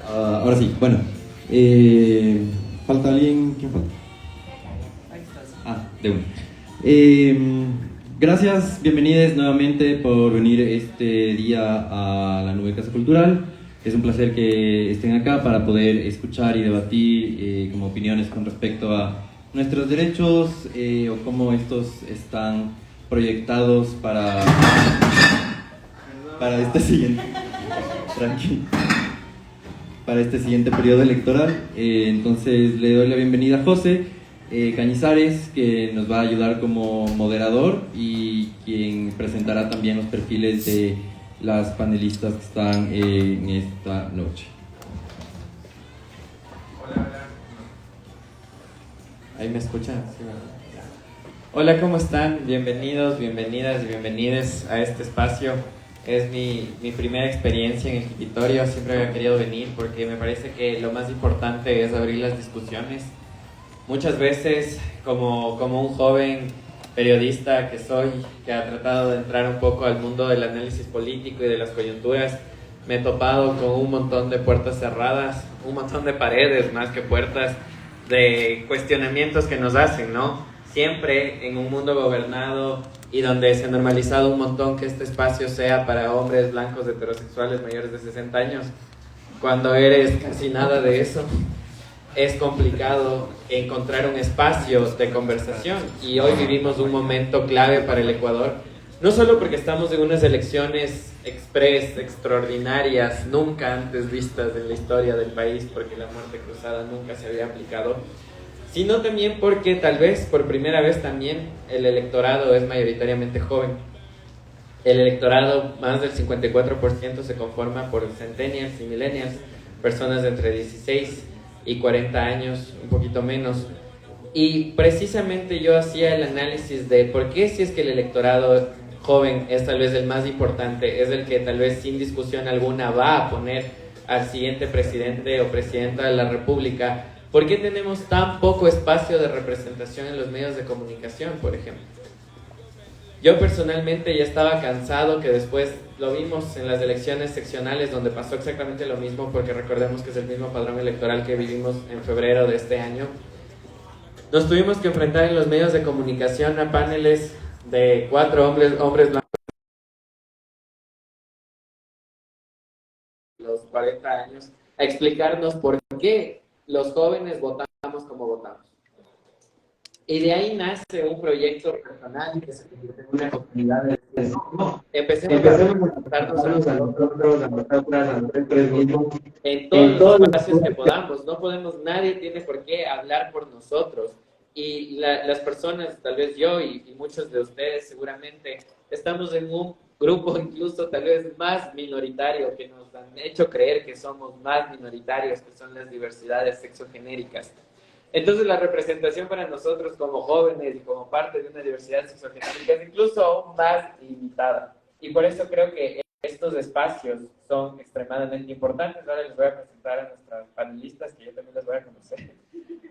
Ahora sí, bueno. ¿Falta alguien? ¿Quién falta? De uno. Eh, Gracias, bienvenidos nuevamente por venir este día a la Nube Casa Cultural. Es un placer que estén acá para poder escuchar y debatir como opiniones con respecto a nuestros derechos o cómo estos están proyectados para este siguiente. Tranquilo. Para este siguiente periodo electoral. Entonces le doy la bienvenida a José Cañizares, que nos va a ayudar como moderador y quien presentará también los perfiles de las panelistas que están en esta noche. Hola, hola. ¿Ahí me escuchan? Sí, hola, ¿cómo están? Bienvenidos, bienvenidas y bienvenides a este espacio. Es mi primera experiencia en el escritorio. Siempre había querido venir porque me parece que lo más importante es abrir las discusiones. Muchas veces, como un joven periodista que soy, que ha tratado de entrar un poco al mundo del análisis político y de las coyunturas, me he topado con un montón de puertas cerradas, un montón de paredes más que puertas, de cuestionamientos que nos hacen, ¿no? Siempre en un mundo gobernado y donde se ha normalizado un montón que este espacio sea para hombres blancos heterosexuales mayores de 60 años, cuando eres casi nada de eso, es complicado encontrar un espacio de conversación. Y hoy vivimos un momento clave para el Ecuador, no solo porque estamos en unas elecciones express, extraordinarias, nunca antes vistas en la historia del país, porque la muerte cruzada nunca se había aplicado, sino también porque tal vez por primera vez también el electorado es mayoritariamente joven. El electorado, más del 54%, se conforma por centennials y millennials, personas de entre 16 y 40 años, un poquito menos. Y precisamente yo hacía el análisis de por qué, si es que el electorado joven es tal vez el más importante, es el que tal vez sin discusión alguna va a poner al siguiente presidente o presidenta de la República, ¿por qué tenemos tan poco espacio de representación en los medios de comunicación, por ejemplo? Yo personalmente ya estaba cansado, que después lo vimos en las elecciones seccionales donde pasó exactamente lo mismo, porque recordemos que es el mismo padrón electoral que vivimos en febrero de este año. Nos tuvimos que enfrentar en los medios de comunicación a paneles de 4 hombres blancos de los 40 años a explicarnos por qué los jóvenes votamos como votamos. Y de ahí nace un proyecto personal que se convierte en una comunidad de empecemos a preguntarnos a nosotros, a nosotros mismos, en todos los espacios que podamos. No podemos, nadie tiene por qué hablar por nosotros. Y las personas, tal vez yo y muchos de ustedes seguramente, estamos en un grupo incluso tal vez más minoritario, que nos han hecho creer que somos más minoritarios, que son las diversidades sexogenéricas. Entonces la representación para nosotros como jóvenes y como parte de una diversidad sexogenérica es incluso aún más limitada. Y por eso creo que estos espacios son extremadamente importantes. Ahora les voy a presentar a nuestras panelistas, que yo también les voy a conocer.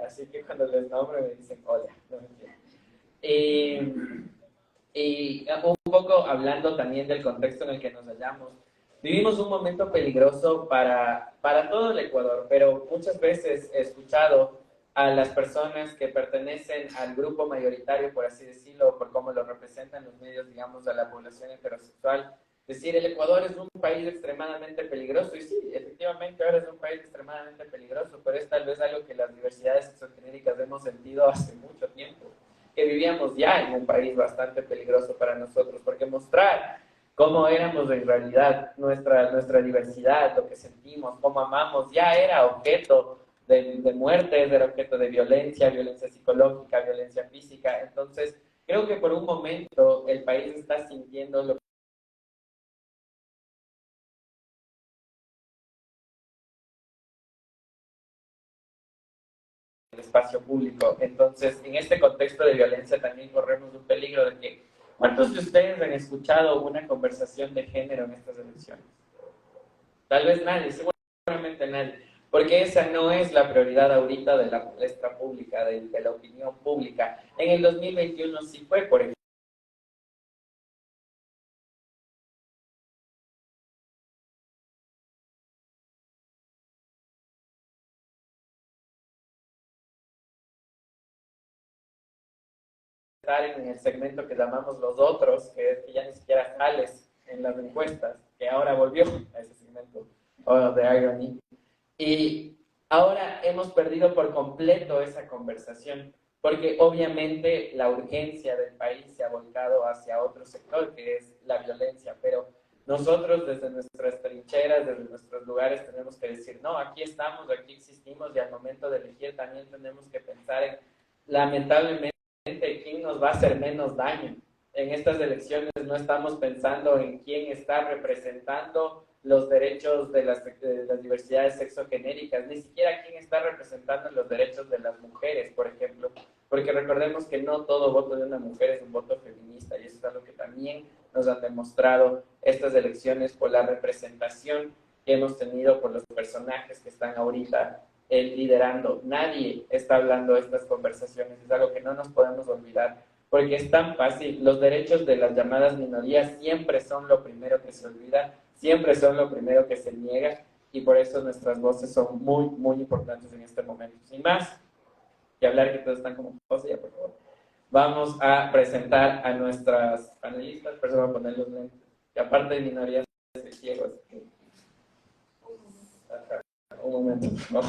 Así que cuando les nombre me dicen hola. No me y un poco hablando también del contexto en el que nos hallamos. Vivimos un momento peligroso para todo el Ecuador, pero muchas veces he escuchado a las personas que pertenecen al grupo mayoritario, por así decirlo, por cómo lo representan los medios, digamos, a la población heterosexual, decir, el Ecuador es un país extremadamente peligroso. Y sí, efectivamente ahora es un país extremadamente peligroso, pero es tal vez algo que las diversidades sexogenéricas hemos sentido hace mucho tiempo, que vivíamos ya en un país bastante peligroso para nosotros, porque mostrar cómo éramos en realidad, nuestra diversidad, lo que sentimos, cómo amamos, ya era objeto de muerte, era objeto de violencia, violencia psicológica, violencia física. Entonces, creo que por un momento el país está sintiendo lo el espacio público. Entonces, en este contexto de violencia también corremos un peligro de que, ¿cuántos de ustedes han escuchado una conversación de género en estas elecciones? Tal vez nadie, seguramente nadie, porque esa no es la prioridad ahorita de la palestra pública, de la opinión pública. En el 2021 sí fue, por ejemplo. estar en el segmento que llamamos los otros, que es que ya ni siquiera sales en las encuestas, que ahora volvió a ese segmento, o de Irony. Y ahora hemos perdido por completo esa conversación, porque obviamente la urgencia del país se ha volcado hacia otro sector, que es la violencia, pero nosotros desde nuestras trincheras, desde nuestros lugares, tenemos que decir, no, aquí estamos, aquí existimos, y al momento de elegir también tenemos que pensar en, lamentablemente, quién nos va a hacer menos daño. En estas elecciones no estamos pensando en quién está representando los derechos de las diversidades sexogenéricas, ni siquiera quién está representando los derechos de las mujeres, por ejemplo, porque recordemos que no todo voto de una mujer es un voto feminista, y eso es algo que también nos han demostrado estas elecciones por la representación que hemos tenido por los personajes que están ahorita liderando. Nadie está hablando de estas conversaciones, es algo que no nos podemos olvidar, porque es tan fácil. Los derechos de las llamadas minorías siempre son lo primero que se olvida, siempre son lo primero que se niega, y por eso nuestras voces son muy, muy importantes en este momento. Sin más que hablar, que todos están como José, ya por favor. Vamos a presentar a nuestras panelistas, por eso voy a poner los lentes, que aparte de minorías de ciegos. Un momento, ¿no?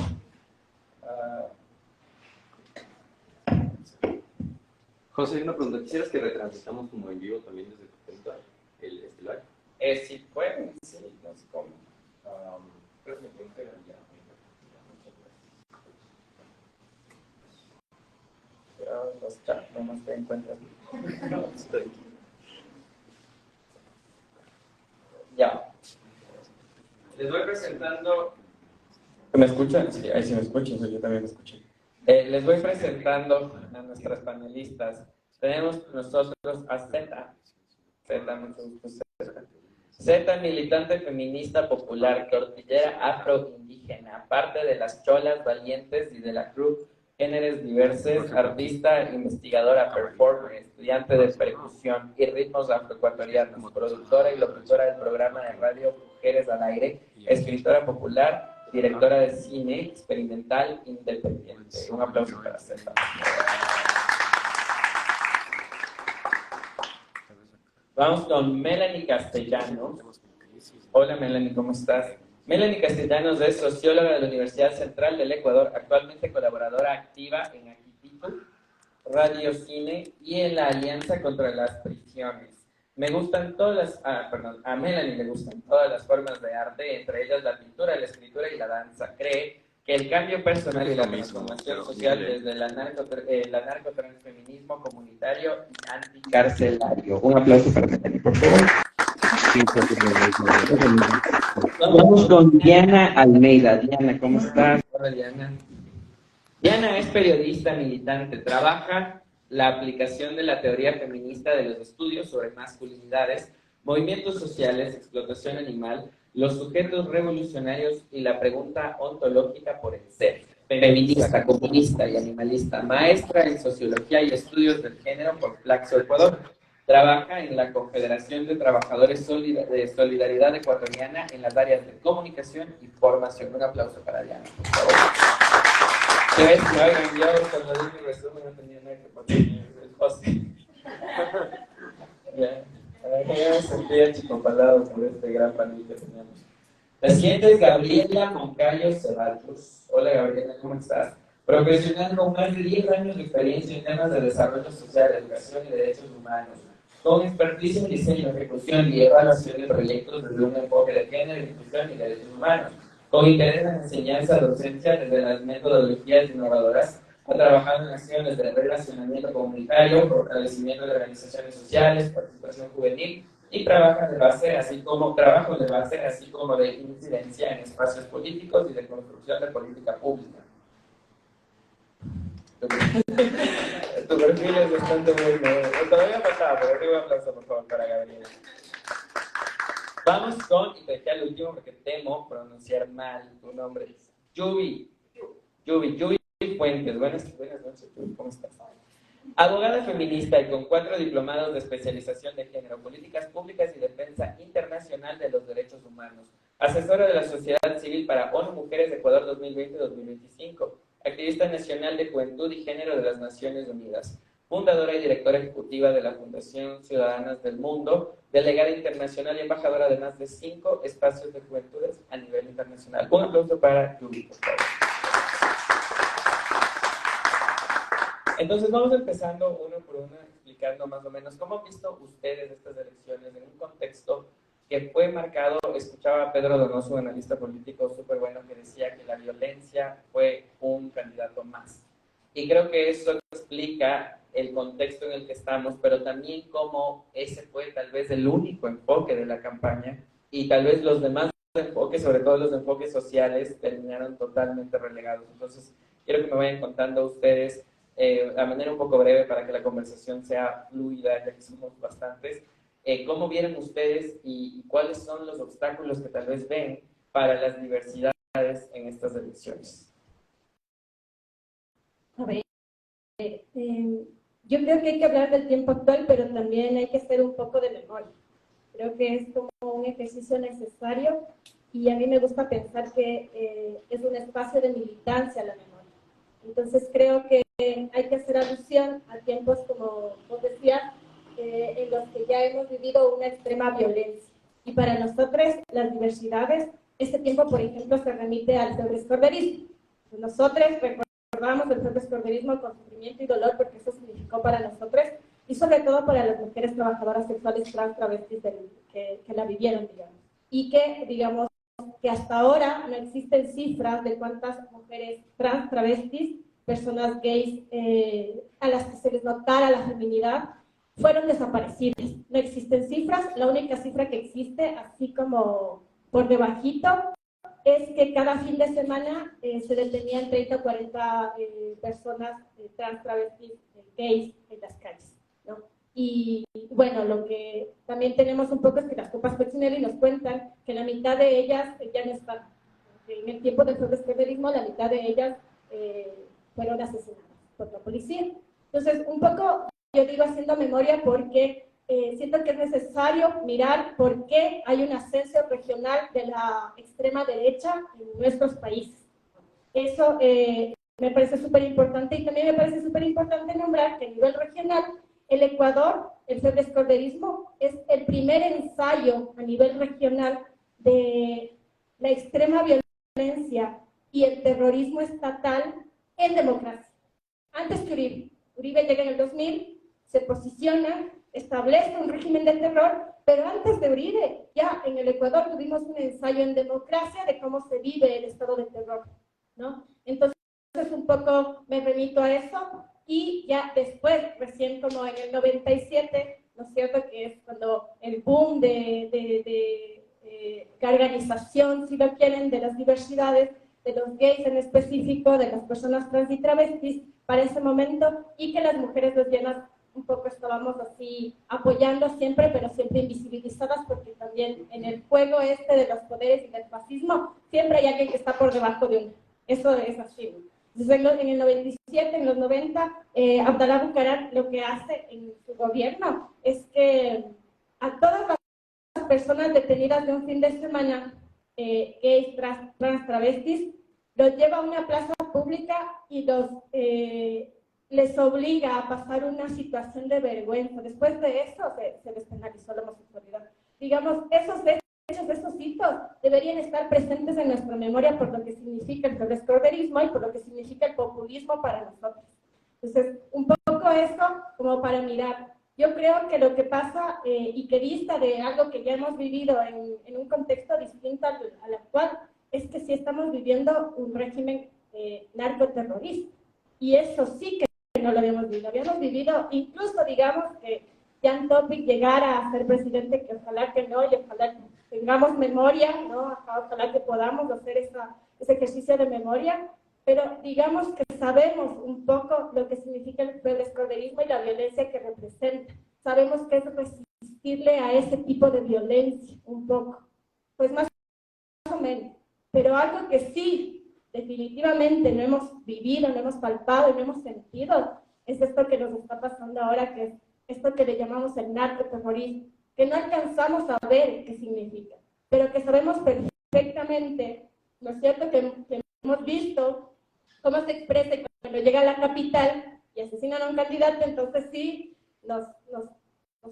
José, una pregunta. ¿Quisieras que retransmitamos como en vivo también desde tu cuenta el live? Si pueden, sí, no sé cómo. Creo que me pueden pegar ya. Pero los chats nomás te encuentras. No, estoy. Ya. Les voy presentando. ¿Me escuchan? Sí, ahí sí me escuchan, yo también me escuché. Les voy presentando a nuestras panelistas. Tenemos con nosotros a Zeta. Zeta, mucho gusto, Zeta. Zeta, militante feminista popular, tortillera afroindígena, parte de las Cholas Valientes y de la Cruz Géneros Diversos, artista, investigadora, performer, estudiante de percusión y ritmos afroecuatorianos, productora y locutora del programa de radio Mujeres al Aire, escritora popular, directora de cine experimental independiente. Un aplauso para Zeta. Vamos con Melanie Castellanos. Hola Melanie, ¿cómo estás? Melanie Castellanos es socióloga de la Universidad Central del Ecuador, actualmente colaboradora activa en Aquititu, Radio Cine y en la Alianza contra las Prisiones. Me gustan todas a Melanie le gustan todas las formas de arte, entre ellas la pintura, la escritura y la danza. Cree que el cambio personal y la transformación social desde el narcotransfeminismo comunitario y anticarcelario. Un aplauso para Melanie, por favor. Vamos con Diana Almeida. Diana, ¿cómo estás? Hola, Diana. Diana es periodista militante, trabaja la aplicación de la teoría feminista de los estudios sobre masculinidades, movimientos sociales, explotación animal, los sujetos revolucionarios y la pregunta ontológica por el ser. Feminista, comunista y animalista, maestra en sociología y estudios del género por Flaxo, Ecuador. Trabaja en la Confederación de Trabajadores de Solidaridad Ecuatoriana en las áreas de comunicación y formación. Un aplauso para Diana, por favor. Oigan, yo cuando di mi resumen no tenía nada que poner el José. Ya me sentía chicopalado por este gran panel que teníamos. La siguiente es Gabriela Moncayo Ceballos. Hola Gabriela, ¿cómo estás? Profesional con más de 10 años de experiencia en temas de desarrollo social, educación y derechos humanos, con expertise en diseño, ejecución y evaluación de proyectos desde un enfoque de género, inclusión y derechos humanos, con interés en enseñanza, docencia desde las metodologías innovadoras. Ha trabajado en acciones de relacionamiento comunitario, fortalecimiento de organizaciones sociales, participación juvenil y trabajo de base, así como de incidencia en espacios políticos y de construcción de política pública. Tu perfil es bastante bueno. Todavía faltaba, pero arriba un aplauso por favor para Gabriela. Vamos con, y te dejé al último porque temo pronunciar mal tu nombre. Yubi Fuentes. Buenas noches, ¿cómo estás? Abogada feminista y con 4 diplomados de especialización de género, políticas públicas y defensa internacional de los derechos humanos. Asesora de la sociedad civil para ONU Mujeres de Ecuador 2020-2025. Activista nacional de juventud y género de las Naciones Unidas. fundadora y directora ejecutiva de la Fundación Ciudadanas del Mundo, delegada internacional y embajadora de más de 5 espacios de juventudes a nivel internacional. Un aplauso para Yubi, por favor. Entonces vamos empezando uno por uno, explicando más o menos cómo han visto ustedes estas elecciones en un contexto que fue marcado. Escuchaba a Pedro Donoso, un analista político súper bueno, que decía que la violencia fue un candidato más. Y creo que eso explica el contexto en el que estamos, pero también cómo ese fue tal vez el único enfoque de la campaña, y tal vez los demás enfoques, sobre todo los enfoques sociales, terminaron totalmente relegados. Entonces, quiero que me vayan contando ustedes de manera un poco breve para que la conversación sea fluida, ya que somos bastantes. ¿Cómo vieron ustedes y cuáles son los obstáculos que tal vez ven para las diversidades en estas elecciones? A ver, yo creo que hay que hablar del tiempo actual, pero también hay que hacer un poco de memoria. Creo que es como un ejercicio necesario y a mí me gusta pensar que es un espacio de militancia la memoria. Entonces creo que hay que hacer alusión a tiempos, como vos decías, en los que ya hemos vivido una extrema violencia. Y para nosotros, las diversidades, este tiempo, por ejemplo, se remite al febrescorderismo. Nosotros recordamos el febrescorderismo con sufrimiento y dolor, porque eso significó para nosotros, y sobre todo para las mujeres trabajadoras sexuales trans travestis que la vivieron, digamos. Y que, digamos, que hasta ahora no existen cifras de cuántas mujeres trans travestis, personas gays, a las que se les notara la feminidad, fueron desaparecidas. No existen cifras. La única cifra que existe, así como por debajito, es que cada fin de semana se detenían 30 o 40 personas trans, travestis, gays en las calles, ¿no? Y bueno, lo que también tenemos un poco es que las copas Peccinelli nos cuentan que la mitad de ellas ya no están. En el tiempo del febrescorderismo, la mitad de ellas fueron asesinadas por la policía. Entonces, un poco, yo digo haciendo memoria porque siento que es necesario mirar por qué hay un ascenso regional de la extrema derecha en nuestros países. Eso me parece súper importante, y también me parece súper importante nombrar que a nivel regional, el Ecuador, el febrescorderismo, es el primer ensayo a nivel regional de la extrema violencia y el terrorismo estatal en democracia. Antes que Uribe. Uribe llega en el 2000, se posiciona, establece un régimen de terror, pero antes de Uribe, ya en el Ecuador tuvimos un ensayo en democracia de cómo se vive el estado de terror, ¿no? Entonces, un poco me remito a eso, y ya después, recién como en el 97, ¿no es cierto?, que es cuando el boom de organización, si lo quieren, de las diversidades, de los gays en específico, de las personas trans y travestis, para ese momento, y que las mujeres lesbianas un poco estábamos así apoyando siempre, pero siempre invisibilizadas, porque también en el juego este de los poderes y del fascismo, siempre hay alguien que está por debajo de uno. Eso es así. Entonces, en el 97, en los 90, Abdalá Bucaram lo que hace en su gobierno es que a todas las personas detenidas de un fin de semana, gays, trans, travestis, los lleva a una plaza pública y les obliga a pasar una situación de vergüenza. Después de eso se despenalizó la homosexualidad. Digamos, esos hechos, esos hitos deberían estar presentes en nuestra memoria por lo que significa el febrescorderismo y por lo que significa el populismo para nosotros. Entonces, un poco eso como para mirar. Yo creo que lo que pasa y que dista de algo que ya hemos vivido en un contexto distinto al actual, es que sí estamos viviendo un régimen narcoterrorista. Y eso sí que no lo habíamos vivido, incluso digamos que Jan Topic llegara a ser presidente, que ojalá que no, y ojalá que tengamos memoria, ¿no? Ojalá que podamos hacer ese ejercicio de memoria, pero digamos que sabemos un poco lo que significa el febrescorderismo y la violencia que representa. Sabemos que es resistirle a ese tipo de violencia, un poco. Pues más o menos. Pero algo que sí, definitivamente no hemos vivido, no hemos palpado y no hemos sentido, es esto que nos está pasando ahora, que es esto que le llamamos el narcoterrorismo, que no alcanzamos a ver qué significa, pero que sabemos perfectamente, ¿no es cierto?, que hemos visto cómo se expresa, y cuando llega a la capital, y asesinan a un candidato, entonces sí, nos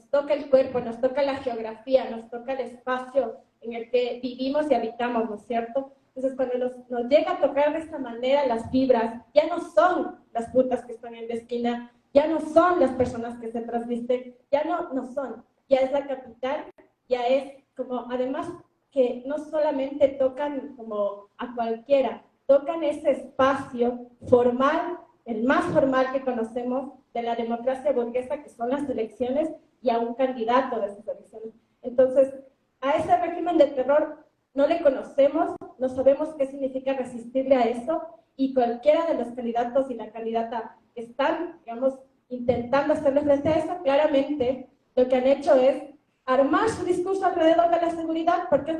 toca el cuerpo, nos toca la geografía, nos toca el espacio en el que vivimos y habitamos, ¿no es cierto? Entonces, cuando nos llega a tocar de esta manera las fibras, ya no son las putas que están en la esquina, ya no son las personas que se trasvisten, ya no son, ya es la capital, ya es como, además que no solamente tocan como a cualquiera, tocan ese espacio formal, el más formal que conocemos de la democracia burguesa, que son las elecciones, y a un candidato de esas elecciones. Entonces, a ese régimen de terror no le conocemos, no sabemos qué significa resistirle a eso, y cualquiera de los candidatos y la candidata que están, digamos, intentando hacerle frente a eso, claramente lo que han hecho es armar su discurso alrededor de la seguridad, porque es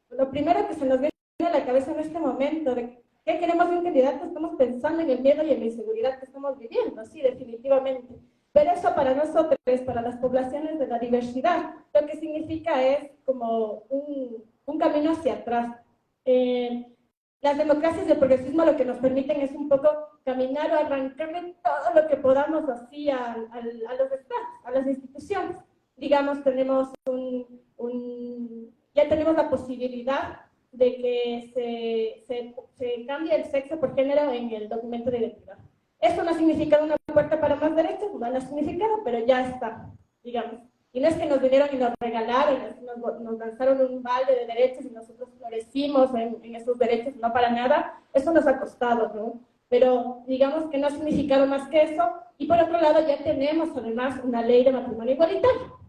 lo primero que se nos viene a la cabeza en este momento, de qué queremos de un candidato, estamos pensando en el miedo y en la inseguridad que estamos viviendo, sí, definitivamente. Pero eso para nosotros, para las poblaciones de la diversidad, lo que significa es como un camino hacia atrás. Las democracias y el progresismo lo que nos permiten es un poco caminar o arrancarle todo lo que podamos así a los estados, a las instituciones. Digamos, ya tenemos la posibilidad de que se cambie el sexo por género en el documento de identidad. Eso no ha significado una puerta para más derechos, no lo ha significado, pero ya está, digamos. Y no es que nos vinieron y nos regalaron, nos lanzaron un balde de derechos y nosotros florecimos en esos derechos, no para nada. Eso nos ha costado, ¿no? Pero digamos que no ha significado más que eso. Y por otro lado ya tenemos además una ley de matrimonio igualitario.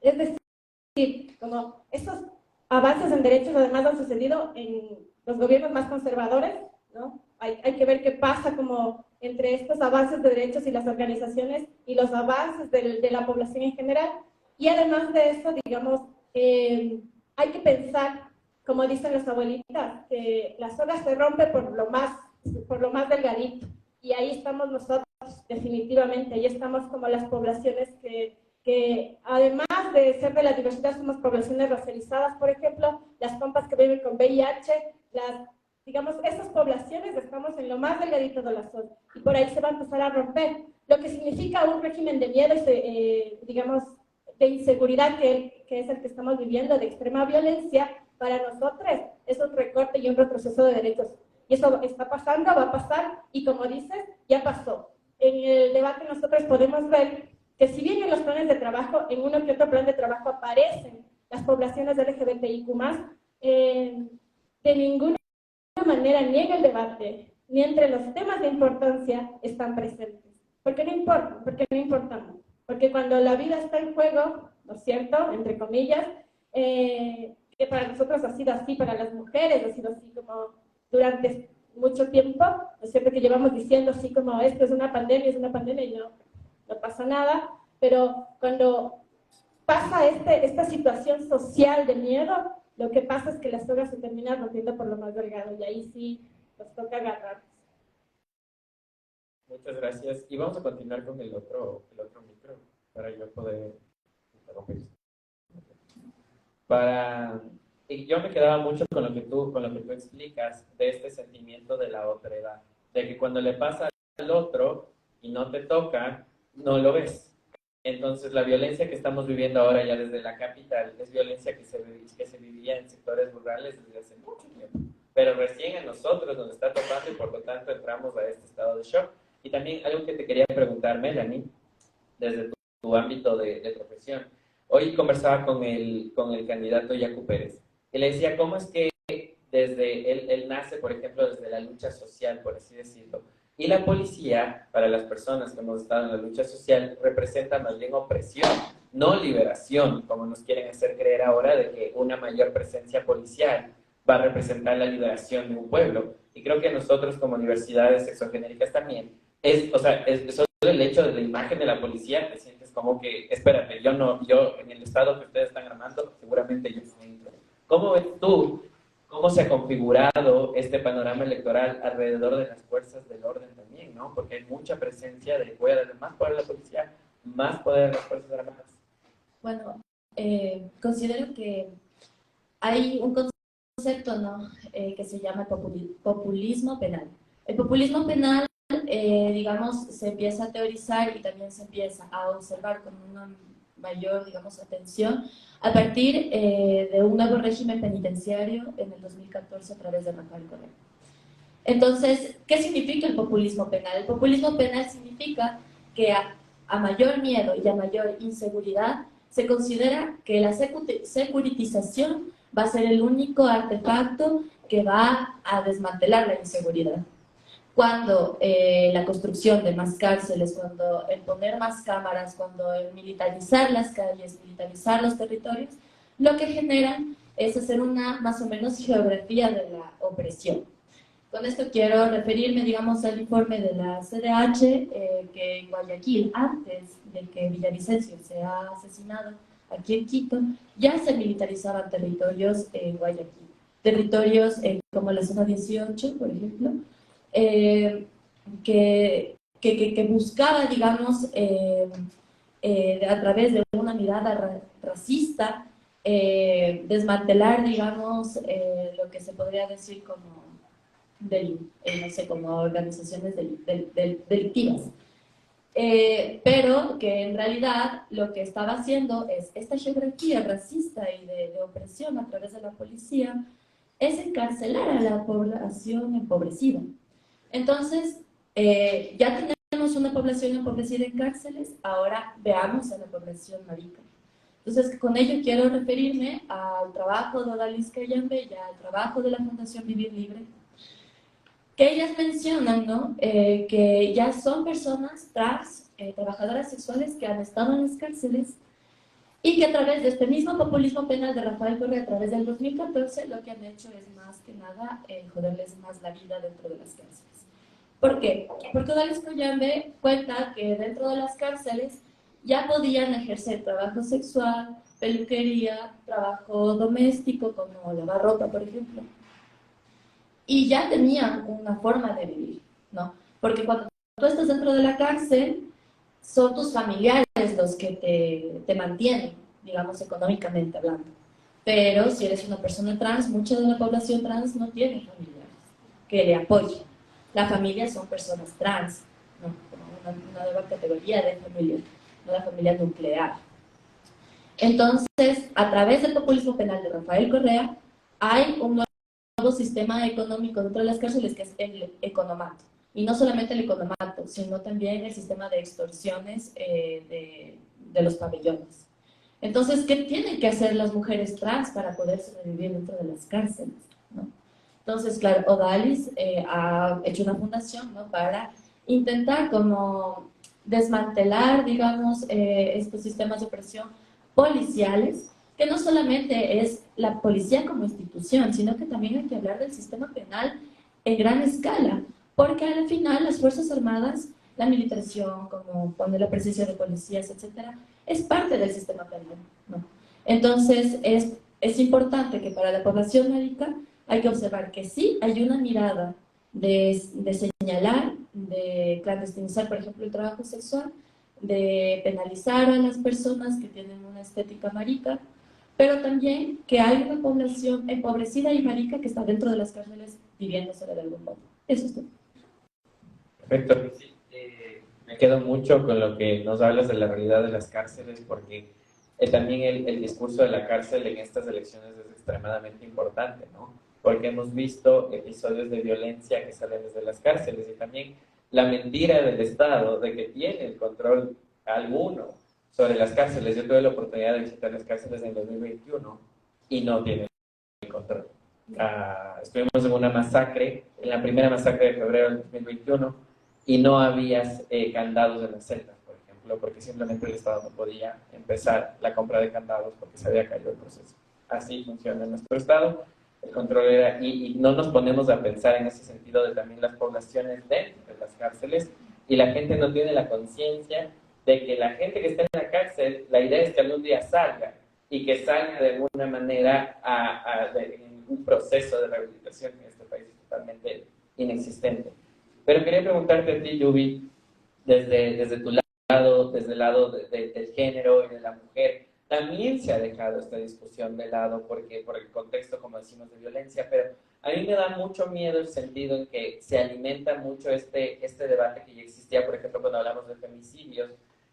Es decir, como esos avances en derechos además han sucedido en los gobiernos más conservadores, ¿no? Hay que ver qué pasa como entre estos avances de derechos y las organizaciones y los avances de la población en general. Y además de eso, digamos, hay que pensar, como dicen las abuelitas, que la soga se rompe por lo más delgadito. Y ahí estamos nosotros, definitivamente. Ahí estamos como las poblaciones que además de ser de la diversidad, somos poblaciones racializadas, por ejemplo, las compas que viven con VIH, digamos, esas poblaciones estamos en lo más delgadito de la zona y por ahí se va a empezar a romper, lo que significa un régimen de miedo, digamos, de inseguridad que es el que estamos viviendo, de extrema violencia, para nosotros es un recorte y un retroceso de derechos. Y eso está pasando, va a pasar, y como dices, ya pasó. En el debate nosotros podemos ver que si bien en los planes de trabajo, en uno que otro plan de trabajo aparecen las poblaciones LGBTIQ+, de ninguna manera niega el debate, ni entre los temas de importancia están presentes. Porque no importa, porque no importamos. Porque cuando la vida está en juego, ¿no es cierto?, entre comillas, que para nosotros ha sido así, para las mujeres ha sido así como durante mucho tiempo, ¿no es cierto?, que llevamos diciendo así como esto es una pandemia y no pasa nada, pero cuando pasa esta situación social de miedo, lo que pasa es que la soga se termina rompiendo por lo más delgado y ahí sí nos toca agarrar. Muchas gracias. Y vamos a continuar con el otro micro para yo poder interrumpir. Y yo me quedaba mucho con lo que tú explicas de este sentimiento de la otredad, de que cuando le pasa al otro y no te toca, no lo ves. Entonces, la violencia que estamos viviendo ahora ya desde la capital es violencia que se vivía en sectores rurales desde hace mucho tiempo. Pero recién a nosotros nos está tocando y por lo tanto entramos a este estado de shock. Y también algo que te quería preguntar, Melanie, desde tu ámbito de profesión. Hoy conversaba con el candidato Yacu Pérez y le decía cómo es que él nace, por ejemplo, desde la lucha social, por así decirlo. Y la policía, para las personas que hemos estado en la lucha social, representa más bien opresión, no liberación, como nos quieren hacer creer ahora de que una mayor presencia policial va a representar la liberación de un pueblo. Y creo que nosotros como universidades sexogenéricas también, solo el hecho de la imagen de la policía, te sientes como que, espérate, yo en el estado que ustedes están armando, seguramente yo no entro. ¿Cómo ves tú cómo se ha configurado este panorama electoral alrededor de las fuerzas del orden también, ¿no? Porque hay mucha presencia de más poder de la policía, más poder de las fuerzas armadas. Bueno, considero que hay un concepto, ¿no?, que se llama populismo penal. El populismo penal digamos, se empieza a teorizar y también se empieza a observar con una mayor, digamos, atención a partir de un nuevo régimen penitenciario en el 2014 a través de Rafael Correa. Entonces, ¿qué significa el populismo penal? El populismo penal significa que a mayor miedo y a mayor inseguridad se considera que la securitización va a ser el único artefacto que va a desmantelar la inseguridad. Cuando la construcción de más cárceles, cuando el poner más cámaras, cuando el militarizar las calles, militarizar los territorios, lo que generan es hacer una más o menos geografía de la opresión. Con esto quiero referirme, digamos, al informe de la CDH, que en Guayaquil, antes de que Villavicencio sea asesinado aquí en Quito, ya se militarizaban territorios en Guayaquil. Territorios como la zona 18, por ejemplo, que buscaba, digamos, a través de una mirada racista, desmantelar, digamos, lo que se podría decir como no sé, como organizaciones delictivas. Pero que en realidad lo que estaba haciendo es esta geografía racista y de opresión a través de la policía, es encarcelar a la población empobrecida. Entonces, ya tenemos una población empobrecida en cárceles, ahora veamos a la población marica. Entonces, con ello quiero referirme al trabajo de Odalis Cayambe y al trabajo de la Fundación Vivir Libre, que ellas mencionan, ¿no? Que ya son personas trans, trabajadoras sexuales que han estado en las cárceles y que a través de este mismo populismo penal de Rafael Correa a través del 2014 lo que han hecho es más que nada joderles más la vida dentro de las cárceles. ¿Por qué? Porque Odalis Cayambe cuenta que dentro de las cárceles ya podían ejercer trabajo sexual, peluquería, trabajo doméstico como lavar ropa, por ejemplo. Y ya tenían una forma de vivir, ¿no? Porque cuando tú estás dentro de la cárcel, son tus familiares los que te mantienen, digamos, económicamente hablando. Pero si eres una persona trans, mucha de la población trans no tiene familiares que le apoyen. La familia son personas trans, ¿no? Como una nueva categoría de familia, no la familia nuclear. Entonces, a través del populismo penal de Rafael Correa, hay un nuevo sistema económico dentro de las cárceles que es el economato. Y no solamente el economato, sino también el sistema de extorsiones de los pabellones. Entonces, ¿qué tienen que hacer las mujeres trans para poder sobrevivir dentro de las cárceles, ¿no? Entonces, claro, Odalis ha hecho una fundación, ¿no? Para intentar como desmantelar, digamos, estos sistemas de opresión policiales, que no solamente es la policía como institución, sino que también hay que hablar del sistema penal en gran escala, porque al final las Fuerzas Armadas, la militarización, como poner la presencia de policías, etcétera, es parte del sistema penal, ¿no? Entonces, es importante que para la población médica hay que observar que sí hay una mirada de señalar, de clandestinizar, por ejemplo, el trabajo sexual, de penalizar a las personas que tienen una estética marica, pero también que hay una población empobrecida y marica que está dentro de las cárceles viviéndosela de algún modo. Eso es todo. Perfecto. Sí, me quedo mucho con lo que nos hablas de la realidad de las cárceles, porque también el discurso de la cárcel en estas elecciones es extremadamente importante, ¿no? Porque hemos visto episodios de violencia que salen desde las cárceles y también la mentira del Estado de que tiene el control alguno sobre las cárceles. Yo tuve la oportunidad de visitar las cárceles en 2021 y no tienen el control. Estuvimos en una masacre, en la primera masacre de febrero del 2021, y no había candados en las celdas, por ejemplo, porque simplemente el Estado no podía empezar la compra de candados porque se había caído el proceso. Así funciona nuestro Estado. El control era, y no nos ponemos a pensar en ese sentido de también las poblaciones dentro de las cárceles, y la gente no tiene la conciencia de que la gente que está en la cárcel, la idea es que algún día salga, y que salga de alguna manera en un proceso de rehabilitación que en este país es totalmente inexistente. Pero quería preguntarte a ti, Yubi, desde tu lado, desde el lado del género y de la mujer, también se ha dejado esta discusión de lado porque por el contexto, como decimos, de violencia, pero A mí me da mucho miedo el sentido en que se alimenta mucho este debate que ya existía, por ejemplo, cuando hablamos de femicidios,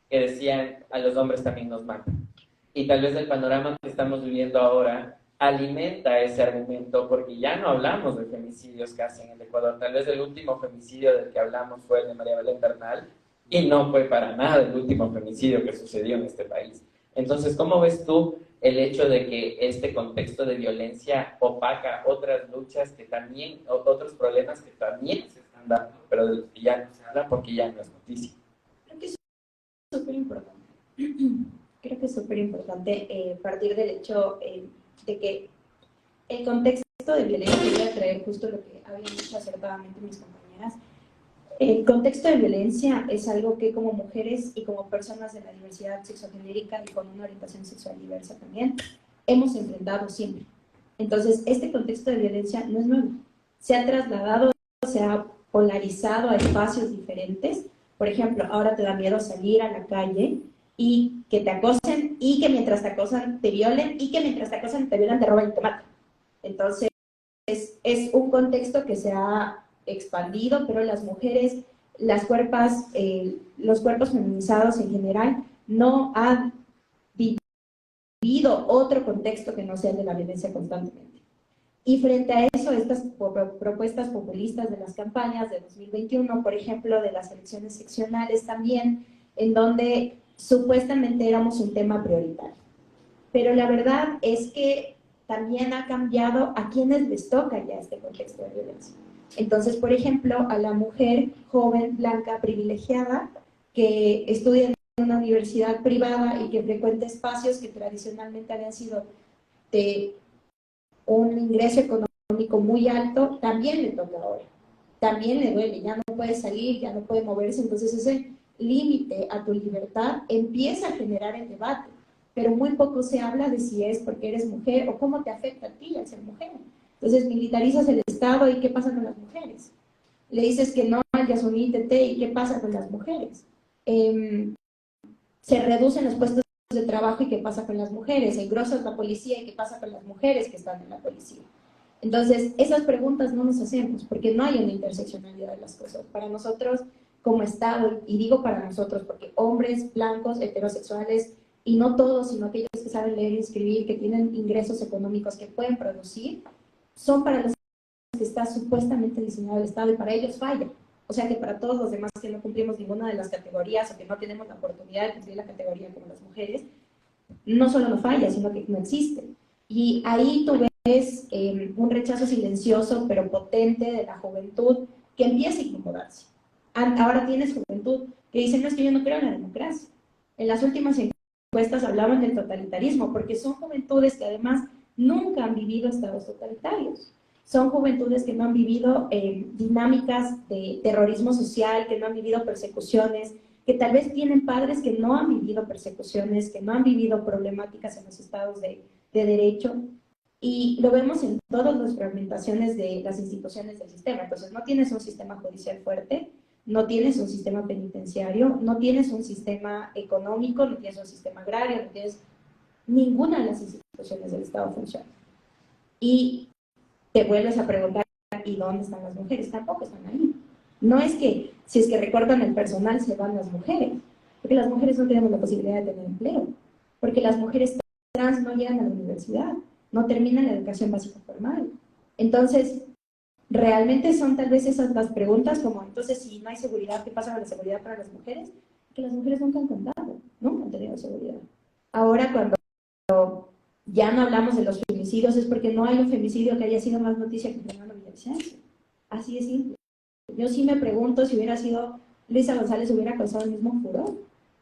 que decían a los hombres también nos matan. Y tal vez el panorama que estamos viviendo ahora alimenta ese argumento, porque ya no hablamos de femicidios casi en el Ecuador. Tal vez el último femicidio del que hablamos fue el de María Belén Bernal, y no fue para nada el último femicidio que sucedió en este país. Entonces, ¿cómo ves tú el hecho de que este contexto de violencia opaca otras luchas que también, otros problemas que también se están dando, pero de los que ya no se habla porque ya no es noticia? Creo que es súper importante. Creo que es súper importante partir del hecho de que el contexto de violencia, voy a traer justo lo que habían dicho acertadamente mis compañeras. El contexto de violencia es algo que como mujeres y como personas de la diversidad sexogenérica y con una orientación sexual diversa también, hemos enfrentado siempre. Entonces, este contexto de violencia no es nuevo. Se ha trasladado, se ha polarizado a espacios diferentes. Por ejemplo, ahora te da miedo salir a la calle y que te acosen, y que mientras te acosan te violen, y que mientras te acosan te violan, te roban y te matan. Entonces, es un contexto que se ha expandido, pero las mujeres, los cuerpos feminizados en general, no han vivido otro contexto que no sea el de la violencia constantemente. Y frente a eso, estas propuestas populistas de las campañas de 2021, por ejemplo, de las elecciones seccionales también, en donde supuestamente éramos un tema prioritario. Pero la verdad es que también ha cambiado a quienes les toca ya este contexto de violencia. Entonces, por ejemplo, a la mujer joven, blanca, privilegiada, que estudia en una universidad privada y que frecuenta espacios que tradicionalmente habían sido de un ingreso económico muy alto, también le toca ahora. También le duele, ya no puede salir, ya no puede moverse. Entonces, ese límite a tu libertad empieza a generar el debate, pero muy poco se habla de si es porque eres mujer o cómo te afecta a ti al ser mujer. Entonces militarizas el Estado y ¿qué pasa con las mujeres? Le dices que no al Yasuni TT y ¿qué pasa con las mujeres? Se reducen los puestos de trabajo y ¿qué pasa con las mujeres? Engrosas la policía y ¿qué pasa con las mujeres que están en la policía? Entonces, esas preguntas no nos hacemos porque no hay una interseccionalidad de las cosas. Para nosotros, como Estado, y digo para nosotros porque hombres, blancos, heterosexuales, y no todos, sino aquellos que saben leer y escribir, que tienen ingresos económicos que pueden producir, son para los que está supuestamente diseñado el Estado y para ellos falla. O sea que para todos los demás que no cumplimos ninguna de las categorías o que no tenemos la oportunidad de cumplir la categoría como las mujeres, no solo no falla, sino que no existe. Y ahí tú ves un rechazo silencioso pero potente de la juventud que empieza a incomodarse. Ahora tienes juventud que dice, no, es que yo no creo en la democracia. En las últimas encuestas hablaban del totalitarismo, porque son juventudes que además nunca han vivido estados totalitarios. Son juventudes que no han vivido dinámicas de terrorismo social, que no han vivido persecuciones, que tal vez tienen padres que no han vivido persecuciones, que no han vivido problemáticas en los estados de derecho, y lo vemos en todas las fragmentaciones de las instituciones del sistema. Entonces, no tienes un sistema judicial fuerte, no tienes un sistema penitenciario, no tienes un sistema económico, no tienes un sistema agrario, no tienes ninguna de las instituciones del Estado funciona. Y te vuelves a preguntar, ¿y dónde están las mujeres? Tampoco están ahí. No es que, si es que recortan el personal, se van las mujeres, porque las mujeres no tenemos la posibilidad de tener empleo, porque las mujeres trans no llegan a la universidad, no terminan la educación básica formal. Entonces, realmente son tal vez esas las preguntas, como entonces si no hay seguridad, ¿qué pasa con la seguridad para las mujeres? Que las mujeres nunca han contado, nunca han tenido seguridad. Ahora cuando ya no hablamos de los femicidios es porque no hay un femicidio que haya sido más noticia que Fernando Villavicencio. Así de simple. Yo sí me pregunto si hubiera sido Luisa González, hubiera causado el mismo furor,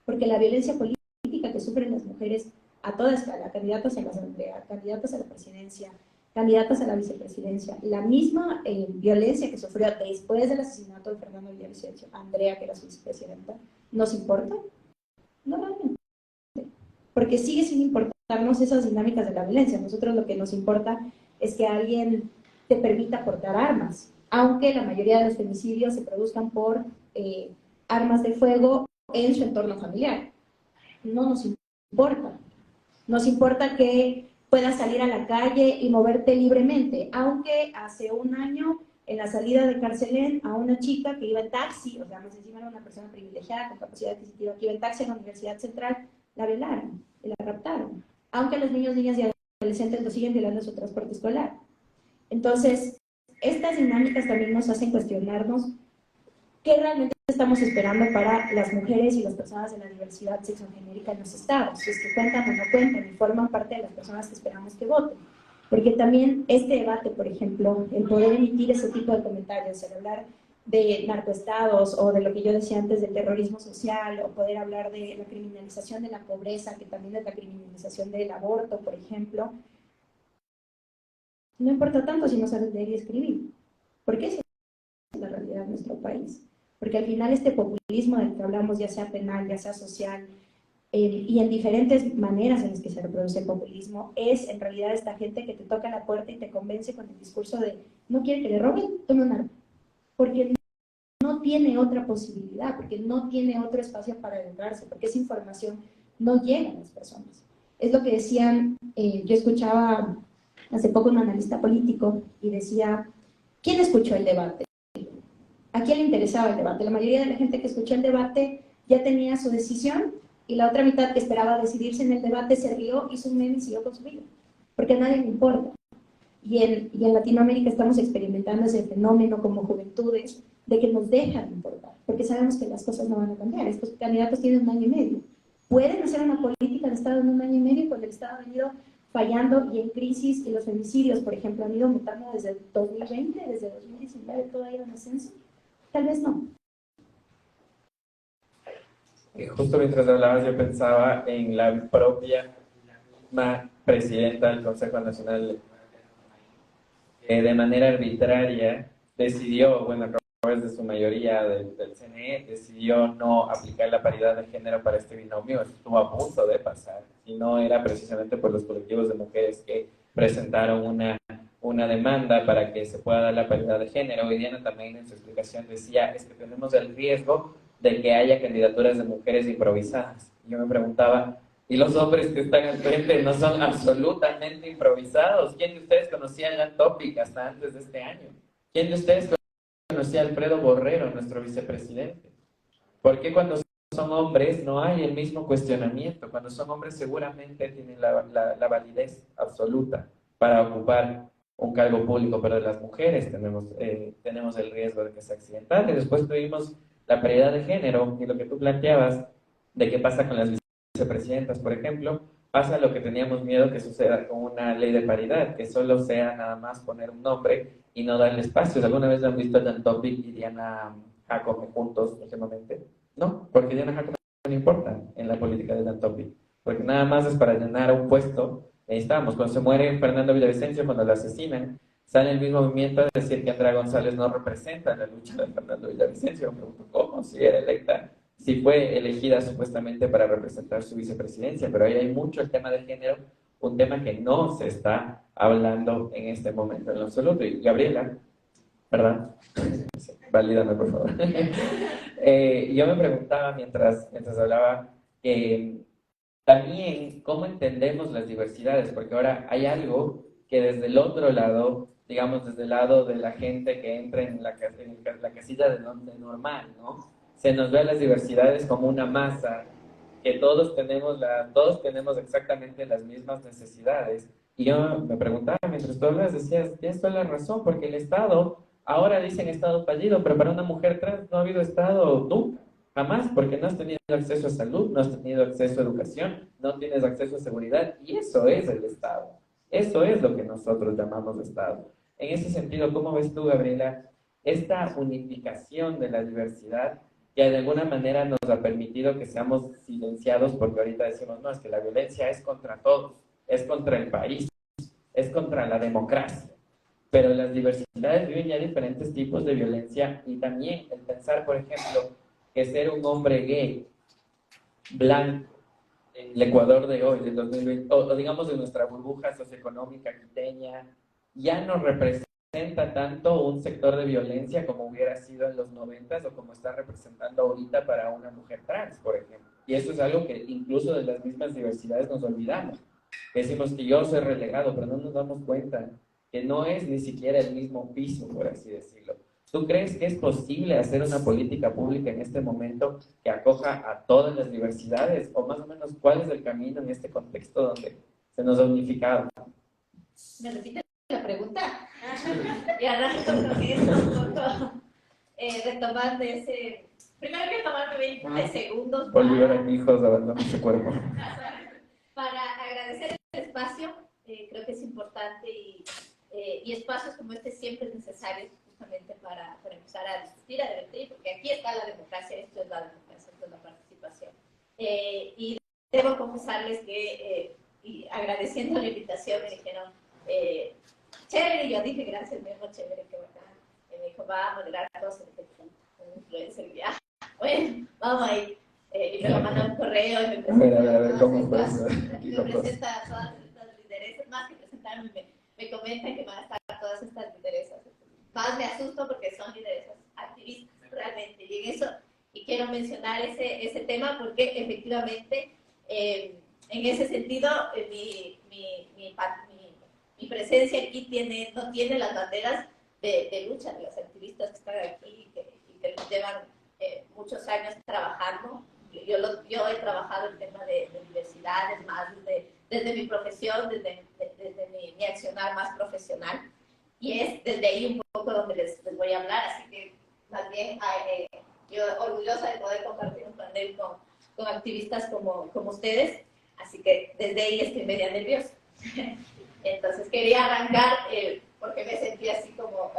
porque la violencia política que sufren las mujeres a toda escala, candidatas a la asamblea, candidatas a la presidencia, candidatas a la vicepresidencia, la misma violencia que sufrió después del asesinato de Fernando Villavicencio, Andrea, que era su vicepresidenta, ¿nos importa? No realmente, porque sigue sin importarnos esas dinámicas de la violencia. A nosotros lo que nos importa es que alguien te permita portar armas, aunque la mayoría de los femicidios se produzcan por armas de fuego en su entorno familiar. No nos importa. Nos importa que puedas salir a la calle y moverte libremente, aunque hace un año en la salida de Carcelén a una chica que iba en taxi, o sea, más encima era una persona privilegiada con capacidad adquisitiva que iba en taxi en la Universidad Central, la violaron y la raptaron, aunque los niños, niñas y adolescentes lo siguen violando en su transporte escolar. Entonces, estas dinámicas también nos hacen cuestionarnos qué realmente estamos esperando para las mujeres y las personas de la diversidad sexogenérica en los estados, si es que cuentan o no cuentan y forman parte de las personas que esperamos que voten. Porque también este debate, por ejemplo, el poder emitir ese tipo de comentarios, el hablar de narcoestados o de lo que yo decía antes del terrorismo social, o poder hablar de la criminalización de la pobreza, que también es la criminalización del aborto, por ejemplo, no importa tanto si no sabes leer y escribir, porque esa es la realidad de nuestro país. Porque al final este populismo del que hablamos, ya sea penal, ya sea social, y en diferentes maneras en las que se reproduce el populismo, es en realidad esta gente que te toca la puerta y te convence con el discurso de no quiere que le roben, tome un arma, porque no tiene otra posibilidad, porque no tiene otro espacio para educarse, porque esa información no llega a las personas. Es lo que decían, yo escuchaba hace poco un analista político y decía, ¿quién escuchó el debate? ¿A quién le interesaba el debate? La mayoría de la gente que escuchó el debate ya tenía su decisión, y la otra mitad que esperaba decidirse en el debate se rió, hizo un meme y siguió con su vida, porque a nadie le importa. Y en Latinoamérica estamos experimentando ese fenómeno como juventudes de que nos dejan de importar, porque sabemos que las cosas no van a cambiar. Estos candidatos tienen un año y medio. ¿Pueden hacer una política de Estado en un año y medio cuando el Estado ha venido fallando y en crisis, y los femicidios, por ejemplo, han ido aumentando desde 2020, desde 2019 todo ha ido en ascenso? Tal vez no. Justo mientras hablabas yo pensaba en la propia presidenta del Consejo Nacional Electoral, que de manera arbitraria decidió, bueno, a través de su mayoría del CNE, decidió no aplicar la paridad de género para este binomio. Estuvo a punto de pasar, y no era precisamente por los colectivos de mujeres que presentaron una demanda para que se pueda dar la paridad de género. Y Diana también en su explicación decía, es que tenemos el riesgo de que haya candidaturas de mujeres improvisadas. Yo me preguntaba, ¿y los hombres que están al frente no son absolutamente improvisados? ¿Quién de ustedes conocía a Jan Topic hasta antes de este año? ¿Quién de ustedes conocía a Alfredo Borrero, nuestro vicepresidente? ¿Por qué cuando son hombres no hay el mismo cuestionamiento? Cuando son hombres seguramente tienen la validez absoluta para ocupar un cargo público, pero de las mujeres tenemos el riesgo de que sea accidental. Y después tuvimos la paridad de género, y lo que tú planteabas de qué pasa con las vicepresidentas, por ejemplo, pasa lo que teníamos miedo que suceda con una ley de paridad, que solo sea nada más poner un nombre y no darle espacios. ¿Alguna vez han visto a Jan Topic y Diana Jacome juntos últimamente? No, porque Diana Jacome no importa en la política de Jan Topic, porque nada más es para llenar un puesto. Ahí estamos, cuando se muere Fernando Villavicencio, cuando lo asesinan, sale el mismo movimiento a decir que Andrea González no representa la lucha de Fernando Villavicencio. Me pregunto, ¿cómo? Si era electa, si fue elegida supuestamente para representar su vicepresidencia, pero ahí hay mucho el tema de género, un tema que no se está hablando en este momento en lo absoluto. Y Gabriela, ¿verdad? Sí, valídame, por favor. Yo me preguntaba mientras hablaba, también cómo entendemos las diversidades, porque ahora hay algo que desde el otro lado, digamos desde el lado de la gente que entra en la casilla de normal, ¿no? Se nos ve a las diversidades como una masa, que todos tenemos exactamente las mismas necesidades. Y yo me preguntaba, mientras tú hablas, decías, tienes toda la razón, porque el Estado, ahora dicen Estado fallido, pero para una mujer trans no ha habido Estado nunca. Jamás, porque no has tenido acceso a salud, no has tenido acceso a educación, no tienes acceso a seguridad, y eso es el Estado. Eso es lo que nosotros llamamos Estado. En ese sentido, ¿cómo ves tú, Gabriela, esta unificación de la diversidad que de alguna manera nos ha permitido que seamos silenciados? Porque ahorita decimos, no, es que la violencia es contra todos, es contra el país, es contra la democracia. Pero las diversidades viven ya diferentes tipos de violencia, y también el pensar, por ejemplo, que ser un hombre gay, blanco, en el Ecuador de hoy, del 2020, o digamos de nuestra burbuja socioeconómica quiteña, ya no representa tanto un sector de violencia como hubiera sido en los 90 o como está representando ahorita para una mujer trans, por ejemplo. Y eso es algo que incluso de las mismas diversidades nos olvidamos. Decimos que yo soy relegado, pero no nos damos cuenta que no es ni siquiera el mismo piso, por así decirlo. ¿Tú crees que es posible hacer una política pública en este momento que acoja a todas las diversidades? O más o menos, ¿cuál es el camino en este contexto donde se nos ha unificado? ¿Me repite la pregunta? Y arranco con eso un poco, retomando ese... Primero que tomarme 20 segundos Bolívar en hijos, abandona su cuerpo. para agradecer el espacio. Creo que es importante y espacios como este siempre es necesario justamente para empezar a discutir, a debatir, porque aquí está la democracia, esto es la democracia, esto es la participación. Y debo confesarles que, y agradeciendo la invitación, me dijeron, chévere, y yo dije, gracias, mi hijo, chévere, qué bacán. Y me dijo, va a moderar cosas, un influencer, ya. Bueno, vamos ahí. Y me lo manda un correo y me presenta, ¿cómo fue eso? me presenta a todas estas lideresas, más que presentarme, me comentan que van a estar todas estas lideresas. Más me asusto porque son lideresas activistas, realmente. Y en eso, y quiero mencionar ese tema porque efectivamente, en ese sentido, mi presencia aquí no tiene las banderas de lucha de las activistas que están aquí y que llevan muchos años trabajando. Yo he trabajado el tema de diversidades más desde mi profesión, desde mi accionar más profesional. Y es desde ahí un poco donde les voy a hablar. Así que más bien yo orgullosa de poder compartir un panel con activistas como ustedes. Así que desde ahí estoy media nerviosa. Entonces quería arrancar porque me sentí así como...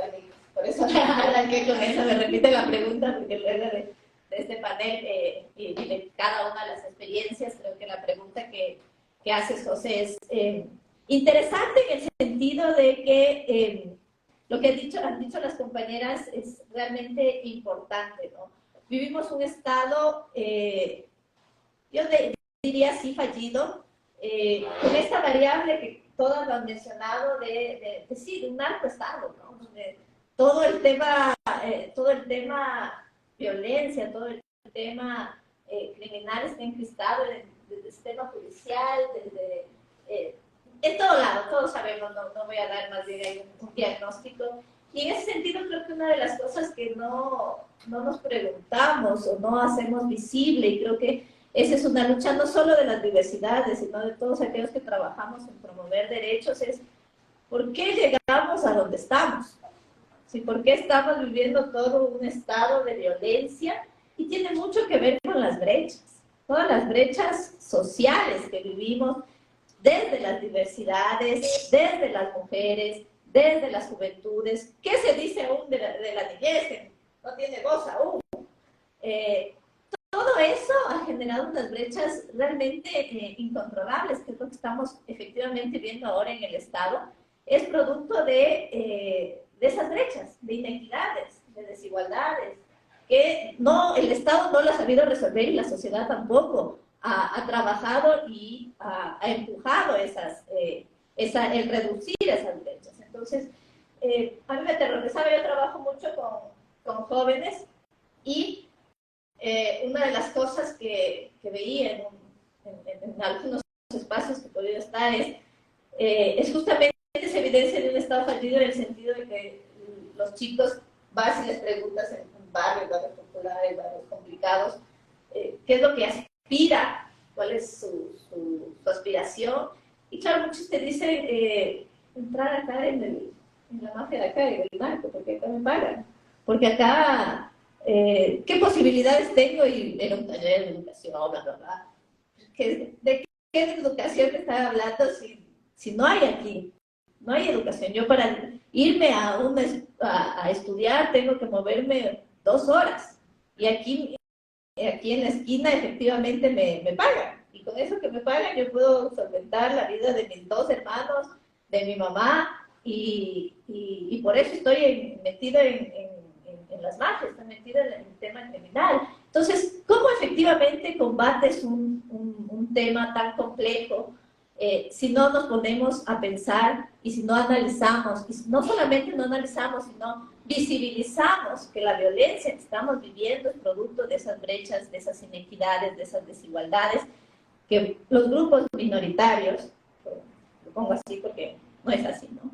Por eso arranqué con eso. Me repite la pregunta porque luego de este panel y de cada una de las experiencias, creo que la pregunta que haces, José, es interesante en el sentido de que lo que han dicho las compañeras es realmente importante, ¿no? Vivimos un estado, yo diría así, fallido, con esta variable que todas lo han mencionado de un narcoestado, ¿no? Donde todo el tema violencia, todo el tema criminal está encristado desde el sistema judicial, en todo lado, todos sabemos, no voy a dar más bien un diagnóstico. Y en ese sentido creo que una de las cosas que no nos preguntamos o no hacemos visible, y creo que esa es una lucha no solo de las diversidades, sino de todos aquellos que trabajamos en promover derechos, es ¿por qué llegamos a donde estamos? ¿Sí? ¿Por qué estamos viviendo todo un estado de violencia? Y tiene mucho que ver con las brechas, todas las brechas sociales que vivimos, desde las diversidades, desde las mujeres, desde las juventudes. ¿Qué se dice aún de la niñez? Que no tiene voz aún. Todo eso ha generado unas brechas realmente incontrolables, que es lo que estamos efectivamente viendo ahora en el Estado. Es producto de esas brechas, de inequidades, de desigualdades, que el Estado no lo ha sabido resolver y la sociedad tampoco ha trabajado y ha empujado el reducir esas brechas. Entonces, a mí me aterrorizaba, yo trabajo mucho con jóvenes y una de las cosas que veía en algunos espacios que he podido estar es justamente esa evidencia de un estado fallido en el sentido de que los chicos vas y les preguntas en barrios populares, barrios complicados, qué es lo que aspira, cuál es su aspiración. Y claro, muchos te dicen entrar acá en la mafia de acá, en el narco, porque acá me pagan. Porque acá, ¿qué posibilidades tengo? Y era un taller de educación, bla, bla, bla. ¿De qué educación te estaba hablando si no hay aquí? No hay educación. Yo para irme a estudiar tengo que moverme 2 horas. Y aquí en la esquina efectivamente me pagan. Y con eso que me pagan yo puedo solventar la vida de mis 2 hermanos, de mi mamá. Y por eso estoy metida en las mafias, estoy metida en el tema criminal. Entonces, ¿cómo efectivamente combates un tema tan complejo si no nos ponemos a pensar y si no analizamos, y no solamente no analizamos, sino visibilizamos que la violencia que estamos viviendo es producto de esas brechas, de esas inequidades, de esas desigualdades, que los grupos minoritarios, lo pongo así porque no es así, ¿no?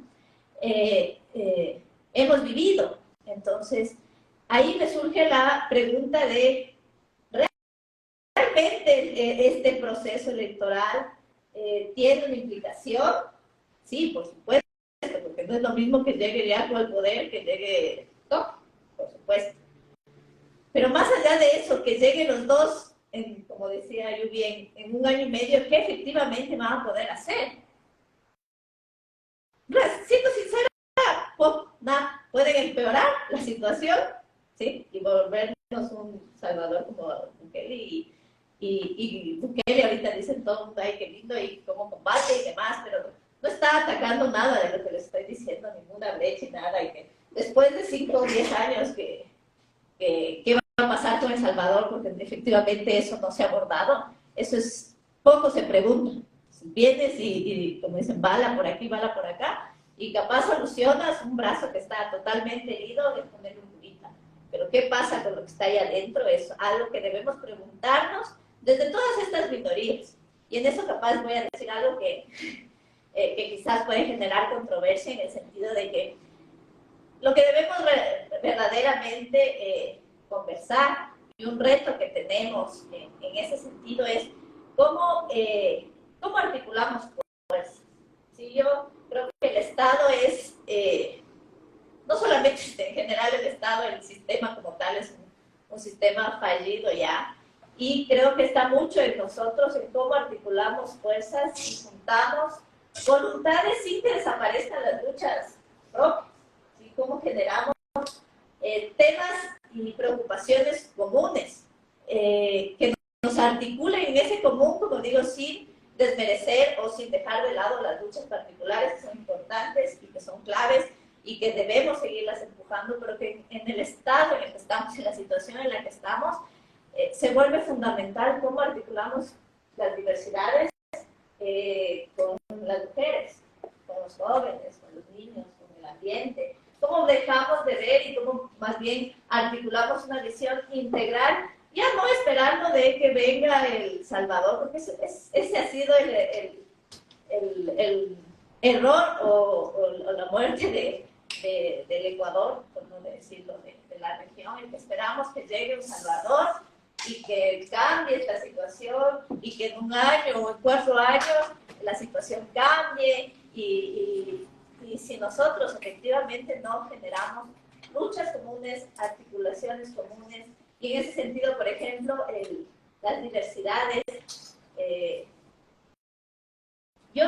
Hemos vivido. Entonces, ahí me surge la pregunta de, ¿realmente este proceso electoral tiene una implicación? Sí, por supuesto, porque no es lo mismo que llegue Yaco al poder que llegue Toc, por supuesto. Pero más allá de eso, que lleguen los dos, como decía yo bien, en 1 año y medio, ¿qué efectivamente van a poder hacer? Siendo sincera, pueden empeorar la situación, ¿sí? Y volvernos un Salvador como Bukele, y Bukele ahorita dicen todo el mundo, ay, qué lindo, y cómo combate y demás, pero no está atacando nada de lo que les estoy diciendo, ninguna brecha y nada, y que después de 5 o 10 años ¿qué va a pasar con El Salvador? Porque efectivamente eso no se ha abordado, eso es, poco se pregunta. Vienes y como dicen, bala por aquí, bala por acá, y capaz solucionas un brazo que está totalmente herido de ponerle un curita. Pero ¿qué pasa con lo que está ahí adentro? Es algo que debemos preguntarnos desde todas estas minorías. Y en eso capaz voy a decir algo que quizás puede generar controversia, en el sentido de que lo que debemos verdaderamente conversar, y un reto que tenemos en ese sentido, es cómo articulamos fuerzas. ¿Sí? Yo creo que el Estado es, no solamente en general el Estado, el sistema como tal es un sistema fallido ya, y creo que está mucho en nosotros, en cómo articulamos fuerzas y juntamos voluntades sin que desaparezcan las luchas propias, ¿sí? Cómo generamos temas y preocupaciones comunes, que nos articulen en ese común, como digo, sin desmerecer o sin dejar de lado las luchas particulares que son importantes y que son claves y que debemos seguirlas empujando, pero que en el estado en el que estamos, en la situación en la que estamos, se vuelve fundamental cómo articulamos las diversidades con las mujeres, con los jóvenes, con los niños, con el ambiente, cómo dejamos de ver y cómo más bien articulamos una visión integral, ya no esperando de que venga El Salvador, porque ese ha sido el error o la muerte del Ecuador, por no decirlo, de la región, en que esperamos que llegue Un Salvador y que cambie esta situación, y que en 1 año o en 4 años la situación cambie, y si nosotros efectivamente no generamos luchas comunes, articulaciones comunes, y en ese sentido, por ejemplo, las diversidades, yo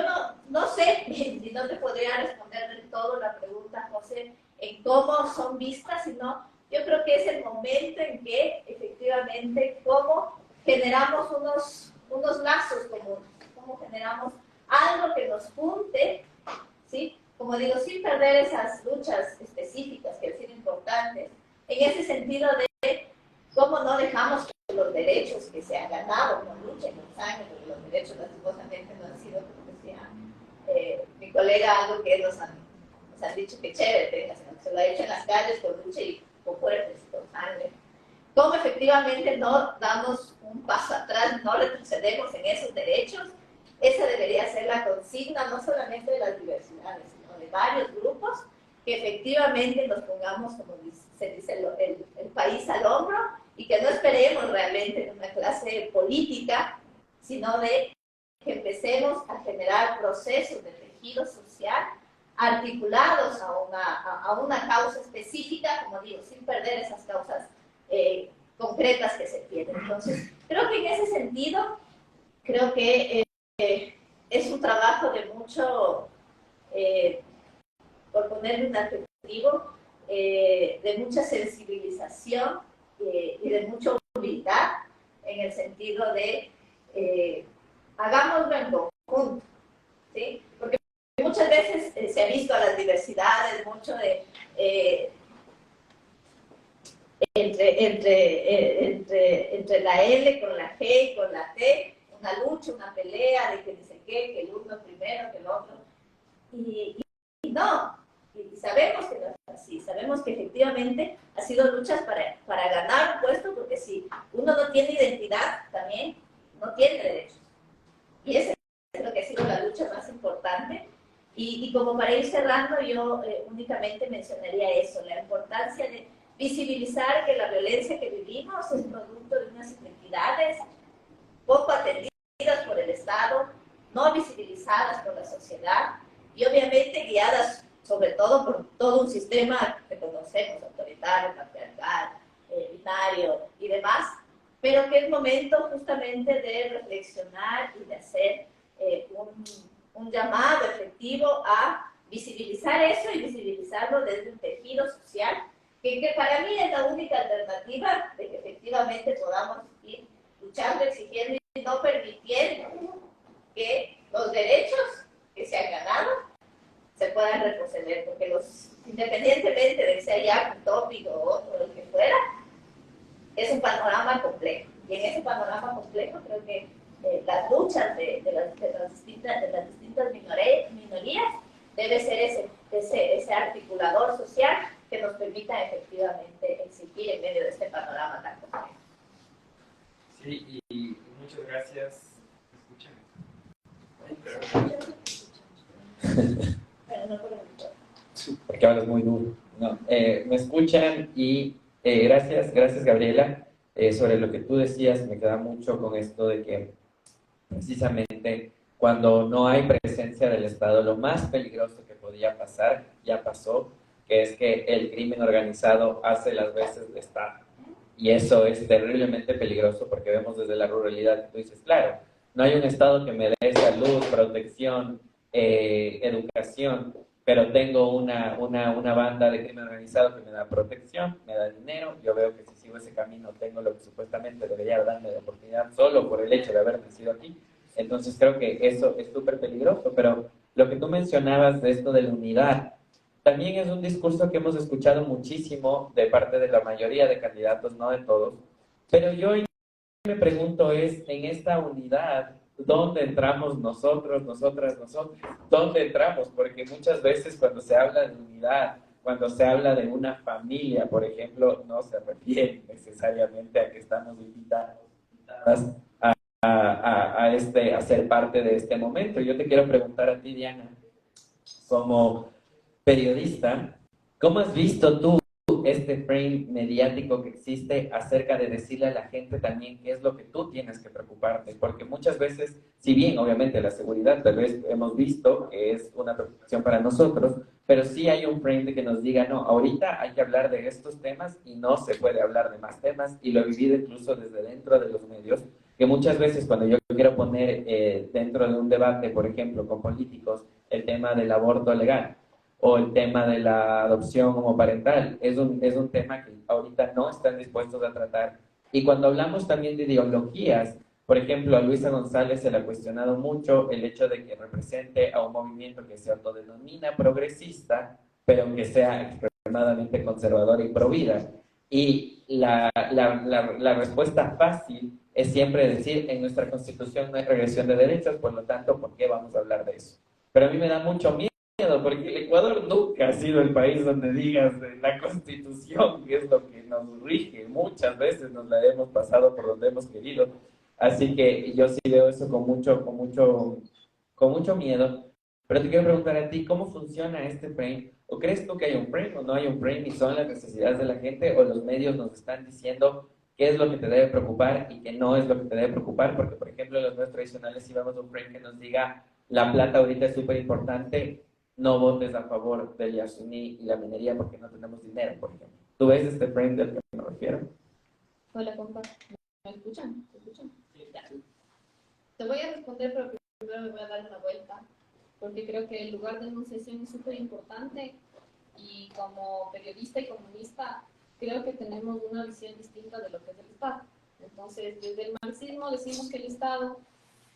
no sé, y no te podría responder del todo la pregunta, José, en cómo son vistas, sino yo creo que es el momento en que efectivamente cómo generamos unos lazos comunes, cómo generamos algo que nos junte, ¿sí? Como digo, sin perder esas luchas específicas que han sido importantes, en ese sentido de cómo no dejamos que los derechos que se han ganado con lucha en los años, porque los derechos lastimosamente no han sido, como decía mi colega, algo que nos han dicho que chévere, sino que se lo ha hecho en las calles con lucha y con fuertes, con sangre. Cómo efectivamente no damos un paso atrás, no retrocedemos en esos derechos. Esa debería ser la consigna, no solamente de las diversidades, sino de varios grupos, que efectivamente nos pongamos, como se dice, el país al hombro, y que no esperemos realmente en una clase política, sino de que empecemos a generar procesos de tejido social articulados a una causa específica, como digo, sin perder esas causas concretas que se tienen. Entonces, creo que en ese sentido, creo que es un trabajo de mucho, por ponerle un adjetivo, de mucha sensibilización y de mucha humildad, en el sentido de hagámoslo en conjunto, ¿sí? Porque muchas veces se ha visto a las diversidades mucho de entre la L con la G y con la T, una lucha, una pelea de que dice que el uno primero, que el otro, y no, y sabemos que no es así, sabemos que efectivamente ha sido luchas para ganar un puesto, porque si uno no tiene identidad, también no tiene derechos, y ese lo que ha sido la lucha más importante. Y como para ir cerrando, yo únicamente mencionaría eso, la importancia de visibilizar que la violencia que vivimos es producto de unas inequidades poco atendidas por el Estado, no visibilizadas por la sociedad y obviamente guiadas sobre todo por todo un sistema que conocemos, autoritario, patriarcal, binario y demás, pero que es momento justamente de reflexionar y de hacer un llamado efectivo a visibilizar eso y visibilizarlo desde un tejido social, que para mí es la única alternativa de que efectivamente podamos ir luchando, exigiendo y no permitiendo que los derechos que se han ganado se puedan retroceder, porque independientemente de que sea ya un tópico o otro, lo que fuera, es un panorama complejo. Y en ese panorama complejo creo que las luchas de las distintas minorías debe ser ese articulador social que nos permita efectivamente exigir en medio de este panorama tan complejo. Sí, y muchas gracias. Porque hablas muy duro. No, me escuchan y gracias Gabriela. Sobre lo que tú decías, me queda mucho con esto de que precisamente cuando no hay presencia del Estado, lo más peligroso que podía pasar, ya pasó, que es que el crimen organizado hace las veces de Estado. Y eso es terriblemente peligroso porque vemos desde la ruralidad que tú dices, claro, no hay un Estado que me dé salud, protección, educación, pero tengo una banda de crimen organizado que me da protección, me da dinero, yo veo que si sigo ese camino tengo lo que supuestamente debería darme de oportunidad solo por el hecho de haber nacido aquí. Entonces creo que eso es súper peligroso, pero lo que tú mencionabas de esto de la unidad, también es un discurso que hemos escuchado muchísimo de parte de la mayoría de candidatos, no de todos, pero yo me pregunto es, en esta unidad, ¿dónde entramos nosotros, nosotras, nosotros? ¿Dónde entramos? Porque muchas veces cuando se habla de unidad, cuando se habla de una familia, por ejemplo, no se refiere necesariamente a que estamos invitadas a ser parte de este momento. Yo te quiero preguntar a ti, Diana, como periodista, ¿cómo has visto tú este frame mediático que existe acerca de decirle a la gente también qué es lo que tú tienes que preocuparte? Porque muchas veces, si bien obviamente la seguridad tal vez hemos visto que es una preocupación para nosotros, pero sí hay un frame de que nos diga, no, ahorita hay que hablar de estos temas y no se puede hablar de más temas, y lo he vivido incluso desde dentro de los medios, que muchas veces cuando yo quiero poner dentro de un debate, por ejemplo, con políticos, el tema del aborto legal, o el tema de la adopción homoparental. Es un tema que ahorita no están dispuestos a tratar. Y cuando hablamos también de ideologías, por ejemplo, a Luisa González se le ha cuestionado mucho el hecho de que represente a un movimiento que se autodenomina progresista, pero que sea extremadamente conservador y pro vida. Y la respuesta fácil es siempre decir, en nuestra Constitución no hay regresión de derechos, por lo tanto, ¿por qué vamos a hablar de eso? Pero a mí me da mucho miedo, porque el Ecuador nunca ha sido el país donde digas de la Constitución, que es lo que nos rige. Muchas veces nos la hemos pasado por donde hemos querido. Así que yo sí veo eso con mucho miedo. Pero te quiero preguntar a ti, ¿cómo funciona este frame? ¿O crees tú que hay un frame o no hay un frame y son las necesidades de la gente, o los medios nos están diciendo qué es lo que te debe preocupar y qué no es lo que te debe preocupar? Porque, por ejemplo, en los medios tradicionales sí vemos un frame que nos diga la plata ahorita es súper importante, no votes a favor del Yasuní y la minería porque no tenemos dinero, por ejemplo. ¿Tú ves este frame del que me refiero? Hola, compa. ¿Me escuchan? ¿Me escuchan? Sí. Ya. Te voy a responder, pero primero me voy a dar una vuelta, porque creo que el lugar de enunciación es súper importante, y como periodista y comunista creo que tenemos una visión distinta de lo que es el Estado. Entonces, desde el marxismo decimos que el Estado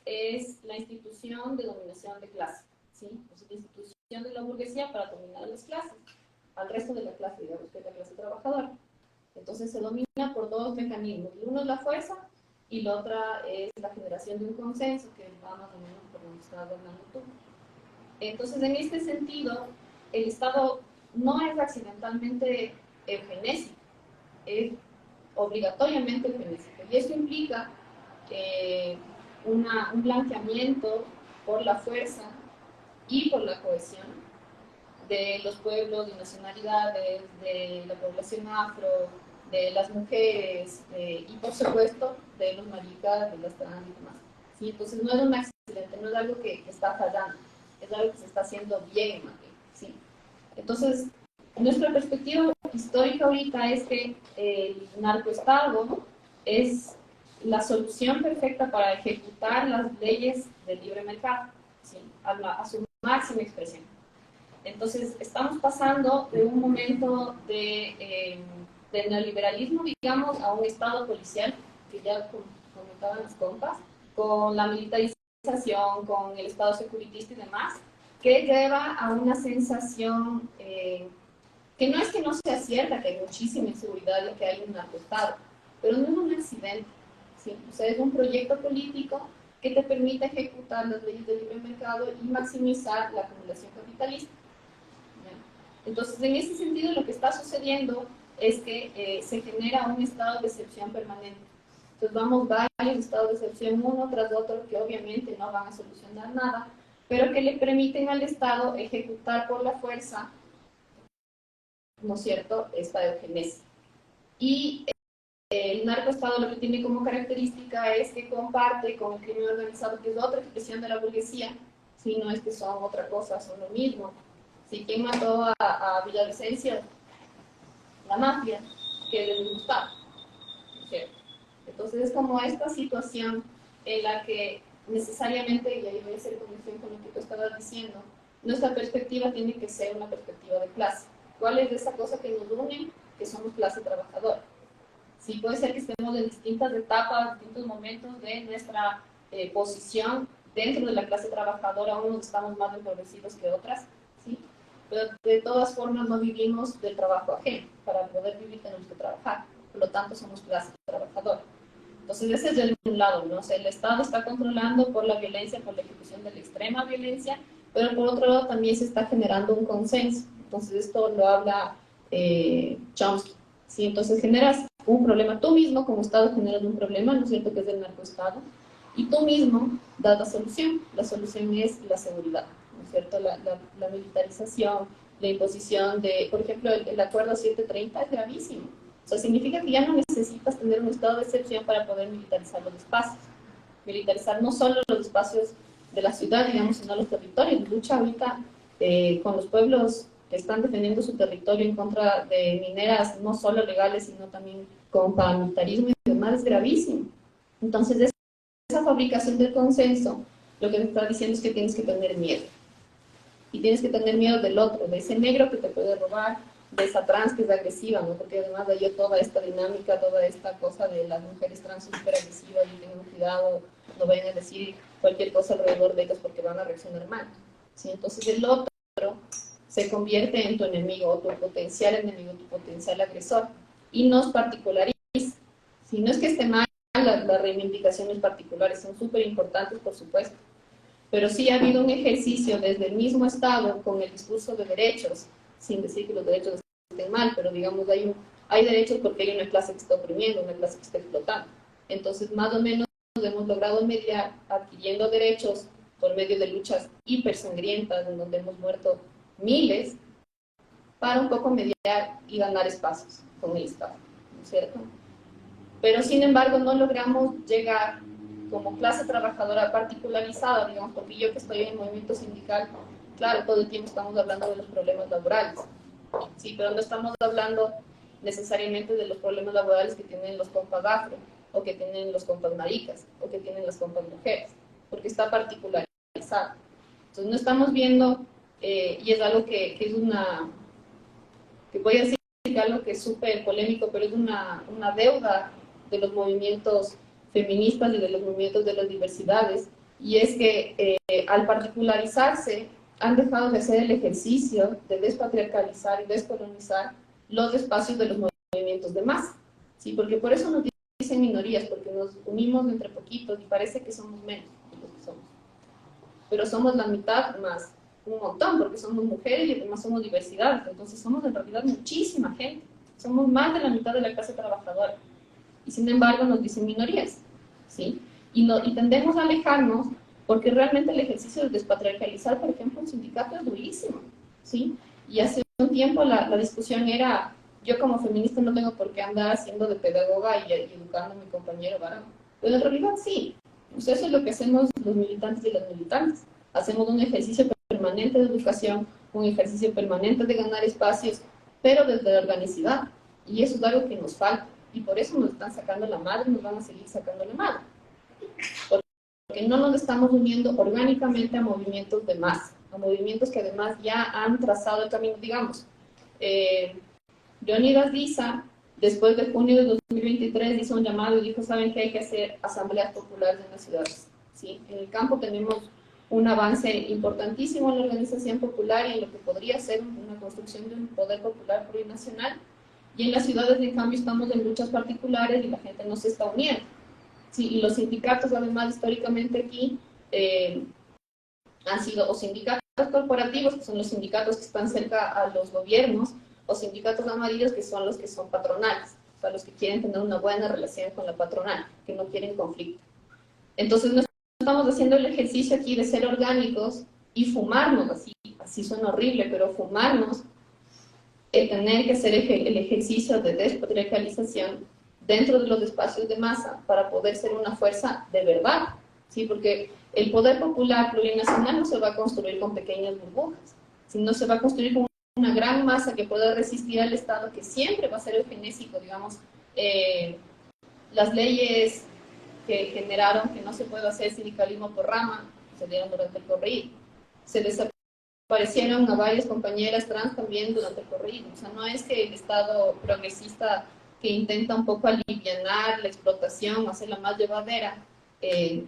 es la institución de dominación de clase, ¿sí? Es la institución de la burguesía para dominar a las clases, al resto de la clase, digamos que es la clase trabajadora. Entonces se domina por dos mecanismos. Uno es la fuerza y la otra es la generación de un consenso, que va más o menos por donde estás hablando tú. Entonces, en este sentido, el Estado no es accidentalmente eugenésico, es obligatoriamente eugenésico. Y esto implica un blanqueamiento por la fuerza y por la cohesión de los pueblos y nacionalidades, de la población afro, de las mujeres y por supuesto de los maricas, de las trans y demás. ¿Sí? Entonces no es un accidente, no es algo que está fallando, es algo que se está haciendo bien en Madrid. ¿Sí? Entonces, nuestra perspectiva histórica ahorita es que el narcoestado es la solución perfecta para ejecutar las leyes del libre mercado, ¿sí? a su máxima expresión. Entonces, estamos pasando de un momento de neoliberalismo, digamos, a un estado policial, que ya comentaban las compas, con la militarización, con el estado securitista y demás, que lleva a una sensación que no es que no sea cierta, que hay muchísima inseguridad y que hay un narcoestado, pero no es un accidente, ¿sí? O sea, es un proyecto político que te permite ejecutar las leyes del libre mercado y maximizar la acumulación capitalista. Entonces, en ese sentido, lo que está sucediendo es que se genera un estado de excepción permanente. Entonces, vamos varios estados de excepción uno tras otro que obviamente no van a solucionar nada, pero que le permiten al Estado ejecutar por la fuerza, ¿no es cierto?, esta eugenesia. Y el narcoestado lo que tiene como característica es que comparte con el crimen organizado, que es otra expresión de la burguesía, si no es que son otra cosa, son lo mismo. Si ¿quién mató a Villavicencio? La mafia, que les gustaba, ¿no es cierto? Entonces es como esta situación en la que necesariamente, y ahí voy a hacer conexión con lo que tú estabas diciendo, nuestra perspectiva tiene que ser una perspectiva de clase. ¿Cuál es esa cosa que nos une? Que somos clase trabajadora. Sí, puede ser que estemos en distintas etapas, distintos momentos de nuestra posición dentro de la clase trabajadora, unos estamos más empobrecidos que otras, ¿sí? Pero de todas formas no vivimos del trabajo ajeno. Para poder vivir tenemos que trabajar, por lo tanto somos clase trabajadora. Entonces ese es el un lado, ¿no? O sea, el Estado está controlando por la violencia, por la ejecución de la extrema violencia, pero por otro lado también se está generando un consenso. Entonces esto lo habla Chomsky, ¿sí? Entonces generas un problema, tú mismo como Estado generas un problema, ¿no es cierto?, que es el narcoestado, y tú mismo das la solución es la seguridad, ¿no es cierto?, la militarización, la imposición de, por ejemplo, el acuerdo 730 es gravísimo. O sea, significa que ya no necesitas tener un estado de excepción para poder militarizar los espacios. Militarizar no solo los espacios de la ciudad, digamos, sino los territorios. Lucha ahorita con los pueblos que están defendiendo su territorio en contra de mineras, no solo legales, sino también con paramilitarismo y demás, es gravísimo. Entonces, esa fabricación del consenso, lo que me está diciendo es que tienes que tener miedo. Y tienes que tener miedo del otro, de ese negro que te puede robar, de esa trans que es agresiva, ¿no? Porque además hay toda esta dinámica, toda esta cosa de las mujeres trans súper agresivas, y tengan cuidado, no vayan a decir cualquier cosa alrededor de ellas porque van a reaccionar mal, ¿sí? Entonces el otro se convierte en tu enemigo, tu potencial enemigo, tu potencial agresor, y nos particulariza. Si no es que esté mal, las reivindicaciones particulares son súper importantes, por supuesto, pero sí ha habido un ejercicio desde el mismo Estado con el discurso de derechos, sin decir que los derechos estén mal, pero digamos hay derechos porque hay una clase que está oprimiendo, una clase que está explotando. Entonces, más o menos hemos logrado mediar adquiriendo derechos por medio de luchas hipersangrientas, en donde hemos muerto miles, para un poco mediar y ganar espacios con el Estado, ¿no es cierto? Pero, sin embargo, no logramos llegar como clase trabajadora particularizada, digamos, porque yo que estoy en el movimiento sindical, claro, todo el tiempo estamos hablando de los problemas laborales, sí, pero no estamos hablando necesariamente de los problemas laborales que tienen los compas afro, o que tienen los compas maricas, o que tienen las compas mujeres, porque está particularizado. Entonces no estamos viendo, y es algo que es que voy a decir algo que es súper polémico, pero es una deuda de los movimientos feministas y de los movimientos de las diversidades, y es que al particularizarse han dejado de hacer el ejercicio de despatriarcalizar y descolonizar los espacios de los movimientos de masa, ¿sí? Porque por eso nos dicen minorías, porque nos unimos entre poquitos y parece que somos menos de los que somos, pero somos la mitad más un montón, porque somos mujeres y además somos diversidad, entonces somos en realidad muchísima gente, somos más de la mitad de la clase trabajadora, y sin embargo nos dicen minorías, ¿sí? Y tendemos a alejarnos porque realmente el ejercicio de despatriarcalizar, por ejemplo, un sindicato es durísimo, ¿sí? Y hace un tiempo la discusión era, yo como feminista no tengo por qué andar haciendo de pedagoga y educando a mi compañero varón, pero en realidad sí, pues eso es lo que hacemos los militantes y las militantes, hacemos un ejercicio permanente de educación, un ejercicio permanente de ganar espacios, pero desde la organicidad, y eso es algo que nos falta, y por eso nos están sacando la madre, nos van a seguir sacando la madre, porque no nos estamos uniendo orgánicamente a movimientos de masa, a movimientos que además ya han trazado el camino, digamos. Leonidas Diza, después de junio de 2023, hizo un llamado y dijo, ¿saben qué? Hay que hacer asambleas populares en las ciudades, ¿sí? En el campo tenemos un avance importantísimo en la organización popular y en lo que podría ser una construcción de un poder popular plurinacional, y en las ciudades, en cambio, estamos en luchas particulares y la gente no se está uniendo. Sí, y los sindicatos, además, históricamente aquí han sido o sindicatos corporativos, que son los sindicatos que están cerca a los gobiernos, o sindicatos amarillos, que son los que son patronales, o sea, los que quieren tener una buena relación con la patronal, que no quieren conflicto. Entonces, no estamos haciendo el ejercicio aquí de ser orgánicos y fumarnos, así suena horrible, pero fumarnos, tener que hacer el ejercicio de despatriarcalización dentro de los espacios de masa para poder ser una fuerza de verdad, ¿sí? Porque el poder popular plurinacional no se va a construir con pequeñas burbujas, sino se va a construir con una gran masa que pueda resistir al Estado, que siempre va a ser eugenésico, digamos. Las leyes que generaron que no se pueda hacer sindicalismo por rama, se dieron durante el corrido. Se desaparecieron a varias compañeras trans también durante el corrido. O sea, no es que el Estado progresista que intenta un poco alivianar la explotación, hacerla más llevadera,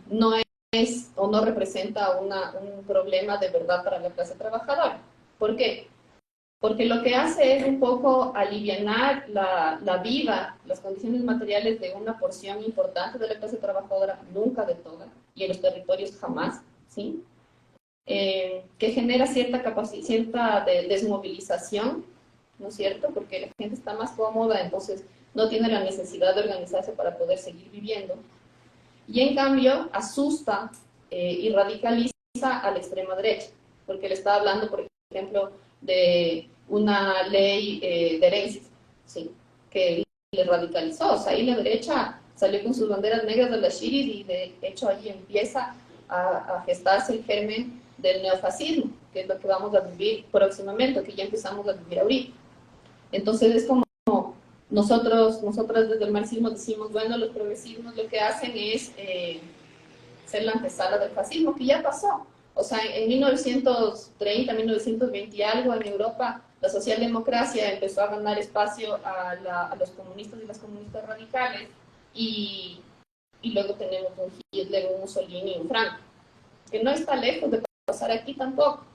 no es o no representa un problema de verdad para la clase trabajadora. ¿Por qué? Porque lo que hace es un poco alivianar la vida, las condiciones materiales de una porción importante de la clase trabajadora, nunca de toda, y en los territorios jamás, ¿sí? Que genera cierta desmovilización, ¿no es cierto? Porque la gente está más cómoda, entonces no tiene la necesidad de organizarse para poder seguir viviendo. Y en cambio, asusta y radicaliza a la extrema derecha, porque le está hablando, por ejemplo, de una ley de herencias, ¿sí? Que le radicalizó. O sea, ahí la derecha salió con sus banderas negras de la Shiris y de hecho ahí empieza a gestarse el germen del neofascismo, que es lo que vamos a vivir próximamente, que ya empezamos a vivir ahorita. Entonces es como nosotras desde el marxismo decimos, bueno, los progresismos lo que hacen es ser la antesala del fascismo, que ya pasó. O sea, en 1930, 1920 y algo, en Europa, la socialdemocracia empezó a ganar espacio a los comunistas y las comunistas radicales, y luego tenemos un Hitler, un Mussolini y un Franco, que no está lejos de pasar aquí tampoco.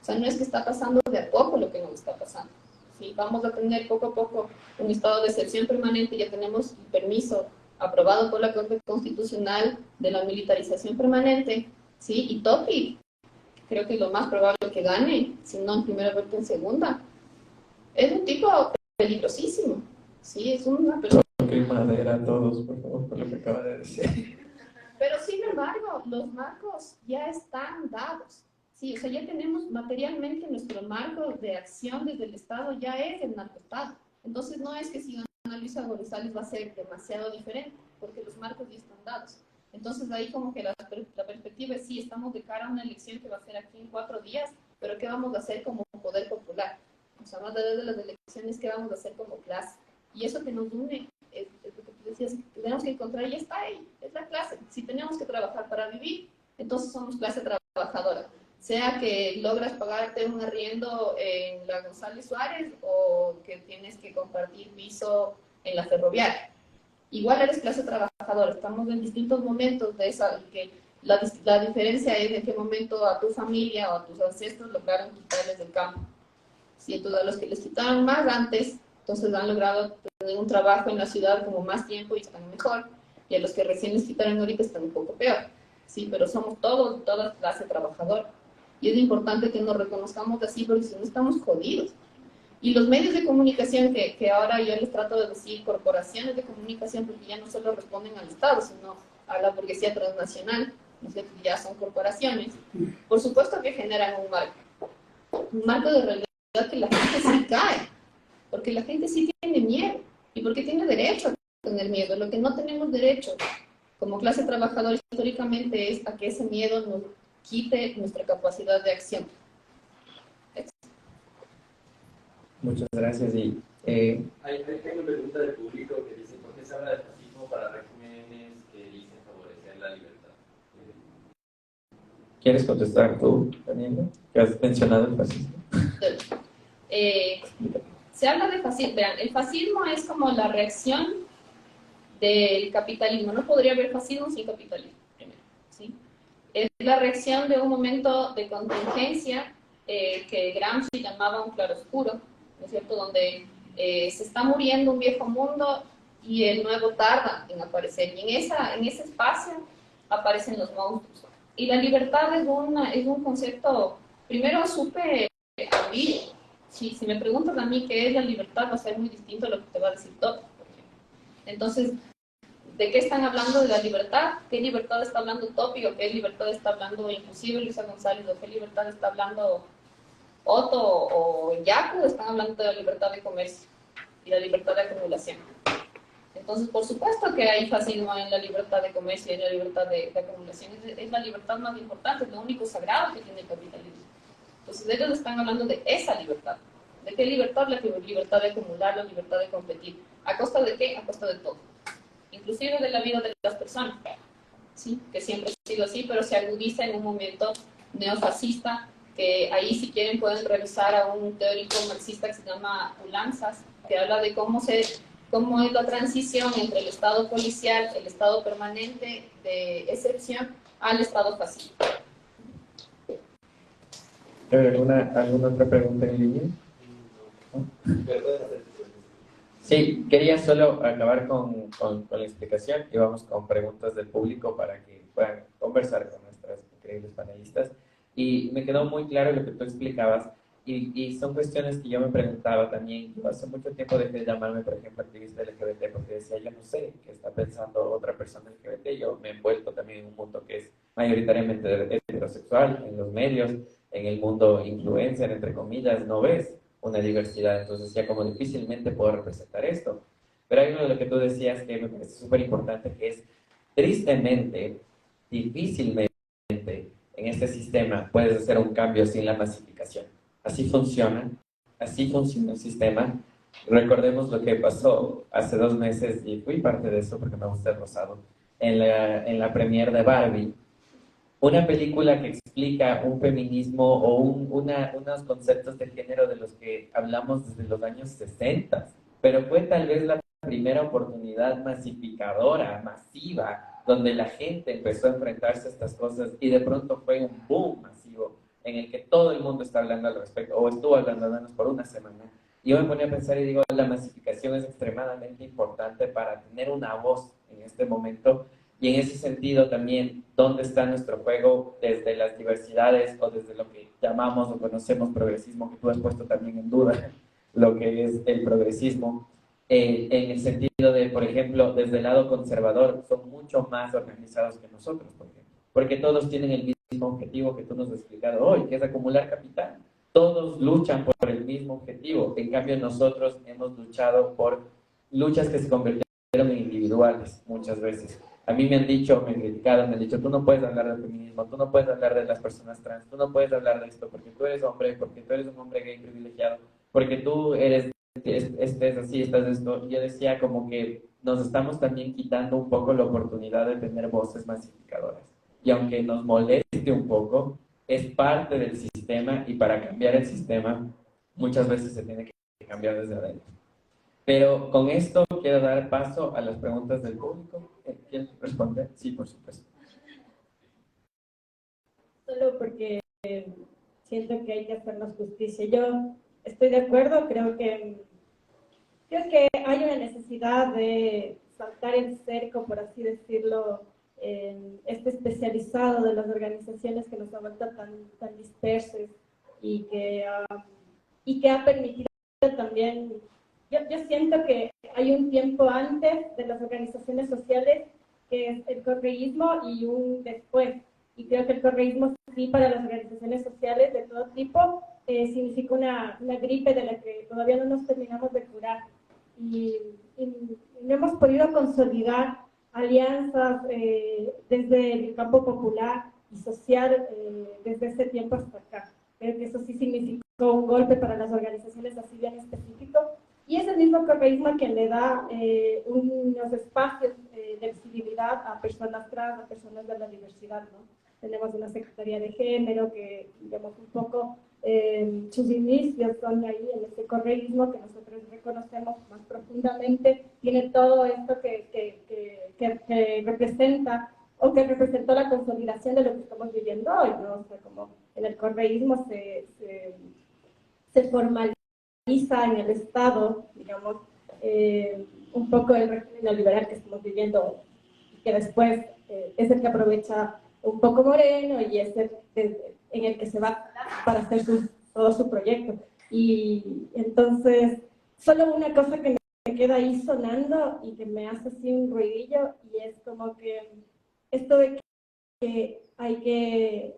O sea, no es que está pasando de a poco lo que nos está pasando. ¿Sí? Vamos a tener poco a poco un estado de excepción permanente, ya tenemos el permiso aprobado por la Corte Constitucional de la militarización permanente, ¿sí? Y Topi, creo que es lo más probable que gane, si no en primera vuelta, en segunda. Es un tipo peligrosísimo, ¿sí? Es una persona... Que madera a todos, por favor, por lo que acaba de decir. Pero sin embargo, los marcos ya están dados. Sí, o sea, ya tenemos materialmente nuestro marco de acción desde el Estado, ya es el narcoestado. Entonces no es que si Ana Luisa González va a ser demasiado diferente, porque los marcos ya están dados. Entonces ahí como que la perspectiva es, sí, estamos de cara a una elección que va a ser aquí en 4 días, pero ¿qué vamos a hacer como poder popular? O sea, más allá de las elecciones, ¿qué vamos a hacer como clase? Y eso que nos une, es lo que tú decías, tenemos que encontrar, y está ahí, es la clase. Si tenemos que trabajar para vivir, entonces somos clase trabajadora. Sea que logras pagarte un arriendo en la González Suárez o que tienes que compartir piso en la Ferroviaria. Igual eres clase trabajadora, estamos en distintos momentos de esa, que la diferencia es en qué momento a tu familia o a tus ancestros lograron quitarles del campo. Si entonces a los que les quitaron más antes, entonces han logrado tener un trabajo en la ciudad como más tiempo y están mejor, y a los que recién les quitaron ahorita están un poco peor, ¿sí? Pero somos toda clase trabajadora. Y es importante que nos reconozcamos así, porque si no estamos jodidos. Y los medios de comunicación, que ahora yo les trato de decir corporaciones de comunicación, porque ya no solo responden al Estado, sino a la burguesía transnacional, ¿no es cierto? Ya son corporaciones, por supuesto que generan un marco de realidad que la gente sí cae, porque la gente sí tiene miedo, y porque tiene derecho a tener miedo. Lo que no tenemos derecho como clase trabajadora históricamente es a que ese miedo nos quite nuestra capacidad de acción. Muchas gracias. Y, hay una pregunta del público que dice: ¿por qué se habla de fascismo para regímenes que dicen favorecer la libertad? ¿Quieres contestar tú, Daniela? Que has mencionado el fascismo. Se habla de fascismo. Vean, el fascismo es como la reacción del capitalismo. No podría haber fascismo sin capitalismo, primero, ¿sí? Es la reacción de un momento de contingencia que Gramsci llamaba un claroscuro, ¿no es cierto?, donde se está muriendo un viejo mundo y el nuevo tarda en aparecer. Y en ese espacio aparecen los monstruos. Y la libertad es un concepto, primero, súper ambiguo. Si me preguntas a mí qué es la libertad, va a ser muy distinto a lo que te va a decir todo, por ejemplo. Entonces, ¿de qué están hablando de la libertad? ¿Qué libertad está hablando Tópico? ¿Qué libertad está hablando inclusive Luisa González? ¿O qué libertad está hablando Otto o Yacu? Están hablando de la libertad de comercio y la libertad de acumulación. Entonces, por supuesto que hay fascismo en la libertad de comercio y en la libertad de acumulación. Es la libertad más importante, es lo único sagrado que tiene el capitalismo. Entonces, ellos están hablando de esa libertad. ¿De qué libertad? La libertad de acumular, la libertad de competir. ¿A costa de qué? A costa de todo. Inclusive de la vida de las personas, ¿sí? Que siempre ha sido así, pero se agudiza en un momento neofascista, que ahí, si quieren, pueden revisar a un teórico marxista que se llama Ulanzas, que habla de cómo es la transición entre el Estado policial, el Estado permanente de excepción, al Estado fascista. ¿Alguna otra pregunta en línea? Sí, quería solo acabar con la explicación y vamos con preguntas del público para que puedan conversar con nuestras increíbles panelistas. Y me quedó muy claro lo que tú explicabas y son cuestiones que yo me preguntaba también. Yo hace mucho tiempo dejé de llamarme, por ejemplo, activista LGBT porque decía, yo no sé qué está pensando otra persona LGBT. Yo me he envuelto también en un mundo que es mayoritariamente heterosexual, en los medios, en el mundo influencer, entre comillas, no ves una diversidad, entonces ya como difícilmente puedo representar esto. Pero hay algo de lo que tú decías que me parece súper importante, que es, tristemente, difícilmente, en este sistema puedes hacer un cambio sin la masificación. Así funciona el sistema. Recordemos lo que pasó hace 2 meses, y fui parte de eso porque me gusta el rosado, en la premiere de Barbie. Una película que explica un feminismo o unos conceptos de género de los que hablamos desde los años 60, pero fue tal vez la primera oportunidad masificadora, masiva, donde la gente empezó a enfrentarse a estas cosas y de pronto fue un boom masivo en el que todo el mundo está hablando al respecto, o estuvo hablando al menos por una semana. Y yo me ponía a pensar y digo, la masificación es extremadamente importante para tener una voz en este momento. Y en ese sentido también, ¿dónde está nuestro juego desde las diversidades o desde lo que llamamos o conocemos progresismo, que tú has puesto también en duda lo que es el progresismo? En el sentido de, por ejemplo, desde el lado conservador, son mucho más organizados que nosotros, por ejemplo, porque todos tienen el mismo objetivo que tú nos has explicado hoy, que es acumular capital. Todos luchan por el mismo objetivo. En cambio, nosotros hemos luchado por luchas que se convirtieron en individuales muchas veces. A mí me han dicho, me han criticado, me han dicho, tú no puedes hablar del feminismo, tú no puedes hablar de las personas trans, tú no puedes hablar de esto porque tú eres hombre, porque tú eres un hombre gay privilegiado, porque tú eres así, estás esto. Yo decía como que nos estamos también quitando un poco la oportunidad de tener voces masificadoras. Y aunque nos moleste un poco, es parte del sistema y para cambiar el sistema muchas veces se tiene que cambiar desde adentro. Pero con esto quiero dar paso a las preguntas del público. ¿Quién responde? Sí, por supuesto. Solo porque siento que hay que hacernos justicia. Yo estoy de acuerdo, creo que hay una necesidad de saltar el cerco, por así decirlo, este especializado de las organizaciones que nos ha vuelto tan dispersos y que ha permitido también. Yo siento que hay un tiempo antes de las organizaciones sociales, que es el correísmo, y un después. Y creo que el correísmo sí para las organizaciones sociales de todo tipo significa una gripe de la que todavía no nos terminamos de curar. Y no hemos podido consolidar alianzas desde el campo popular y social desde ese tiempo hasta acá. Creo que eso sí significó un golpe para las organizaciones así bien específico. Y es el mismo correísmo quien le da unos espacios de visibilidad a personas trans, a personas de la diversidad, ¿no? Tenemos una Secretaría de Género que, digamos, un poco sus inicios son ahí en ese correísmo que nosotros reconocemos más profundamente. Tiene todo esto que representa o que representó la consolidación de lo que estamos viviendo hoy, ¿no? O sea, como en el correísmo se formaliza en el Estado, digamos, un poco el régimen neoliberal que estamos viviendo, que después es el que aprovecha un poco Moreno y es el en el que se va para hacer todo su proyecto. Y entonces, solo una cosa que me queda ahí sonando y que me hace así un ruidillo, y es como que esto de que hay que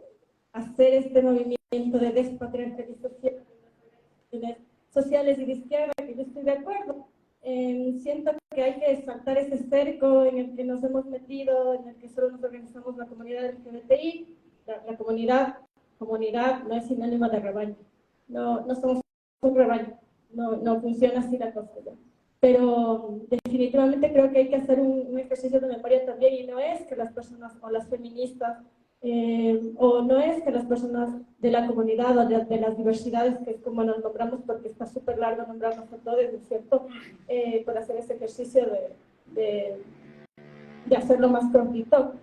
hacer este movimiento de despatriarcalización sociales y de izquierda, que yo estoy de acuerdo. Siento que hay que saltar ese cerco en el que nos hemos metido, en el que solo nos organizamos la comunidad LGBTI. La comunidad no es sinónimo de rebaño. No somos un rebaño. No funciona así la cosa ya. Pero definitivamente creo que hay que hacer un ejercicio de memoria también, y no es que las personas o las feministas o no es que las personas de la comunidad o de las diversidades, que es como nos nombramos, porque está súper largo nombrarnos a todos, ¿no es cierto?, por hacer ese ejercicio de hacerlo más cortito.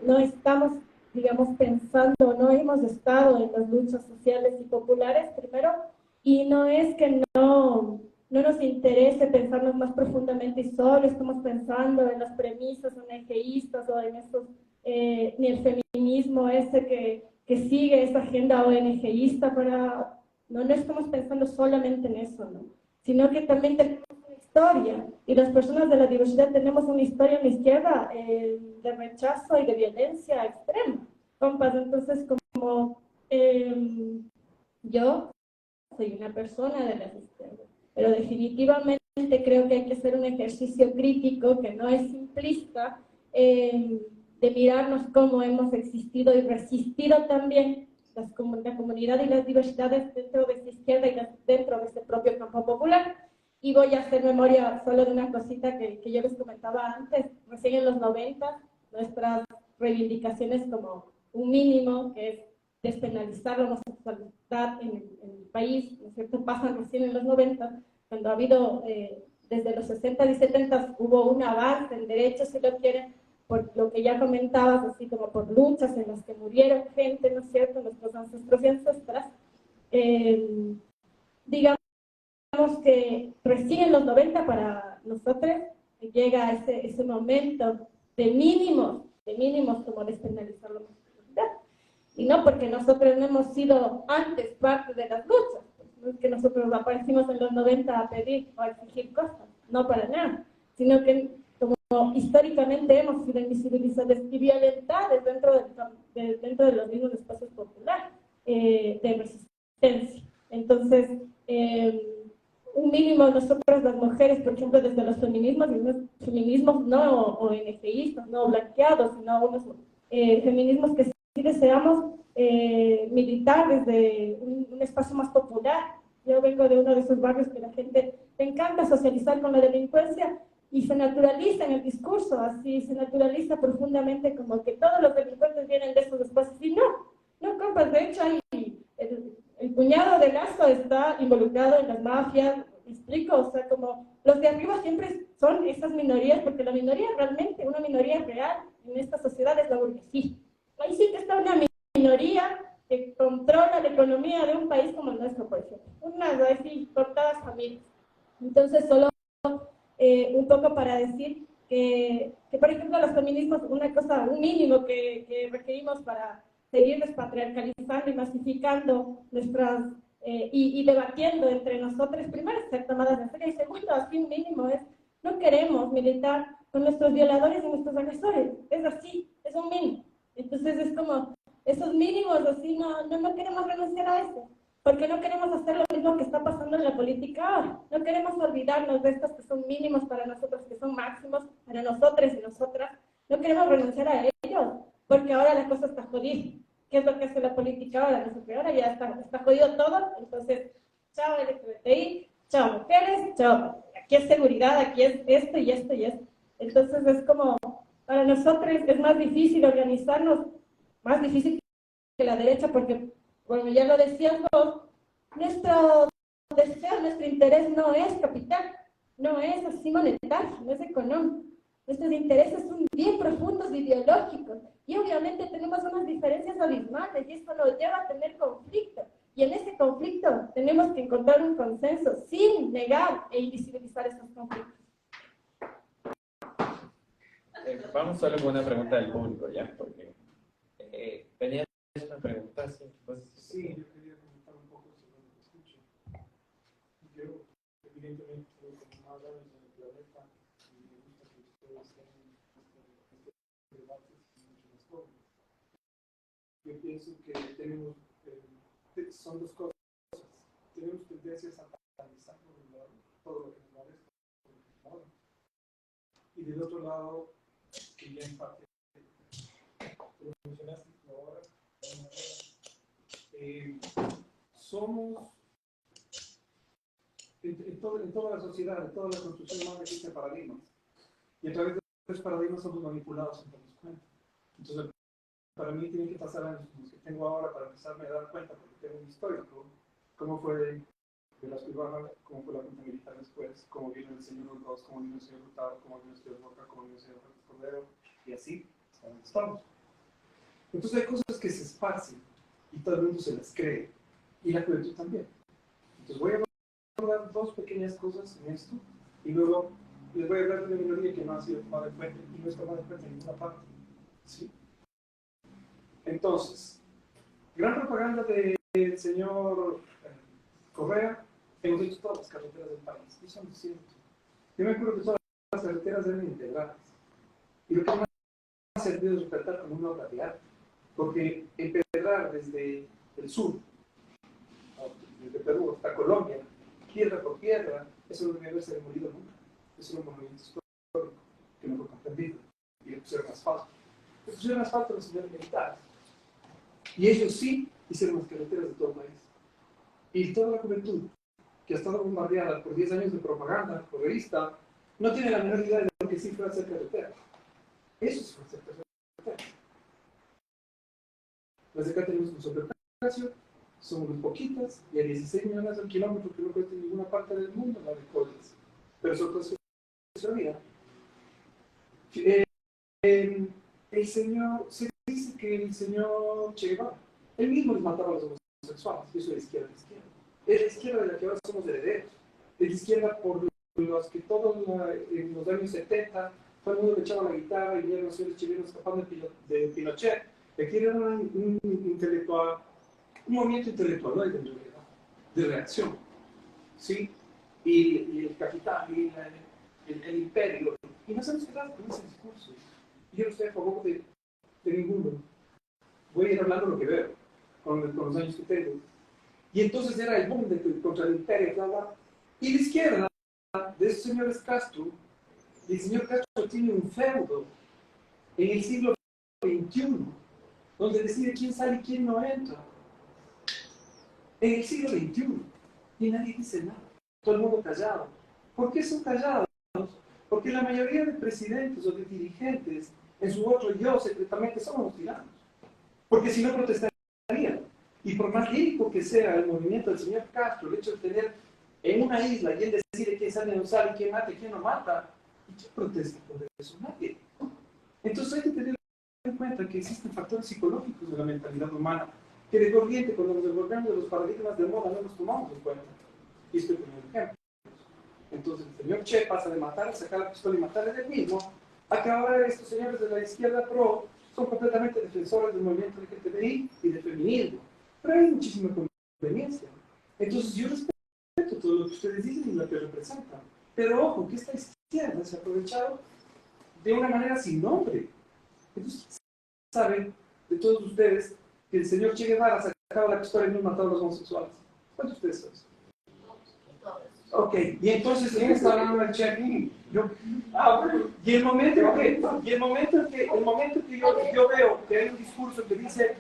No estamos, digamos, pensando, no hemos estado en las luchas sociales y populares primero, y no es que no nos interese pensarnos más profundamente y solo estamos pensando en las premisas ONGistas o en estos, ni el feminismo ese que sigue esa agenda ONGista para... No estamos pensando solamente en eso, ¿no? Sino que también tenemos una historia, y las personas de la diversidad tenemos una historia en la izquierda de rechazo y de violencia extrema, compas. Entonces, como yo soy una persona de las izquierdas, pero definitivamente creo que hay que hacer un ejercicio crítico que no es simplista, de mirarnos cómo hemos existido y resistido también la comunidad y las diversidades dentro de esta izquierda y dentro de este propio campo popular. Y voy a hacer memoria solo de una cosita que yo les comentaba antes. Recién en los 90, nuestras reivindicaciones como un mínimo, que es despenalizar la homosexualidad en el país, ¿no es cierto?, pasan recién en los 90, cuando ha habido, desde los 60 y 70 hubo un avance en derechos, si lo quieren, por lo que ya comentabas, así como por luchas en las que murieron gente, ¿no es cierto?, nuestros ancestros y ancestras. Digamos que recién en los 90 para nosotros llega ese momento de mínimos como despenalizar la homosexualidad. Y no porque nosotros no hemos sido antes parte de las luchas, no es que nosotros aparecimos en los 90 a pedir o a exigir cosas, no para nada, sino que como históricamente hemos sido invisibilizados y violentados dentro de los mismos espacios populares de resistencia. Entonces, un mínimo nosotros las mujeres, por ejemplo, desde los feminismos no ONGistas, no blanqueados, sino unos feminismos que sí deseamos militar desde un espacio más popular. Yo vengo de uno de esos barrios que la gente le encanta socializar con la delincuencia y se naturaliza en el discurso, así se naturaliza profundamente como que todos los delincuentes vienen de esos espacios, y no, compas, de hecho el cuñado de Lazo está involucrado en las mafias, ¿me explico? O sea, como los de arriba siempre son esas minorías, porque la minoría realmente, una minoría real en esta sociedad es la burguesía. Ahí sí que está una minoría que controla la economía de un país como el nuestro, por ejemplo. Unas así, cortadas familias. Entonces, solo un poco para decir que, por ejemplo, los feminismos, un mínimo que requerimos para seguir despatriarcalizando y masificando nuestras, y debatiendo entre nosotros, primero, ser tomadas en serio, y segundo, así un mínimo es, no queremos militar con nuestros violadores y nuestros agresores, es así, es un mínimo. Entonces es como, esos mínimos, así, no queremos renunciar a eso, porque no queremos hacer lo mismo que está pasando en la política ahora. No queremos olvidarnos de estos que son mínimos para nosotros, que son máximos para nosotros y nosotras. No queremos renunciar a ellos, porque ahora la cosa está jodida. ¿Qué es lo que hace la política ahora? No sé qué, ahora ya está jodido todo, entonces, chao LGBTI, chao mujeres, chao, aquí es seguridad, aquí es esto y esto y esto. Entonces es como, para nosotros es más difícil organizarnos, más difícil que la derecha, porque, bueno, ya lo decías vos, nuestro deseo, nuestro interés no es capital, no es así monetario, no es económico. Nuestros intereses son bien profundos, ideológicos, y obviamente tenemos unas diferencias abismales, y esto nos lleva a tener conflicto. Y en ese conflicto tenemos que encontrar un consenso sin negar e invisibilizar estos conflictos. Vamos solo con una pregunta del público, ¿ya? Porque tenía una pregunta, sí. Pues, sí, yo quería comentar un poco sobre lo que escucho. Yo, evidentemente, tengo más años en el planeta y me gusta que ustedes tengan este debate mucho más jóvenes. Yo pienso que tenemos, son dos cosas. Tenemos tendencias a analizar por un lado todo lo que nos molesta, todo lo que nos mola. Y del otro lado, que ya en parte lo mencionaste ahora, somos en toda la sociedad, en toda la construcción humana existen paradigmas. Y a través de esos paradigmas somos manipulados sin darnos cuenta. Entonces, para mí tienen que pasar años como los que tengo ahora para empezarme a dar cuenta, porque tengo un histórico, cómo fue Velasco Ibarra, cómo fue la Junta Militar después, cómo vino el señor Urdos, cómo vino el señor Hurtado, cómo vino el señor Boca, cómo vino el señor Cordero, y así, hasta donde estamos. Entonces hay cosas que se esparcen y todo el mundo se las cree, y la juventud también. Entonces voy a hablar dos pequeñas cosas en esto, y luego les voy a hablar de una minoría que no ha sido tomada en cuenta, y no es tomada en cuenta en ninguna parte. ¿Sí? Entonces, gran propaganda del señor Correa, hemos hecho todas las carreteras del país, y eso no es cierto. Yo me acuerdo que todas las carreteras eran integrales, y lo que más ha servido es respetar como una obra de arte, porque empedrar desde el sur, desde Perú hasta Colombia, piedra por piedra, eso no debe haberse demolido nunca. Es un movimiento histórico que no fue comprendido, y le pusieron asfalto. Le pusieron asfalto a los señores militares, y ellos sí hicieron las carreteras de todo el país. Y toda la juventud que ha estado bombardeada por 10 años de propaganda correísta no tiene la menor idea de lo que sí fue hacer carretera. Eso sí fue hacer carretera. Las de acá tenemos un sobreprecio, somos muy poquitas, y a 16 millones al kilómetro que no cuesta en ninguna parte del mundo la de coches. Pero eso pues se olvida. El señor, se dice que el señor Che Guevara, él mismo les mataba a los homosexuales. Yo soy de izquierda. Es la izquierda de la que ahora somos herederos. Es la izquierda por los que todos en los años 70 todo el mundo le echaba la guitarra y vieron los señores chilenos escapando de Pinochet. Aquí era un intelectual, un movimiento intelectual, ¿no? De reacción. ¿Sí? Y el capital, y el imperio. Y no se nos quedaba con ese discurso. Yo no estoy a favor de ninguno. Voy a ir hablando lo que veo, con los años que tengo. Y entonces era el boom contra el imperio, bla, bla. Y la izquierda de esos señores Castro, y el señor Castro tiene un feudo en el siglo XXI, donde decide quién sale y quién no entra. En el siglo XXI. Y nadie dice nada. Todo el mundo callado. ¿Por qué son callados? Porque la mayoría de presidentes o de dirigentes, en su otro yo, secretamente somos los tiranos. Porque si no protestarían. Y por más lírico que sea el movimiento del señor Castro, el hecho de tener en una isla y él decide quién sale y no sale, quién mata y quién no mata, ¿y quién protesta por eso? Nadie. Entonces hay que tener en cuenta que existen factores psicológicos de la mentalidad humana, que de corriente, cuando nos devolvemos de los paradigmas de moda, no los tomamos en cuenta. Y estoy poniendo ejemplos. Entonces el señor Che pasa de matar, sacar la pistola y matar a él mismo, a que ahora estos señores de la izquierda pro son completamente defensores del movimiento LGTBI y del feminismo. Pero hay muchísima conveniencia. Entonces yo respeto todo lo que ustedes dicen y lo que representan. Pero ojo, que esta izquierda se ha aprovechado de una manera sin nombre. Entonces, ¿saben? de todos ustedes que el señor Che Guevara sacaba la pistola y no mataba a los homosexuales? ¿Cuántos de ustedes son? Ok, y entonces ¿quién está hablando del Che aquí? Bueno, y el momento en que yo veo que hay un discurso que dice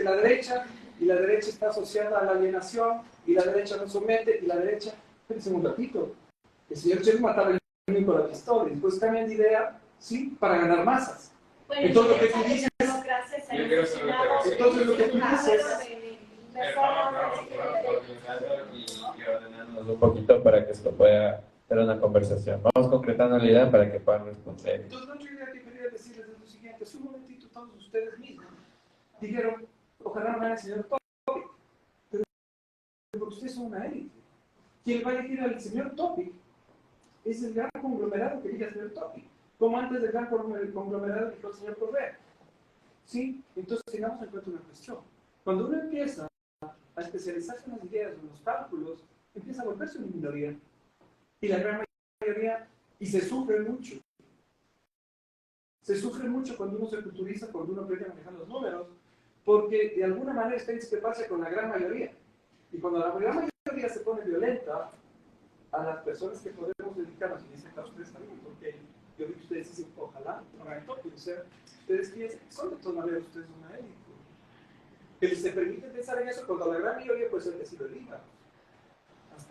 la derecha, y la derecha está asociada a la alienación, y la derecha no somete, y la derecha, espérense un ratito, el señor Che mataba al niño con la pistola, y después cambian de idea, ¿sí? Para ganar masas. Bueno, Entonces lo que tú dices, y ordenándonos un poquito para que esto pueda ser una conversación. Vamos concretando la idea para que puedan responder. Entonces, la otra idea que quería decirles es lo siguiente: hace un momentito todos ustedes mismos dijeron, ojalá no gane el señor Topic, pero porque ustedes son una élite. Quien va a elegir al señor Topic es el gran conglomerado que elige al señor Topic, como antes del gran conglomerado que el señor Correa. ¿Sí? Entonces, tengamos en cuenta una cuestión. Cuando uno empieza a especializarse en las ideas, en los cálculos, empieza a volverse una minoría. Y la gran mayoría, y se sufre mucho. Se sufre mucho cuando uno se culturiza, cuando uno aprende a manejar los números, porque de alguna manera está en discrepancia con la gran mayoría. Y cuando la gran mayoría se pone violenta a las personas que podemos dedicarnos, y en este caso ustedes también, porque yo vi que ustedes dicen, ojalá, no hagan toque, o sea, ustedes piensan que son de todas maneras ustedes una élite. Que les se permite pensar en eso cuando la gran mayoría puede ser que sí lo diga.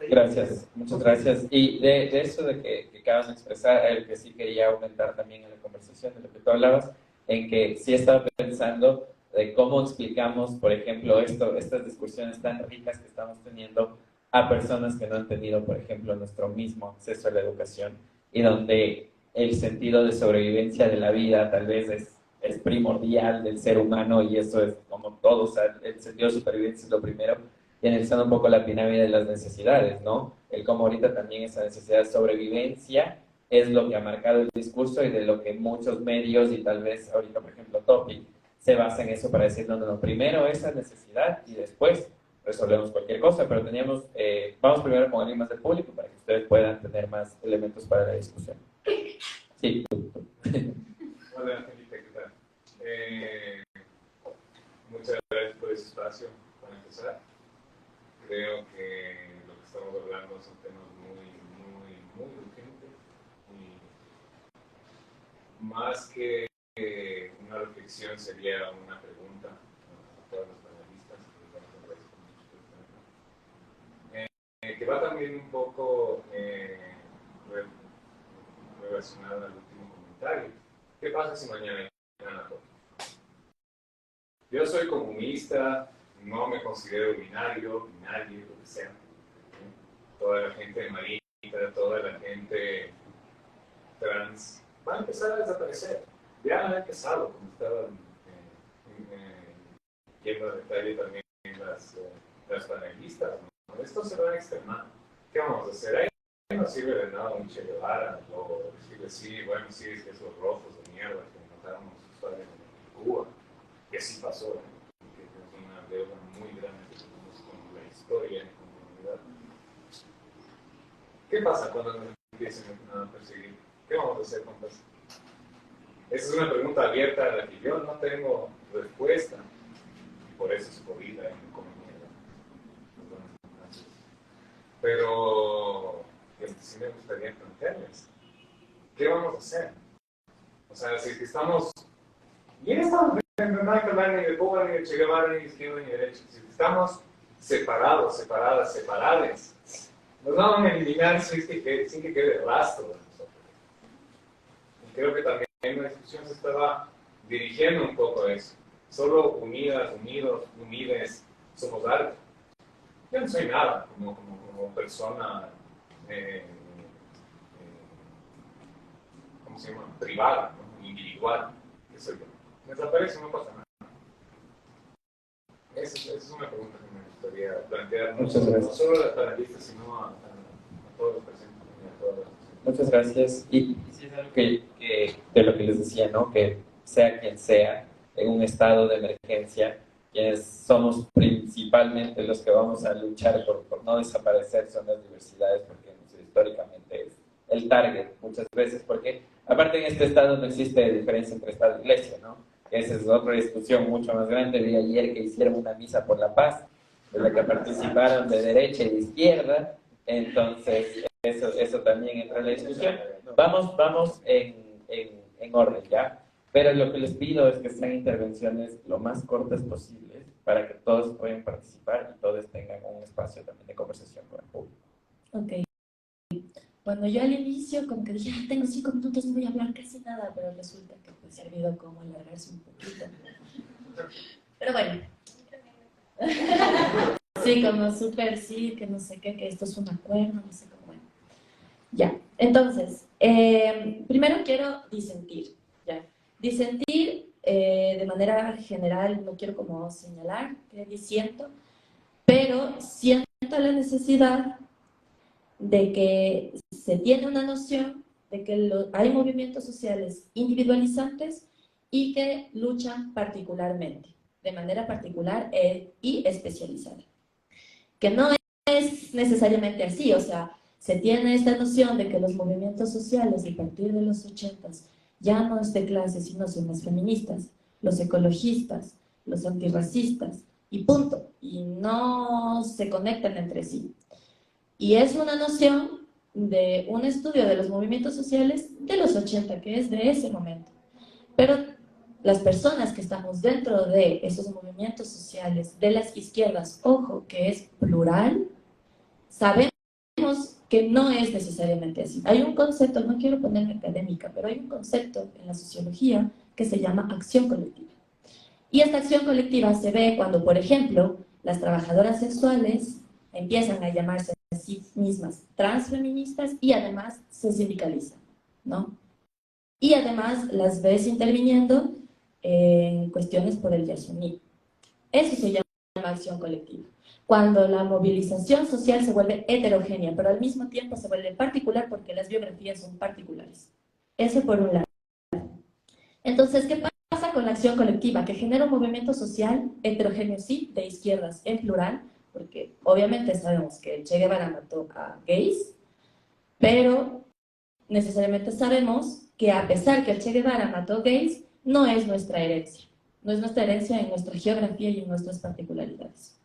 Gracias, muchas gracias. Y de eso de que acabas de expresar, el que sí quería aumentar también en la conversación de lo que tú hablabas, en que sí estaba pensando de cómo explicamos, por ejemplo, estas discusiones tan ricas que estamos teniendo a personas que no han tenido, por ejemplo, nuestro mismo acceso a la educación, y donde el sentido de sobrevivencia de la vida tal vez es primordial del ser humano, y eso es como todo, o sea, el sentido de supervivencia es lo primero, y analizando un poco la pirámide de las necesidades, ¿no? El cómo ahorita también esa necesidad de sobrevivencia es lo que ha marcado el discurso, y de lo que muchos medios, y tal vez ahorita, por ejemplo, Topic, se basa en eso para decir, no, primero esa necesidad y después resolvemos cualquier cosa, pero vamos primero con alguien más del público para que ustedes puedan tener más elementos para la discusión. Sí, tú. Hola, Felipe, ¿qué tal? Muchas gracias por ese espacio, para empezar. Creo que lo que estamos hablando son temas muy urgentes, y más que una reflexión sería una pregunta a todos los panelistas, que va también un poco relacionada al último comentario. ¿Qué pasa si mañana gana todo? Yo soy comunista, no me considero binario, nadie, lo que sea. Toda la gente marita, toda la gente trans, va a empezar a desaparecer. Ya ha empezado, como estaban yendo a detalle también las panelistas, ¿no? Esto se va a extremar. ¿Qué vamos a hacer? Ahí no sirve de nada un Che Guevara, o decirle sí, bueno, sí, es que esos rojos de mierda que mataron a sus padres en Cuba, que sí pasó, ¿no? Que es una deuda muy grande que tenemos con la historia y con la humanidad. ¿Qué pasa cuando nos empiecen a perseguir? ¿Qué vamos a hacer con eso? Esa es una pregunta abierta a la que yo no tengo respuesta, y por eso es jodida y me come mierda. Pero sí me gustaría plantearles, ¿qué vamos a hacer? O sea, si estamos... Y estamos no hay que hablar ni de Cuba, ni de Che Guevara, ni de izquierda, ni de derecha. Si estamos separados, separadas, nos vamos a eliminar sin que quede rastro de nosotros. Y creo que también la discusión se estaba dirigiendo un poco a eso. Solo unidas, unidos, unides, somos algo. Yo no soy nada como persona, ¿cómo se llama? Privada, ¿no? Individual, que soy yo. Me desaparece, no pasa nada. Esa es una pregunta que me gustaría plantear, no solo a los panelistas, sino a todos los presentes. Muchas gracias. Y sí es algo que de lo que les decía, ¿no? Que sea quien sea, en un estado de emergencia, quienes somos principalmente los que vamos a luchar por no desaparecer son las diversidades, porque históricamente es el target muchas veces, porque aparte en este estado no existe diferencia entre estado e iglesia, ¿no? esa es otra discusión mucho más grande. Vi ayer que hicieron una misa por la paz, de la que participaron de derecha y de izquierda, entonces eso también entra en la discusión. Vamos en orden, ¿ya? Pero lo que les pido es que sean intervenciones lo más cortas posibles para que todos puedan participar y todos tengan un espacio también de conversación con el público. Ok. Bueno, yo al inicio como que dije, "Ah, tengo 5 minutos, no voy a hablar casi nada", pero resulta que pues ha servido como alargarse un poquito. Pero bueno. Sí, como súper, sí, que no sé qué, que esto es un acuerdo, no sé cómo. Bueno. Ya, entonces, primero quiero disentir, ¿ya? Disentir de manera general, no quiero como señalar que disiento, pero siento la necesidad de que se tiene una noción de que hay movimientos sociales individualizantes y que luchan particularmente, de manera particular y especializada. Que no es necesariamente así, o sea, se tiene esta noción de que los movimientos sociales a partir de los 80s ya no es de clase, sino son las feministas, los ecologistas, los antirracistas, y punto, y no se conectan entre sí. Y es una noción de un estudio de los movimientos sociales de los 80, que es de ese momento. Pero las personas que estamos dentro de esos movimientos sociales, de las izquierdas, ojo, que es plural, sabemos que no es necesariamente así. Hay un concepto, no quiero ponerme académica, pero hay un concepto en la sociología que se llama acción colectiva. Y esta acción colectiva se ve cuando, por ejemplo, las trabajadoras sexuales empiezan a llamarse a sí mismas transfeministas y además se sindicalizan, ¿no? Y además las ves interviniendo en cuestiones por el Yasuní. Eso se llama acción colectiva. Cuando la movilización social se vuelve heterogénea, pero al mismo tiempo se vuelve particular porque las biografías son particulares. Eso por un lado. Entonces, ¿qué pasa con la acción colectiva? Que genera un movimiento social heterogéneo, sí, de izquierdas en plural, porque obviamente sabemos que Che Guevara mató a gays, pero necesariamente sabemos que a pesar que el Che Guevara mató gays, no es nuestra herencia. No es nuestra herencia en nuestra geografía y en nuestras particularidades.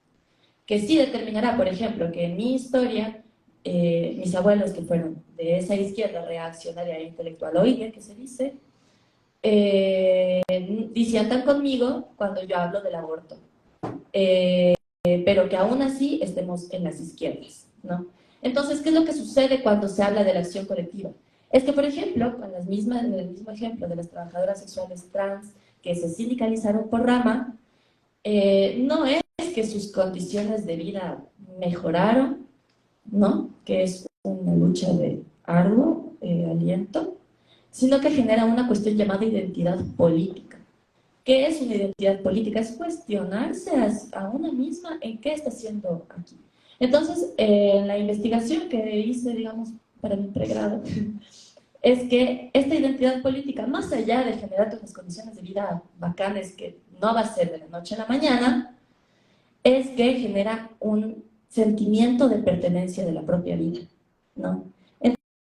Que sí determinará, por ejemplo, que en mi historia, mis abuelos que fueron de esa izquierda reaccionaria e intelectual, oiga, que se dice, disientan conmigo cuando yo hablo del aborto. Pero que aún así estemos en las izquierdas, ¿no? Entonces, ¿qué es lo que sucede cuando se habla de la acción colectiva? Es que, por ejemplo, con en el mismo ejemplo de las trabajadoras sexuales trans que se sindicalizaron por rama, no es que sus condiciones de vida mejoraron, ¿no? Que es una lucha de arduo aliento, sino que genera una cuestión llamada identidad política. ¿Qué es una identidad política? Es cuestionarse a una misma en qué está haciendo aquí. Entonces, la investigación que hice, digamos, para mi pregrado, es que esta identidad política, más allá de generar unas condiciones de vida bacanes, que no va a ser de la noche a la mañana, es que genera un sentimiento de pertenencia de la propia vida, ¿no?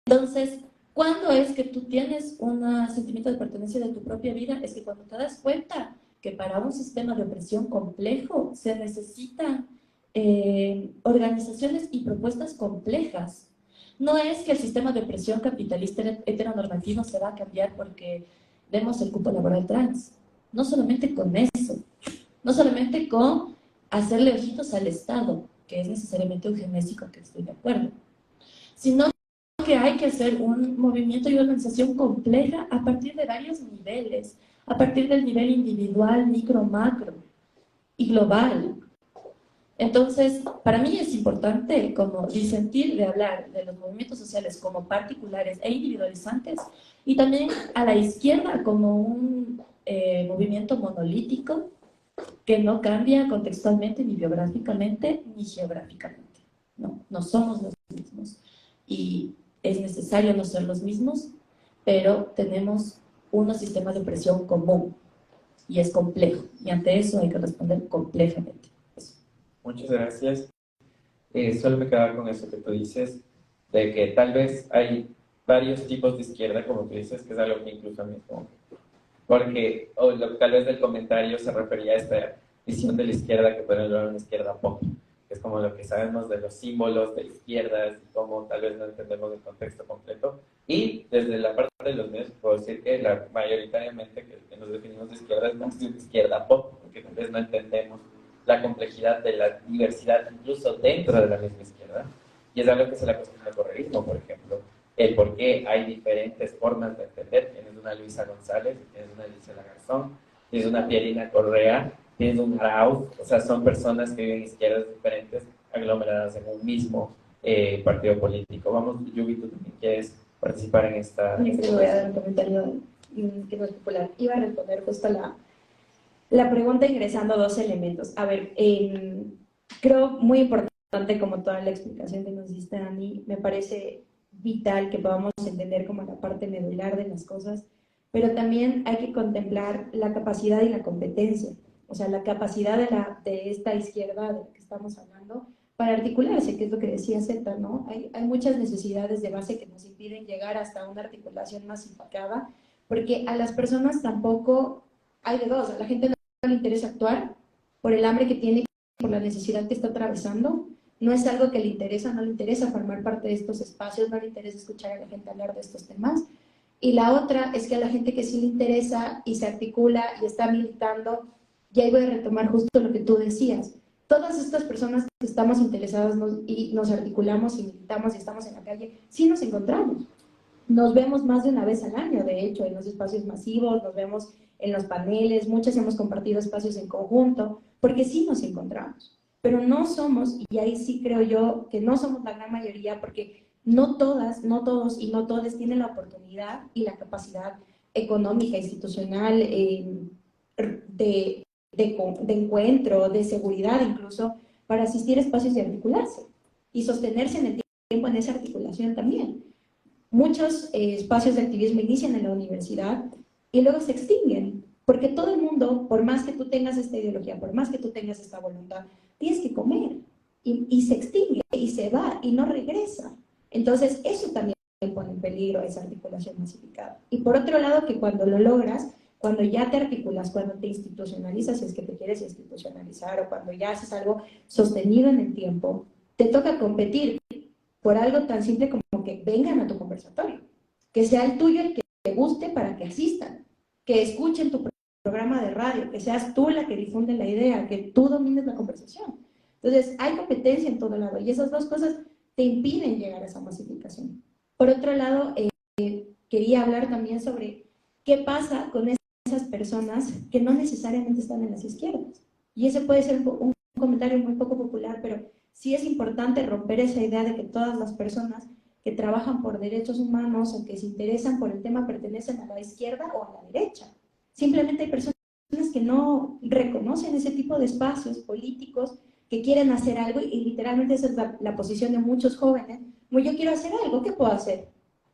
Entonces, ¿cuándo es que tú tienes un sentimiento de pertenencia de tu propia vida? Es que cuando te das cuenta que para un sistema de opresión complejo se necesitan organizaciones y propuestas complejas. No es que el sistema de opresión capitalista heteronormativo se va a cambiar porque demos el cupo laboral trans. No solamente con eso, no solamente con hacerle ojitos al Estado, que es necesariamente eugenésico, que estoy de acuerdo, sino que hay que hacer un movimiento y una organización compleja a partir de varios niveles, a partir del nivel individual, micro, macro y global. Entonces, para mí es importante como disentir de hablar de los movimientos sociales como particulares e individualizantes y también a la izquierda como un movimiento monolítico que no cambia contextualmente, ni biográficamente, ni geográficamente. No somos los mismos. Y es necesario no ser los mismos, pero tenemos unos sistemas de opresión común y es complejo. Y ante eso hay que responder complejamente. Eso. Muchas gracias. Solo me quedaba con eso que tú dices, de que tal vez hay varios tipos de izquierda, como tú dices, que es algo que incluso a mí como porque tal vez del comentario se refería a esta visión de la izquierda que puede hablar una izquierda pop, que es como lo que sabemos de los símbolos de la izquierda y cómo tal vez no entendemos el contexto completo. Y desde la parte de los medios puedo decir que mayoritariamente que nos definimos de izquierda es más de una izquierda pop, porque tal vez no entendemos la complejidad de la diversidad incluso dentro de la misma izquierda. Y es algo que se le cuestiona al correísmo, por ejemplo, el por qué hay diferentes formas de entender. Tienes una Luisa González, tienes una Gisela Garzón, tienes una Pierina Correa, tienes un Arauz, o sea, son personas que viven izquierdas diferentes aglomeradas en un mismo partido político. Vamos, Yubi, tú también quieres participar en esta... Yo voy a dar un comentario que no es popular. Iba a responder justo la pregunta ingresando dos elementos. A ver, creo muy importante, como toda la explicación que nos diste, Dani, me parece vital que podamos entender como la parte medular de las cosas, pero también hay que contemplar la capacidad y la competencia, o sea, la capacidad de esta izquierda de la que estamos hablando para articularse, que es lo que decía Zeta, ¿no? Hay muchas necesidades de base que nos impiden llegar hasta una articulación masificada, porque a las personas tampoco hay de dos, a la gente no le interesa actuar por el hambre que tiene, por la necesidad que está atravesando. No es algo que le interesa, no le interesa formar parte de estos espacios, no le interesa escuchar a la gente hablar de estos temas. Y la otra es que a la gente que sí le interesa y se articula y está militando, y ahí voy a retomar justo lo que tú decías, todas estas personas que estamos interesadas y nos articulamos y militamos y estamos en la calle, sí nos encontramos. Nos vemos más de una vez al año, de hecho, en los espacios masivos, nos vemos en los paneles, muchas hemos compartido espacios en conjunto, porque sí nos encontramos. Pero no somos, y ahí sí creo yo que no somos la gran mayoría, porque no todas, no todos y no todas tienen la oportunidad y la capacidad económica, institucional, de encuentro, de seguridad incluso, para asistir a espacios y articularse, y sostenerse en el tiempo en esa articulación también. Muchos espacios de activismo inician en la universidad y luego se extinguen, porque todo el mundo, por más que tú tengas esta ideología, por más que tú tengas esta voluntad, tienes que comer, y se extingue, y se va, y no regresa. Entonces, eso también pone en peligro esa articulación masificada. Y por otro lado, que cuando lo logras, cuando ya te articulas, cuando te institucionalizas, si es que te quieres institucionalizar, o cuando ya haces algo sostenido en el tiempo, te toca competir por algo tan simple como que vengan a tu conversatorio, que sea el tuyo el que te guste para que asistan, que escuchen tu programa de radio, que seas tú la que difunde la idea, que tú domines la conversación. Entonces, hay competencia en todo lado, y esas dos cosas te impiden llegar a esa masificación. Por otro lado, quería hablar también sobre qué pasa con esas personas que no necesariamente están en las izquierdas. Y ese puede ser un comentario muy poco popular, pero sí es importante romper esa idea de que todas las personas que trabajan por derechos humanos o que se interesan por el tema pertenecen a la izquierda o a la derecha. Simplemente hay personas que no reconocen ese tipo de espacios políticos, que quieren hacer algo, y literalmente esa es la posición de muchos jóvenes. Yo quiero hacer algo, ¿qué puedo hacer?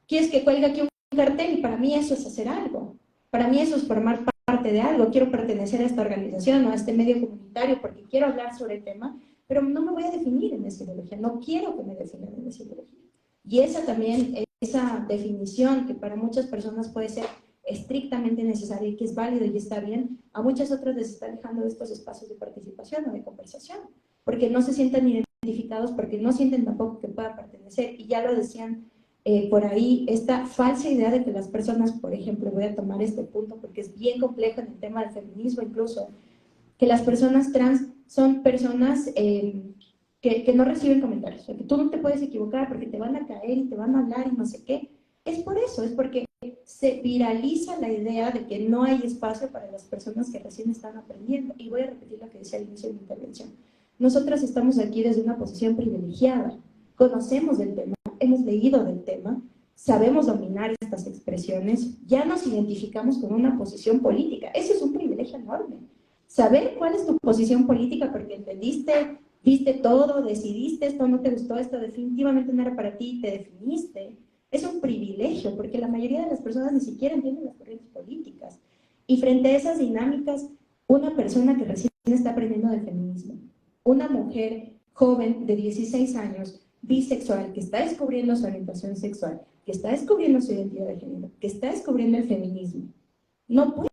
¿Quieres que cuelgue aquí un cartel? Y para mí eso es hacer algo. Para mí eso es formar parte de algo. Quiero pertenecer a esta organización o a este medio comunitario porque quiero hablar sobre el tema, pero no me voy a definir en esa ideología. No quiero que me definan en esa ideología. Y esa también, esa definición que para muchas personas puede ser estrictamente necesaria y que es válido y está bien, a muchas otras les está alejando de estos espacios de participación o de conversación, porque no se sienten identificados, porque no sienten tampoco que puedan pertenecer. Y ya lo decían por ahí, esta falsa idea de que las personas, por ejemplo, voy a tomar este punto porque es bien complejo en el tema del feminismo incluso, que las personas trans son personas que no reciben comentarios, o sea, que tú no te puedes equivocar porque te van a caer y te van a hablar y no sé qué. Es por eso, es porque se viraliza la idea de que no hay espacio para las personas que recién están aprendiendo. Y voy a repetir lo que decía al inicio de mi intervención. Nosotras estamos aquí desde una posición privilegiada, conocemos del tema, hemos leído del tema, sabemos dominar estas expresiones, ya nos identificamos con una posición política. Ese es un privilegio enorme. Saber cuál es tu posición política porque entendiste, viste todo, decidiste esto, no te gustó esto, definitivamente no era para ti, te definiste. Es un privilegio, porque la mayoría de las personas ni siquiera entienden las corrientes políticas. Y frente a esas dinámicas, una persona que recién está aprendiendo del feminismo, una mujer joven de 16 años, bisexual, que está descubriendo su orientación sexual, que está descubriendo su identidad de género, que está descubriendo el feminismo, no puede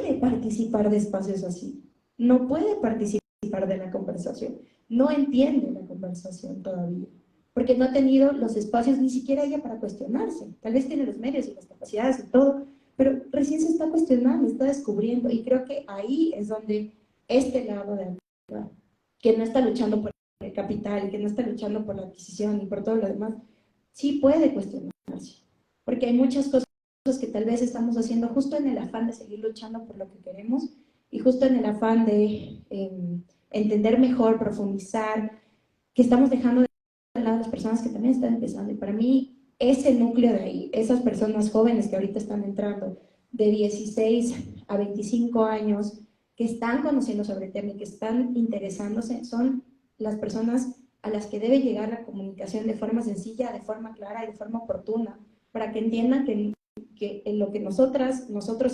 puede participar de espacios así, no puede participar de la conversación, no entiende la conversación todavía, porque no ha tenido los espacios ni siquiera ella para cuestionarse. Tal vez tiene los medios y las capacidades y todo, pero recién se está cuestionando, está descubriendo, y creo que ahí es donde este lado de acá, que no está luchando por el capital, que no está luchando por la adquisición y por todo lo demás, sí puede cuestionarse, porque hay muchas cosas que tal vez estamos haciendo justo en el afán de seguir luchando por lo que queremos y justo en el afán de entender mejor, profundizar, que estamos dejando de lado a las personas que también están empezando. Y para mí, ese núcleo de ahí, esas personas jóvenes que ahorita están entrando de 16 a 25 años, que están conociendo sobre el tema y que están interesándose, son las personas a las que debe llegar la comunicación de forma sencilla, de forma clara y de forma oportuna, para que entiendan que en lo que nosotros y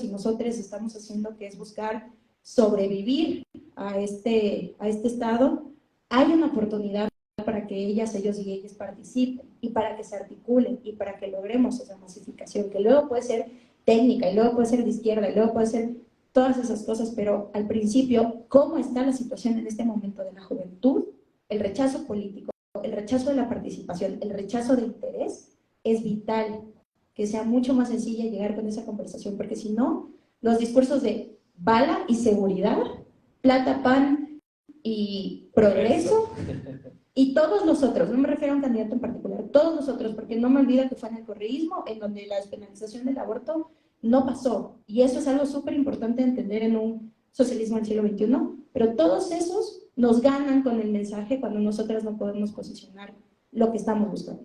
nosotros estamos haciendo, que es buscar sobrevivir a este estado, hay una oportunidad para que ellos y ellas participen y para que se articulen y para que logremos esa masificación, que luego puede ser técnica y luego puede ser de izquierda y luego puede ser todas esas cosas, pero al principio, ¿cómo está la situación en este momento de la juventud? El rechazo político, el rechazo de la participación, el rechazo de interés, es vital que sea mucho más sencilla llegar con esa conversación, porque si no, los discursos de bala y seguridad, plata, pan y progreso, y todos los otros, no me refiero a un candidato en particular, todos los otros, porque no me olvido que fue en el correísmo, en donde la despenalización del aborto no pasó, y eso es algo súper importante de entender en un socialismo del siglo XXI, pero todos esos nos ganan con el mensaje cuando nosotras no podemos posicionar lo que estamos buscando.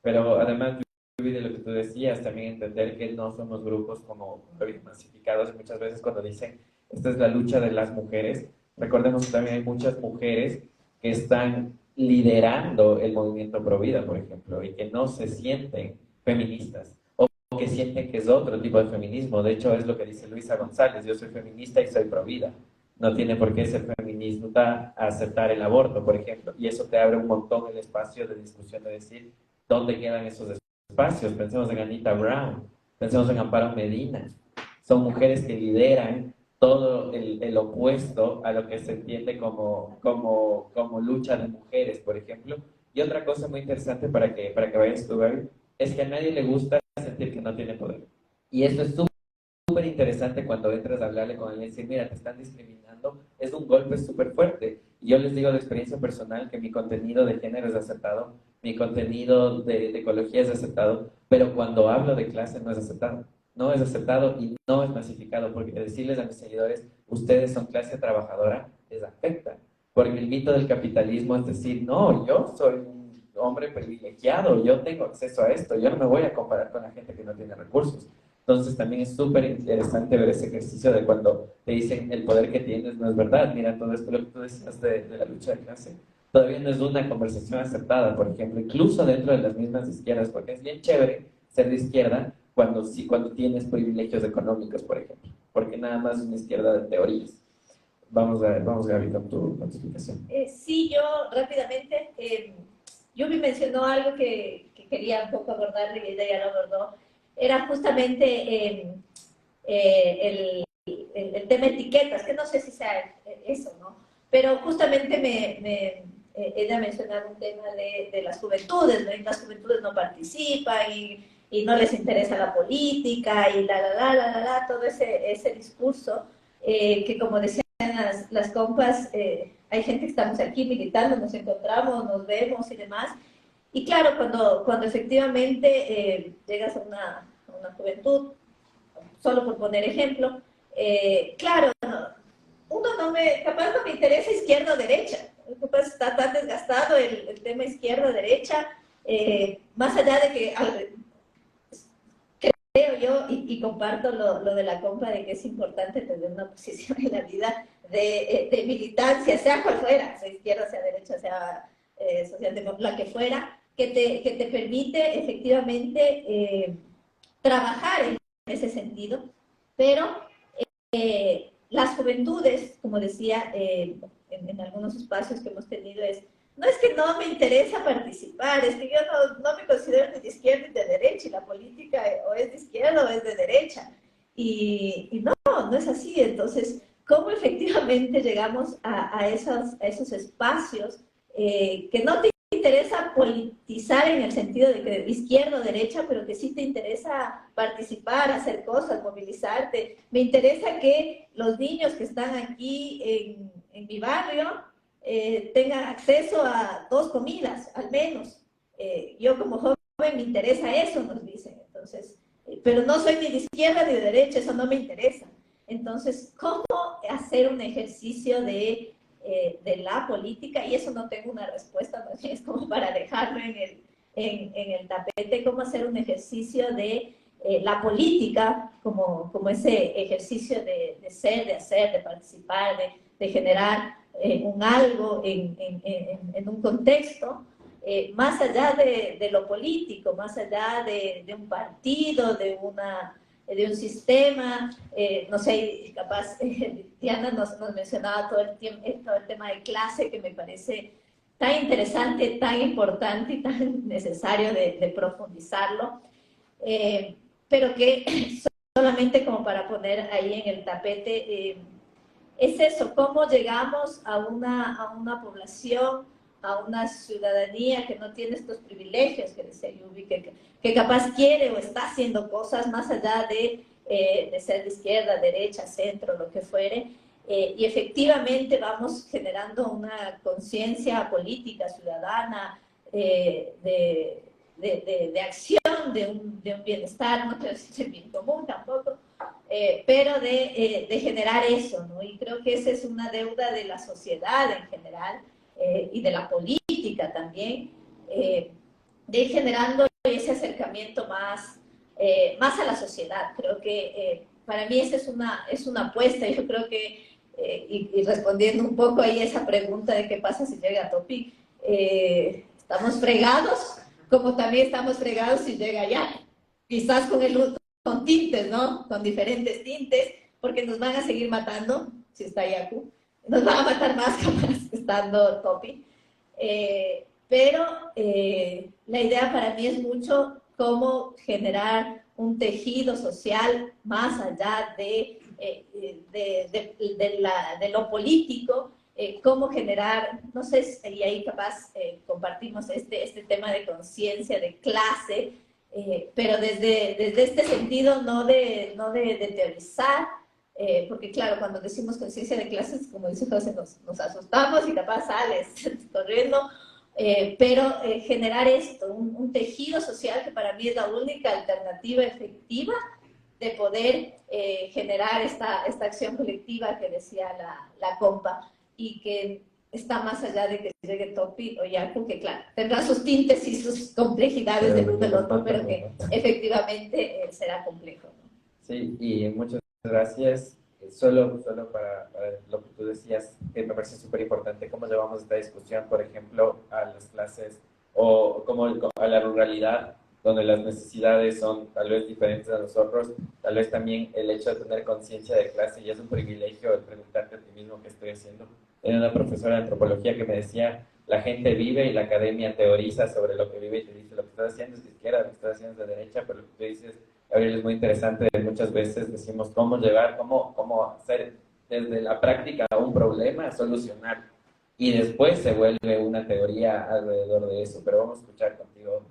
Pero además de lo que tú decías, también entender que no somos grupos como masificados, y muchas veces cuando dicen esta es la lucha de las mujeres, recordemos que también hay muchas mujeres que están liderando el movimiento pro vida, por ejemplo, y que no se sienten feministas, o que sienten que es otro tipo de feminismo. De hecho, es lo que dice Luisa González: yo soy feminista y soy pro vida. No tiene por qué ser feminista a aceptar el aborto, por ejemplo, y eso te abre un montón el espacio de discusión de decir dónde quedan esos espacios. Pensemos en Anita Brown, pensemos en Amparo Medina. Son mujeres que lideran todo el opuesto a lo que se entiende como lucha de mujeres, por ejemplo. Y otra cosa muy interesante para que vayas tú, Gaby, es que a nadie le gusta sentir que no tiene poder. Y esto es súper interesante cuando entras a hablarle con alguien y decir, mira, te están discriminando, es un golpe súper fuerte. Y yo les digo de experiencia personal que mi contenido de género es aceptado, mi contenido de ecología es aceptado, pero cuando hablo de clase no es aceptado. No es aceptado y no es masificado, porque decirles a mis seguidores, ustedes son clase trabajadora, les afecta. Porque el mito del capitalismo es decir, no, yo soy un hombre privilegiado, yo tengo acceso a esto, yo no me voy a comparar con la gente que no tiene recursos. Entonces también es súper interesante ver ese ejercicio de cuando te dicen el poder que tienes no es verdad. Mira, todo esto lo que tú decías de la lucha de clase, todavía no es una conversación aceptada, por ejemplo, incluso dentro de las mismas izquierdas, porque es bien chévere ser de izquierda cuando tienes privilegios económicos, por ejemplo, porque nada más es una izquierda de teorías. Vamos Gaby, con tu explicación. Sí, yo rápidamente, Yubi mencionó algo que quería un poco abordar y ella ya lo abordó. Era justamente el tema etiquetas, que no sé si sea eso, ¿no? Pero justamente ella mencionaba un tema de las juventudes, ¿no? Y las juventudes no participan y no les interesa la política y todo ese discurso que, como decían las compas, hay gente que estamos aquí militando, nos encontramos, nos vemos y demás. Y claro, cuando efectivamente llegas a una juventud, solo por poner ejemplo, claro, capaz no me interesa izquierda o derecha, capaz está tan desgastado el tema izquierda o derecha, más allá de que creo yo y comparto lo de la compa de que es importante tener una posición en la vida de militancia, sea cual fuera, sea izquierda, sea derecha, sea socialdemócrata, la que fuera, que te permite efectivamente trabajar en ese sentido, pero las juventudes, como decía en algunos espacios que hemos tenido, no es que no me interesa participar, es que yo no me considero ni de izquierda ni de derecha, y la política o es de izquierda o es de derecha. Y no no es así. Entonces, ¿cómo efectivamente llegamos a esos espacios que no te interesa politizar en el sentido de que de izquierda o derecha, pero que sí te interesa participar, hacer cosas, movilizarte? Me interesa que los niños que están aquí en mi barrio tengan acceso a 2 comidas, al menos. Yo como joven me interesa eso, nos dicen. Entonces, pero no soy ni de izquierda ni de derecha, eso no me interesa. Entonces, ¿cómo hacer un ejercicio de la política? Y eso no tengo una respuesta, más bien es como para dejarlo en el tapete. ¿Cómo hacer un ejercicio de la política como ese ejercicio de ser, de hacer, de participar, de generar un algo en un contexto, más allá de lo político, más allá de un partido, de un sistema? No sé, capaz Diana nos mencionaba todo el tema de clase, que me parece tan interesante, tan importante y tan necesario de profundizarlo, pero que solamente como para poner ahí en el tapete, es eso: cómo llegamos a una población, a una ciudadanía que no tiene estos privilegios que decía Yubi, que capaz quiere o está haciendo cosas más allá de ser de izquierda, derecha, centro, lo que fuere, y efectivamente vamos generando una conciencia política, ciudadana, de acción, de un bienestar, no quiero decir bien común tampoco, pero de generar eso, ¿no? Y creo que esa es una deuda de la sociedad en general, y de la política también, de ir generando ese acercamiento más a la sociedad. Creo que para mí esa es una apuesta. Yo creo que, y respondiendo un poco ahí a esa pregunta de qué pasa si llega a Topic, estamos fregados, como también estamos fregados si llega allá. Quizás con tintes, ¿no? Con diferentes tintes, porque nos van a seguir matando si está Yaku. Nos van a matar más capaz estando Topi. Pero la idea para mí es mucho cómo generar un tejido social más allá de lo político, cómo generar, no sé, y ahí capaz compartimos este tema de conciencia, de clase, pero desde este sentido no de teorizar, porque claro, cuando decimos conciencia de clases, como dice José, nos asustamos y capaz sales corriendo, pero generar esto, un tejido social, que para mí es la única alternativa efectiva de poder generar esta acción colectiva que decía la compa, y que está más allá de que llegue Topi o Yaku, que claro, tendrá sus tintes y sus complejidades de uno del otro, pero que efectivamente será complejo, ¿no? Sí, y muchas gracias. Solo para lo que tú decías, que me parece súper importante, cómo llevamos esta discusión, por ejemplo, a las clases o como a la ruralidad, donde las necesidades son tal vez diferentes a nosotros. Tal vez también el hecho de tener conciencia de clase, y es un privilegio el preguntarte a ti mismo qué estoy haciendo. Tenía una profesora de antropología que me decía: la gente vive y la academia teoriza sobre lo que vive y te dice lo que estás haciendo es de izquierda, lo que estás haciendo es de derecha, pero lo que tú dices, Gabriel, es muy interesante. Muchas veces decimos cómo llegar, cómo hacer desde la práctica un problema a solucionar, y después se vuelve una teoría alrededor de eso. Pero vamos a escuchar contigo,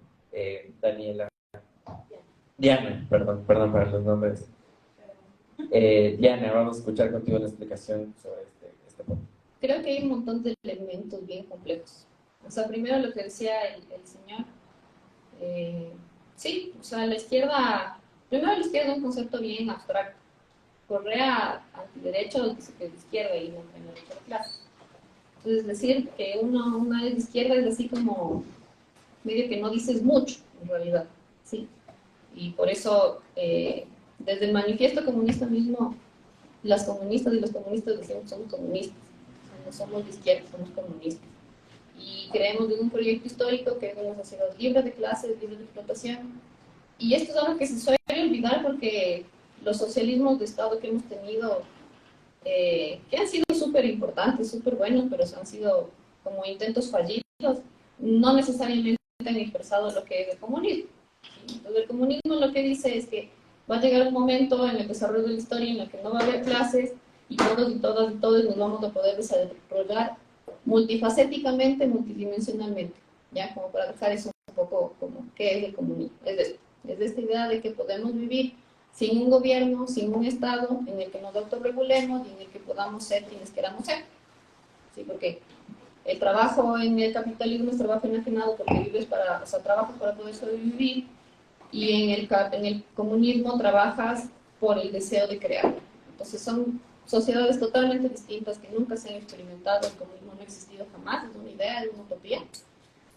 Daniela. Diana, perdón para los nombres. Diana, vamos a escuchar contigo una explicación sobre este punto. Creo que hay un montón de elementos bien complejos. O sea, primero lo que decía el señor, sí, o sea, la izquierda es un concepto bien abstracto. Correa antiderecho dice que es de izquierda y no tiene derecho de clase. Entonces, decir que una es de izquierda es así como medio que no dices mucho, en realidad, ¿sí? Y por eso, desde el manifiesto comunista mismo, las comunistas y los comunistas decimos que somos comunistas. No somos de izquierda, somos comunistas. Y creemos en un proyecto histórico que es una sociedad libre de clases, libre de explotación. Y esto es algo que se suele olvidar, porque los socialismos de Estado que hemos tenido, que han sido súper importantes, súper buenos, pero han sido como intentos fallidos, no necesariamente han expresado lo que es el comunismo. Entonces, el comunismo lo que dice es que Va a llegar un momento en el desarrollo de la historia en el que no va a haber clases y todos y todas y todos nos vamos a poder desarrollar multifacéticamente, multidimensionalmente, ¿ya? Como para dejar eso un poco como qué es el comunismo. Es de esta idea de que podemos vivir sin un gobierno, sin un Estado en el que nos autorregulemos y en el que podamos ser quienes queramos ser. ¿Sí? Porque el trabajo en el capitalismo es trabajo enajenado porque vives para, o sea, trabajas para poder sobrevivir, y en el comunismo trabajas por el deseo de crear. Entonces son sociedades totalmente distintas que nunca se han experimentado. El comunismo no ha existido jamás, es una idea, es una utopía,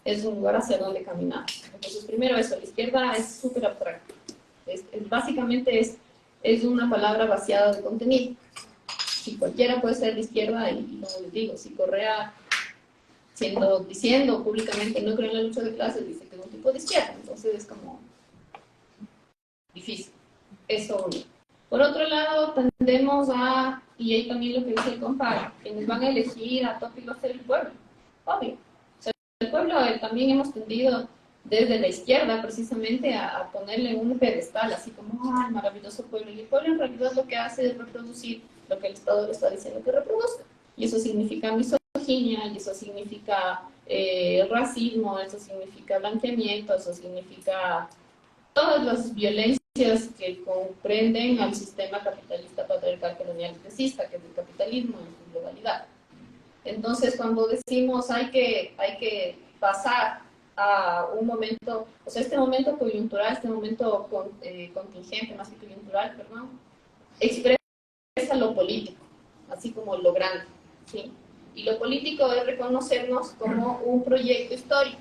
es un lugar hacia donde caminar. Entonces primero eso, la izquierda es súper abstracta. Básicamente es una palabra vaciada de contenido. Si cualquiera puede ser de izquierda, y como les digo, si Correa, diciendo públicamente no creo en la lucha de clases, dice que es un tipo de izquierda, entonces es como difícil. Eso uno. Por otro lado, tendemos a, y ahí también lo que dice el compa, quienes van a elegir a Topi va a ser el pueblo, obvio. O sea, el pueblo también hemos tendido desde la izquierda precisamente a ponerle un pedestal, así como, ¡ay, maravilloso pueblo! Y el pueblo en realidad lo que hace es reproducir lo que el Estado le está diciendo que reproduzca. Y eso significa misoginia, y eso significa racismo, eso significa blanqueamiento, eso significa todas las violencias que comprenden al sistema capitalista patriarcal colonial clasista, que es el capitalismo en su globalidad. Entonces, cuando decimos hay que pasar a un momento, o sea, este momento coyuntural, este momento contingente, más que coyuntural, perdón, expresa lo político, así como lo grande, ¿sí? Y lo político es reconocernos como un proyecto histórico.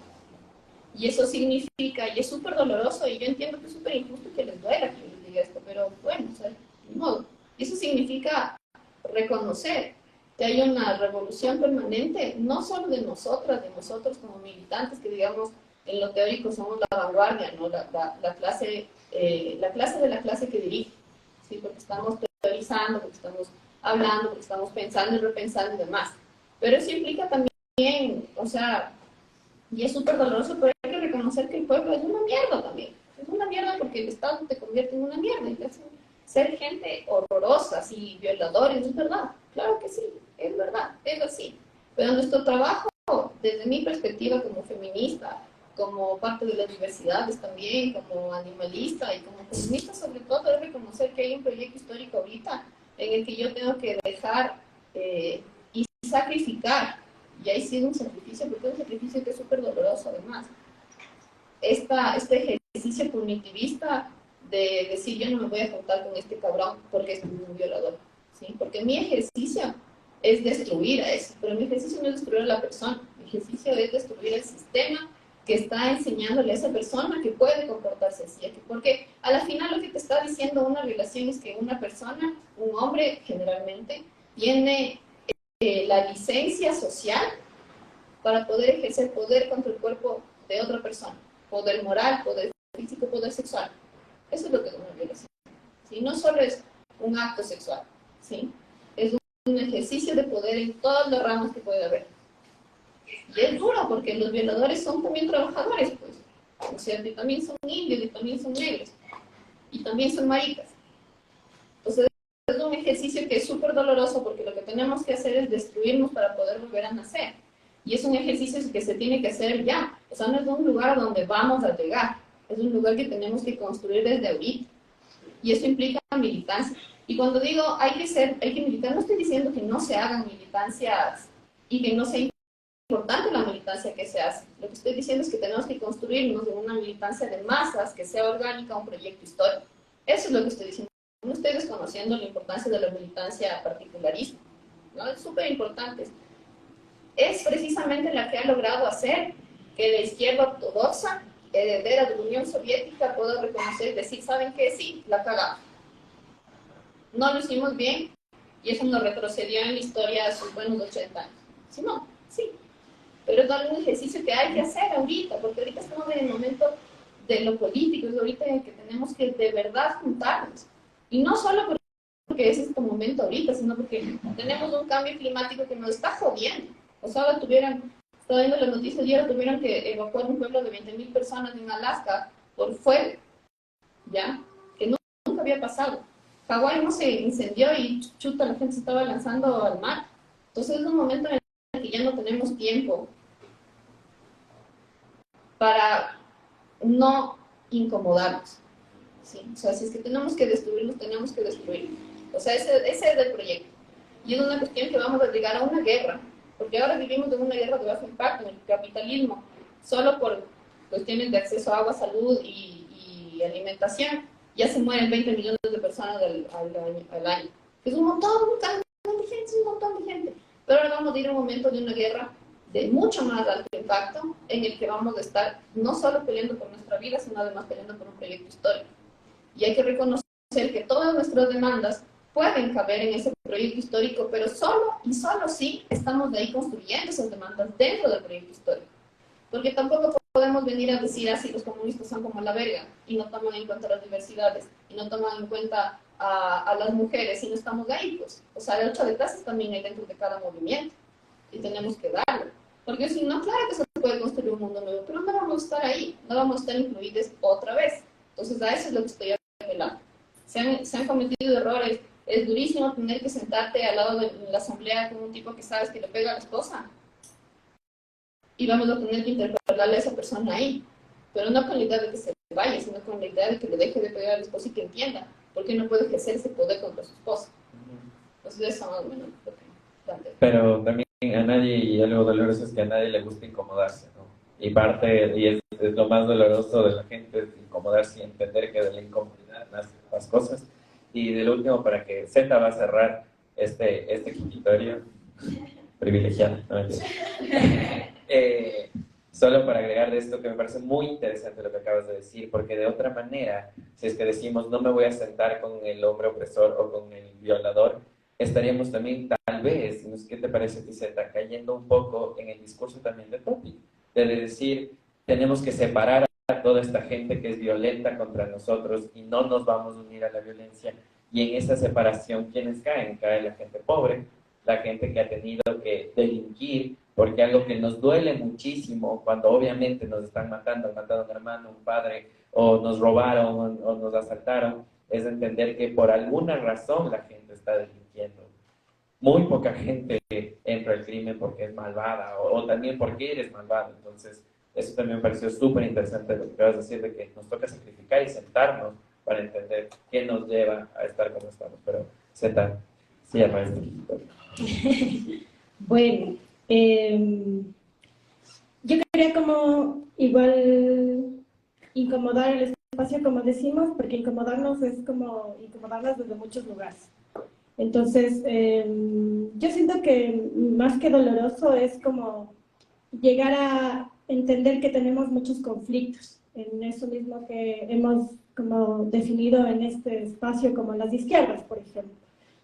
Y eso significa, y es súper doloroso, y yo entiendo que es súper injusto que les duela que les diga esto, pero bueno, o sea, de modo. Eso significa reconocer que hay una revolución permanente, no solo de nosotras, de nosotros como militantes, que digamos, en lo teórico somos la vanguardia, ¿no? La clase de la clase que dirige, ¿sí? Porque estamos teorizando, porque estamos hablando, porque estamos pensando y repensando y demás. Pero eso implica también, o sea, y es súper doloroso, pero hay que reconocer que el pueblo es una mierda también. Es una mierda porque el Estado te convierte en una mierda y te hace ser gente horrorosa, así, violadores, es verdad. Claro que sí, es verdad, es así. Pero nuestro trabajo, desde mi perspectiva como feminista, como parte de las diversidades también, como animalista y como feminista sobre todo, es reconocer que hay un proyecto histórico ahorita en el que yo tengo que dejar y sacrificar. Y ahí sí es un sacrificio, porque es un sacrificio que es súper doloroso además. Este ejercicio punitivista de decir yo no me voy a juntar con este cabrón porque es un violador, ¿sí? Porque mi ejercicio es destruir a eso, pero mi ejercicio no es destruir a la persona, mi ejercicio es destruir el sistema que está enseñándole a esa persona que puede comportarse así, porque a la final lo que te está diciendo una relación es que una persona, un hombre generalmente, tiene la licencia social para poder ejercer poder contra el cuerpo de otra persona, poder moral, poder físico, poder sexual. Eso es lo que es una violación, ¿sí? No solo es un acto sexual, ¿sí? Es un ejercicio de poder en todas las ramas que puede haber. Y es duro porque los violadores son también trabajadores, pues, ¿no es cierto? Y también son indios, y también son negros, y también son maricas. Entonces, es un ejercicio que es súper doloroso porque lo que tenemos que hacer es destruirnos para poder volver a nacer. Y es un ejercicio que se tiene que hacer ya. O sea, no es un lugar a donde vamos a llegar. Es un lugar que tenemos que construir desde ahorita. Y eso implica militancia. Y cuando digo hay que militar, no estoy diciendo que no se hagan militancias y que no sea importante la militancia que se hace. Lo que estoy diciendo es que tenemos que construirnos en una militancia de masas que sea orgánica, un proyecto histórico. Eso es lo que estoy diciendo. No estoy desconociendo la importancia de la militancia particularista, ¿no? Es súper importante. Es precisamente la que ha logrado hacer que la izquierda ortodoxa, heredera de la Unión Soviética, pueda reconocer y decir, ¿saben qué? Sí, la cagamos. No lo hicimos bien y eso nos retrocedió en la historia a sus buenos 80 años. ¿Sí, no? Sí. Pero es un ejercicio que hay que hacer ahorita, porque ahorita estamos en el momento de lo político, es ahorita en que tenemos que de verdad juntarnos. Y no solo porque es este momento ahorita, sino porque tenemos un cambio climático que nos está jodiendo. O sea, estaba viendo las noticias y ahora tuvieron que evacuar un pueblo de 20.000 personas en Alaska por fuego, ¿ya? Que nunca había pasado. Hawái no se incendió y chuta, la gente se estaba lanzando al mar. Entonces es un momento en el que ya no tenemos tiempo para no incomodarnos. ¿Sí? O sea, si es que tenemos que destruirnos, tenemos que destruir. O sea, ese es el proyecto. Y es una cuestión que vamos a llegar a una guerra, porque ahora vivimos en una guerra de bajo impacto, en el capitalismo, solo por cuestiones de acceso a agua, salud y alimentación, ya se mueren 20 millones de personas al año. Es un montón de gente, es un montón de gente. Pero ahora vamos a ir a un momento de una guerra de mucho más alto impacto, en el que vamos a estar no solo peleando por nuestra vida, sino además peleando por un proyecto histórico. Y hay que reconocer que todas nuestras demandas pueden caber en ese proyecto histórico, pero solo y solo si estamos de ahí construyendo esas demandas dentro del proyecto histórico. Porque tampoco podemos venir a decir así, los comunistas son como la verga, y no toman en cuenta las diversidades, y no toman en cuenta a las mujeres, y no estamos ahí, pues. O sea, la lucha de clases también hay dentro de cada movimiento, y tenemos que darlo. Porque si no, claro que se puede construir un mundo nuevo, pero no vamos a estar ahí, no vamos a estar incluidos otra vez. Entonces, a eso es lo que estoy apelando. Se han cometido errores. Es durísimo tener que sentarte al lado de la asamblea con un tipo que sabes que le pega a la esposa. Y vamos a tener que interpelarle a esa persona ahí. Pero no con la idea de que se vaya, sino con la idea de que le deje de pegar a la esposa y que entienda por qué no puede ejercer ese poder contra su esposa. Entonces, eso más o menos lo que planteo. Pero también a nadie, y algo doloroso es que a nadie le gusta incomodarse, ¿no? Y es lo más doloroso de la gente, es incomodarse y entender que de la incomodidad nacen las cosas. Y de lo último, para que Z va a cerrar este escritorio privilegiado, ¿no? Solo para agregar de esto que me parece muy interesante lo que acabas de decir, porque de otra manera, si es que decimos no me voy a sentar con el hombre opresor o con el violador, estaríamos también tal vez, ¿qué te parece, Tizeta? Cayendo un poco en el discurso también de Topi, de decir tenemos que separar a toda esta gente que es violenta contra nosotros y no nos vamos a unir a la violencia. Y en esa separación, ¿quiénes caen? Cae la gente pobre, la gente que ha tenido que delinquir, porque algo que nos duele muchísimo cuando obviamente nos están matando, han matado a un hermano, un padre, o nos robaron o nos asaltaron, es entender que por alguna razón la gente está delinquiendo. Muy poca gente entra al crimen porque es malvada o también porque eres malvado. Entonces, eso también me pareció súper interesante lo que acabas de decir, de que nos toca sacrificar y sentarnos para entender qué nos lleva a estar como estamos. Pero, Z, cierra este escritorio. Bueno, yo quería como igual incomodar el espacio, como decimos, porque incomodarnos es como incomodarnos desde muchos lugares. Entonces, yo siento que más que doloroso es como llegar a entender que tenemos muchos conflictos en eso mismo que hemos como definido en este espacio como las izquierdas, por ejemplo,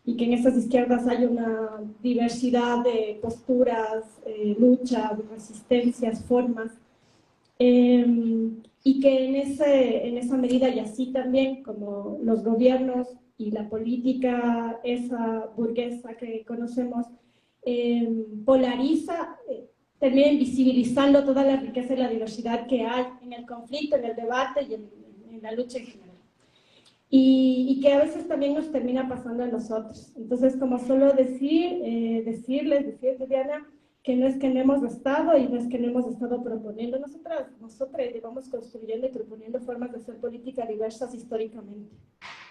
y que en esas izquierdas hay una diversidad de posturas, luchas, resistencias, formas, y que en esa medida, y así también como los gobiernos y la política, esa burguesa que conocemos, polariza, termina invisibilizando toda la riqueza y la diversidad que hay en el conflicto, en el debate y en la lucha en general. Y que a veces también nos termina pasando a nosotros. Entonces, como solo decirles, Diana, que no es que no hemos estado y no es que no hemos estado proponiendo. Nosotras llevamos construyendo y proponiendo formas de hacer política diversas históricamente.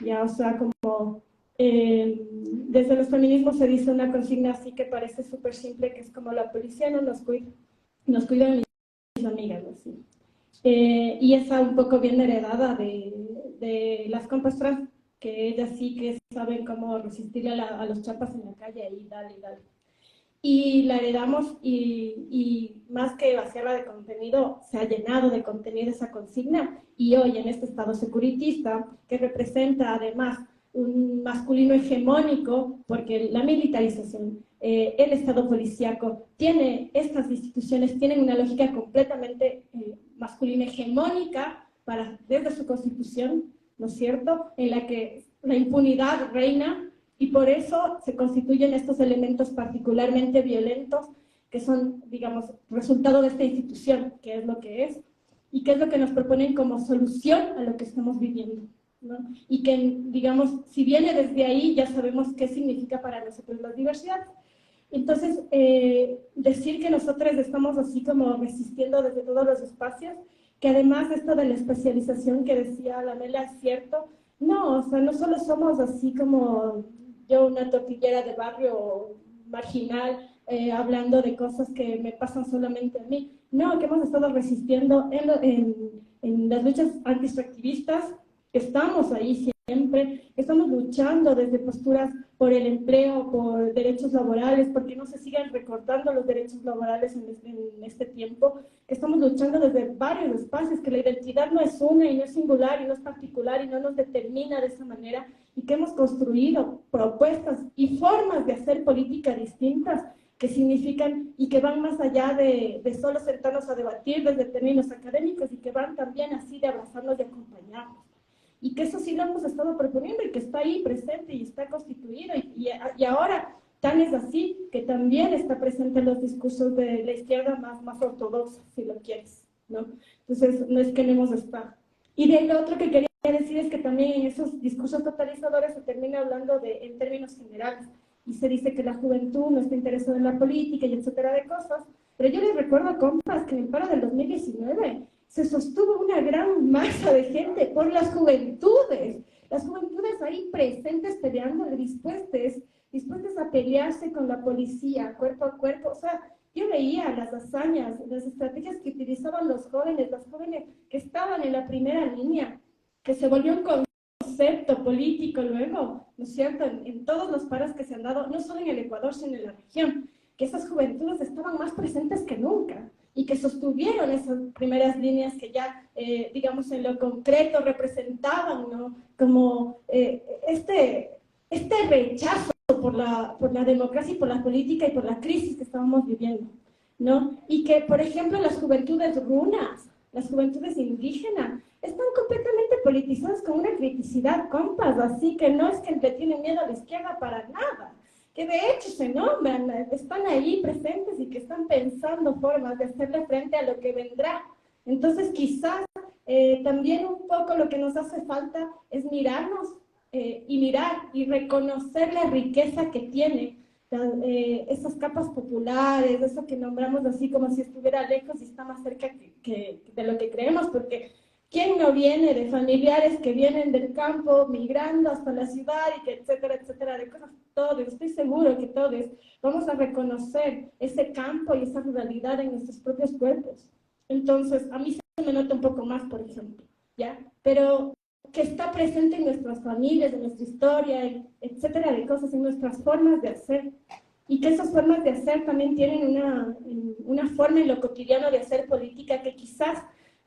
Ya, o sea, como desde los feminismos se dice una consigna así que parece súper simple, que es como la policía no nos cuidan mis amigas, así. Y esa un poco bien heredada de las compas trans, que ellas sí que saben cómo resistirle a los chapas en la calle y dale. Y la heredamos y más que vaciarla de contenido, se ha llenado de contenido esa consigna, y hoy en este estado securitista, que representa además un masculino hegemónico, porque la militarización, el estado policíaco, estas instituciones tienen una lógica completamente masculina hegemónica desde su constitución, ¿no es cierto?, en la que la impunidad reina. Y por eso se constituyen estos elementos particularmente violentos que son, digamos, resultado de esta institución, que es lo que es, y que es lo que nos proponen como solución a lo que estamos viviendo. ¿no? Y que, digamos, si viene desde ahí, ya sabemos qué significa para nosotros la diversidad. Entonces, decir que nosotros estamos así como resistiendo desde todos los espacios, que además esto de la especialización que decía la Mela es cierto, no, o sea, no solo somos así como yo una tortillera de barrio marginal, hablando de cosas que me pasan solamente a mí, no, que hemos estado resistiendo en las luchas antiextractivistas, estamos ahí siempre, estamos luchando desde posturas por el empleo, por derechos laborales, porque no se sigan recortando los derechos laborales en este tiempo, estamos luchando desde varios espacios, que la identidad no es una y no es singular y no es particular y no nos determina de esa manera, y que hemos construido propuestas y formas de hacer política distintas que significan y que van más allá de solo sentarnos a debatir desde términos académicos y que van también así de abrazarnos y acompañarnos. Y que eso sí lo hemos estado proponiendo y que está ahí presente y está constituido y ahora tan es así que también está presente en los discursos de la izquierda más ortodoxa, si lo quieres, ¿no? Entonces no es que no hemos estado. Y de lo otro que quería decir es que también en esos discursos totalizadores se termina hablando en términos generales y se dice que la juventud no está interesada en la política y etcétera de cosas, pero yo les recuerdo, compas, que en el paro del 2019 se sostuvo una gran masa de gente por las juventudes ahí presentes peleando, dispuestas a pelearse con la policía, cuerpo a cuerpo. O sea, yo veía las hazañas, las estrategias que utilizaban los jóvenes que estaban en la primera línea, que se volvió un concepto político luego, ¿no es cierto?, en todos los paros que se han dado, no solo en el Ecuador, sino en la región, que esas juventudes estaban más presentes que nunca y que sostuvieron esas primeras líneas que ya, digamos, en lo concreto representaban, ¿no?, como este rechazo por la democracia y por la política y por la crisis que estábamos viviendo, ¿no? Y que, por ejemplo, las juventudes runas, las juventudes indígenas, están completamente politizadas con una criticidad, compas, así que no es que le tienen miedo a la izquierda para nada, que de hecho se nombran, están ahí presentes y que están pensando formas de hacerle frente a lo que vendrá. Entonces quizás también un poco lo que nos hace falta es mirarnos y mirar y reconocer la riqueza que tiene esas capas populares, eso que nombramos así como si estuviera lejos y está más cerca de lo que creemos, porque ¿quién no viene de familiares que vienen del campo migrando hasta la ciudad y que etcétera, de cosas? Todos, estoy seguro que todos vamos a reconocer ese campo y esa ruralidad en nuestros propios cuerpos. Entonces, a mí se me nota un poco más, por ejemplo, ¿ya? Pero que está presente en nuestras familias, en nuestra historia, etcétera, de cosas, en nuestras formas de hacer. Y que esas formas de hacer también tienen una forma en lo cotidiano de hacer política que quizás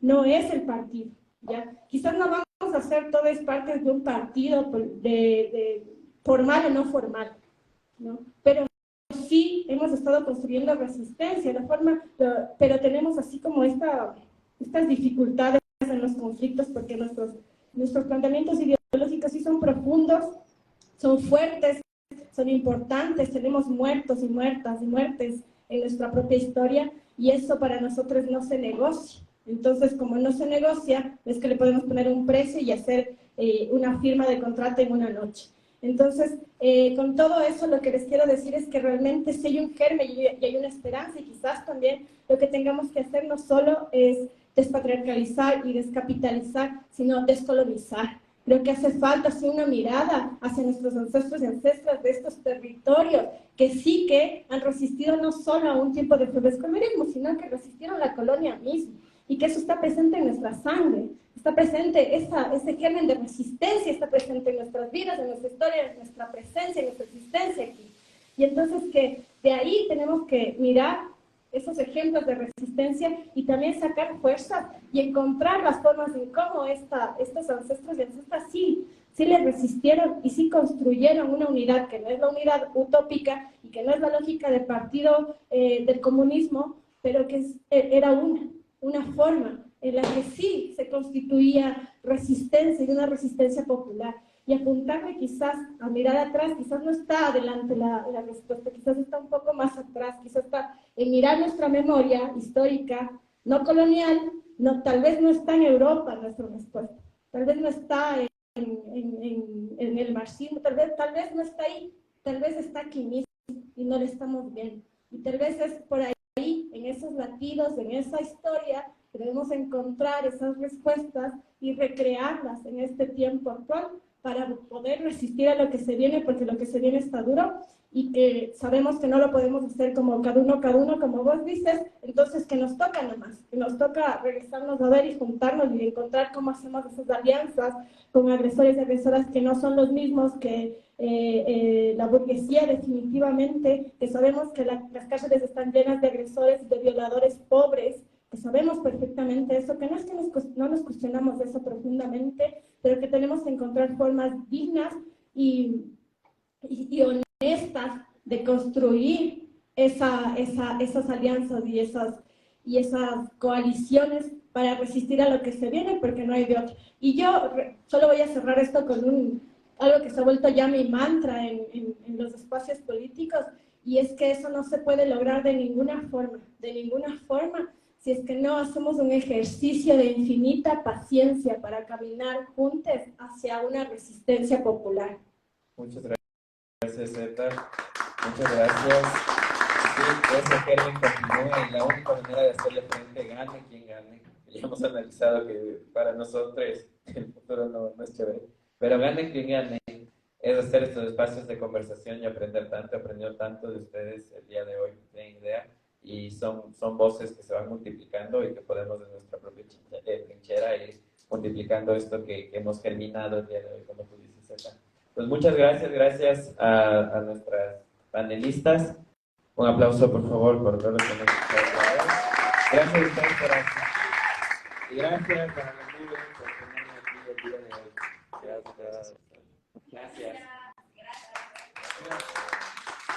no es el partido, ¿ya? Quizás no vamos a ser todas partes de un partido formal o no formal, ¿no? Pero sí hemos estado construyendo resistencia, pero tenemos así como estas dificultades en los conflictos porque nuestros planteamientos ideológicos sí son profundos, son fuertes, son importantes, tenemos muertos y muertas y muertes en nuestra propia historia y eso para nosotros no se negocia. Entonces, como no se negocia, es que le podemos poner un precio y hacer una firma de contrato en una noche. Entonces, con todo eso, lo que les quiero decir es que realmente sí hay un germen y hay una esperanza y quizás también lo que tengamos que hacer no solo es despatriarcalizar y descapitalizar, sino descolonizar. Creo que hace falta así una mirada hacia nuestros ancestros y ancestras de estos territorios que sí que han resistido no solo a un tiempo de descolonialismo, sino que resistieron la colonia misma. Y que eso está presente en nuestra sangre, está presente ese germen de resistencia, está presente en nuestras vidas, en nuestra historia, en nuestra presencia, en nuestra existencia aquí. Y entonces que de ahí tenemos que mirar esos ejemplos de resistencia y también sacar fuerzas y encontrar las formas en cómo estos ancestros y ancestras sí les resistieron y sí construyeron una unidad que no es la unidad utópica y que no es la lógica del partido del comunismo, pero que era una forma en la que sí se constituía resistencia y una resistencia popular. Y apuntarle quizás a mirar atrás, quizás no está adelante la respuesta, quizás está un poco más atrás, quizás está en mirar nuestra memoria histórica, no colonial, tal vez no está en Europa nuestra respuesta, tal vez no está en el marxismo, tal vez no está ahí, tal vez está aquí mismo y no lo estamos viendo. Y tal vez es por ahí, en esos latidos, en esa historia, que debemos encontrar esas respuestas y recrearlas en este tiempo actual para poder resistir a lo que se viene, porque lo que se viene está duro y que sabemos que no lo podemos hacer como cada uno, como vos dices, entonces que nos toca nomás, que nos toca regresarnos a ver y juntarnos y encontrar cómo hacemos esas alianzas con agresores y agresoras que no son los mismos que la burguesía definitivamente, que sabemos que las cárceles están llenas de agresores y de violadores pobres, que sabemos perfectamente eso, que no es que no nos cuestionamos eso profundamente, pero que tenemos que encontrar formas dignas y honestas de construir esas alianzas y esas coaliciones para resistir a lo que se viene, porque no hay de otra. Y yo solo voy a cerrar esto con algo que se ha vuelto ya mi mantra en los espacios políticos, y es que eso no se puede lograr de ninguna forma, si es que no hacemos un ejercicio de infinita paciencia para caminar juntos hacia una resistencia popular. Muchas gracias, Zeta. Muchas gracias. Sí, eso Kervin continúa y la única manera de hacerle frente, gane quien gane. Ya hemos analizado que para nosotros el futuro no es chévere, pero gane quien gane, es hacer estos espacios de conversación y aprender tanto. He aprendido tanto de ustedes el día de hoy, no tienen idea, y son voces que se van multiplicando y que podemos en nuestra propia trinchera ir multiplicando esto que hemos germinado el día de hoy, como tú dices, Zeta. Pues muchas gracias a nuestras panelistas. Un aplauso, por favor, por todo lo que nos escuchado. Gracias a ustedes por asistir. Y gracias a los niños por tenerme aquí el día de hoy. Gracias. Gracias.